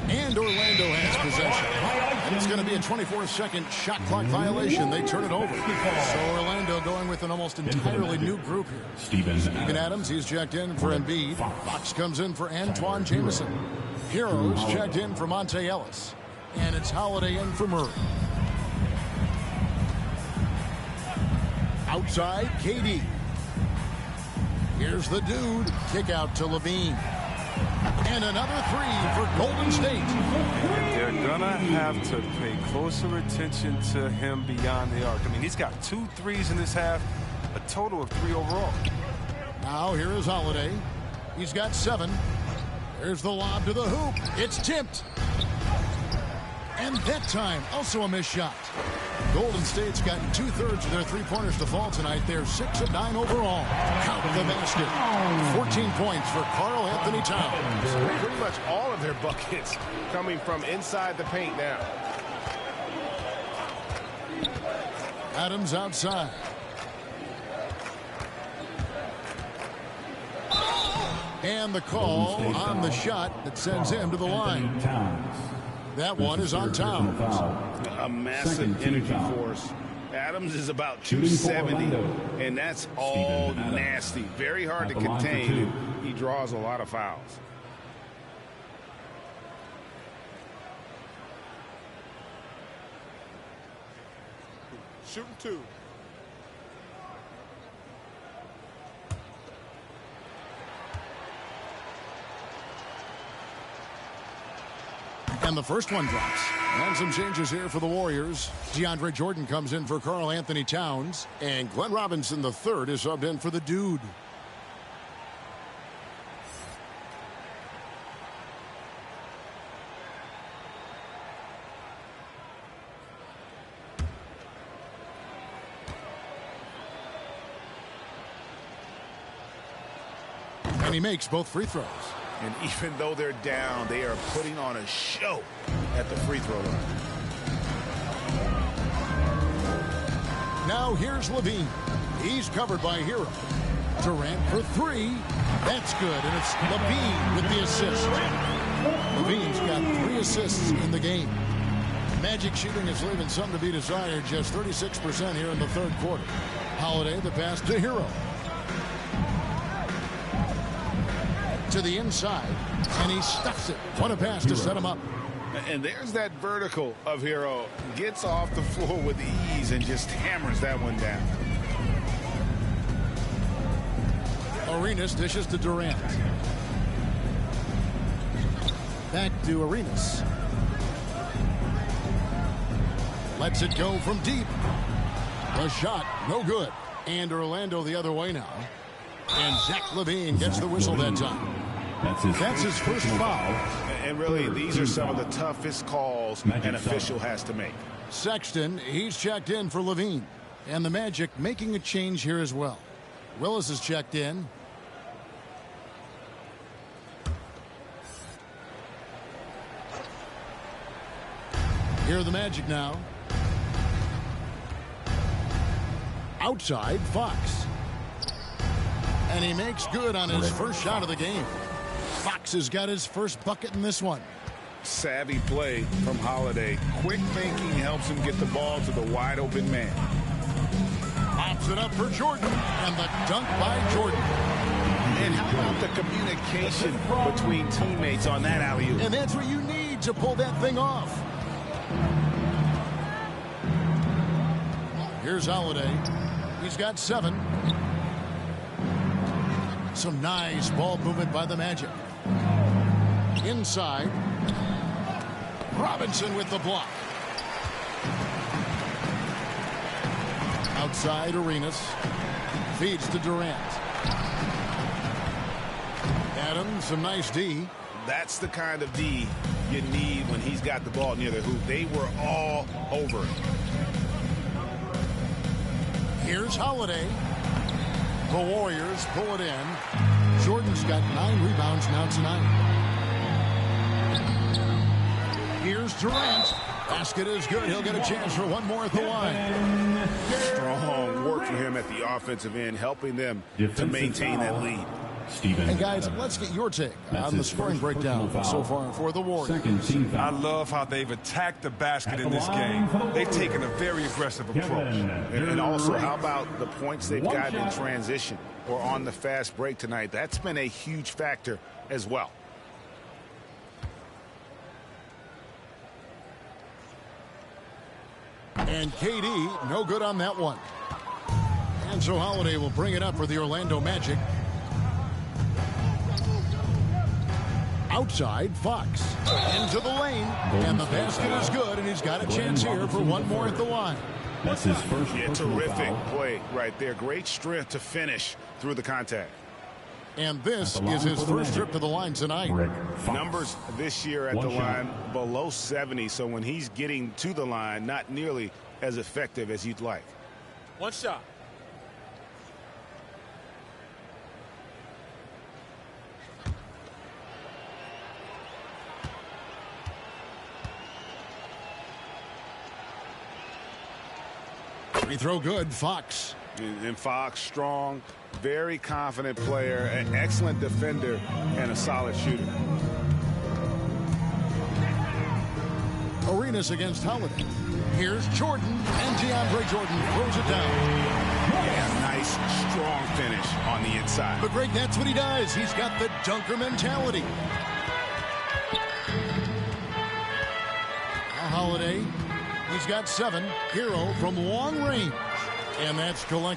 And Orlando has possession. And it's going to be a 24-second shot clock violation. They turn it over. So Orlando going with an almost entirely new group here. Steven Adams, he's checked in for Embiid. Fox comes in for Antoine Jamison. Heroes checked in for Monte Ellis. And it's Holiday in for Murray. Outside, KD. Here's the Dude. Kick out to Levine. And another 3 for Golden State. They're going to have to pay closer attention to him beyond the arc. I mean, he's got 2 threes in this half, a total of 3 overall. Now here is Holiday. He's got 7. There's the lob to the hoop. It's tipped. And that time, also a missed shot. Golden State's gotten 2/3 of their three-pointers to fall tonight. They're 6 of 9 overall. Count the basket. 14 points for Karl Anthony Towns. Pretty much all of their buckets coming from inside the paint now. Adams outside. And the call on the shot that sends him to the line. That one is on Towns. A massive energy force. Adams is about 270, and that's all nasty. Very hard to contain. He draws a lot of fouls. Shooting 2. And the first one drops. And some changes here for the Warriors. DeAndre Jordan comes in for Karl Anthony Towns. And Glenn Robinson III is subbed in for the Dude. And he makes both free throws. And even though they're down, they are putting on a show at the free throw line. Now here's Levine. He's covered by Hero. Durant for 3. That's good, and it's Levine with the assist. Levine's got 3 assists in the game. Magic shooting is leaving some to be desired. Just 36% here in the third quarter. Holiday, the pass to Hero. To the inside, and he stuffs it. What a pass to set him up. And there's that vertical of Hero. Gets off the floor with ease and just hammers that one down. Arenas dishes to Durant. Back to Arenas. Lets it go from deep. The shot, no good. And Orlando the other way now. And Zach LaVine gets the whistle that time. That's his first foul. And really, these are some of the toughest calls an official has to make. Sexton, he's checked in for LaVine. And the Magic making a change here as well. Willis is checked in. Here are the Magic now. Outside, Fox. And he makes good on his first shot of the game. Fox has got his first bucket in this one. Savvy play from Holiday. Quick thinking helps him get the ball to the wide open man. Pops it up for Jordan. And the dunk by Jordan. And how about the communication between teammates on that alley-oop? And that's what you need to pull that thing off. Here's Holiday. He's got 7. Some nice ball movement by the Magic. Inside. Robinson with the block. Outside, Arenas. Feeds to Durant. Adams, some nice D. That's the kind of D you need when he's got the ball near the hoop. They were all over it. Here's Holiday. The Warriors pull it in. Jordan's got 9 rebounds now tonight. Here's Durant. Basket is good. He'll get a chance for one more at the line. Strong work for him at the offensive end, helping them to maintain that lead. And guys, let's get your take on the scoring breakdown so far for the Warriors. I love how they've attacked the basket in this game. They've taken a very aggressive approach. And also, how about the points they've gotten in transition or on the fast break tonight? That's been a huge factor as well. And KD, no good on that one. And so Holiday will bring it up for the Orlando Magic. Outside, Fox. Into the lane. And the basket is good, and he's got a chance here for one more at the line. That's his first. Yeah, terrific play right there. Great strength to finish through the contact. And this is his first trip to the line tonight. Numbers this year at the line below 70, so when he's getting to the line, not nearly as effective as you'd like. One shot. Free throw good, Fox. And Fox, strong, very confident player, an excellent defender, and a solid shooter. Arenas against Holiday. Here's Jordan, and DeAndre Jordan throws it down. Yeah, nice, strong finish on the inside. But Greg, that's what he does. He's got the dunker mentality. Now Holiday, he's got 7. Hero from long range. And that's collected.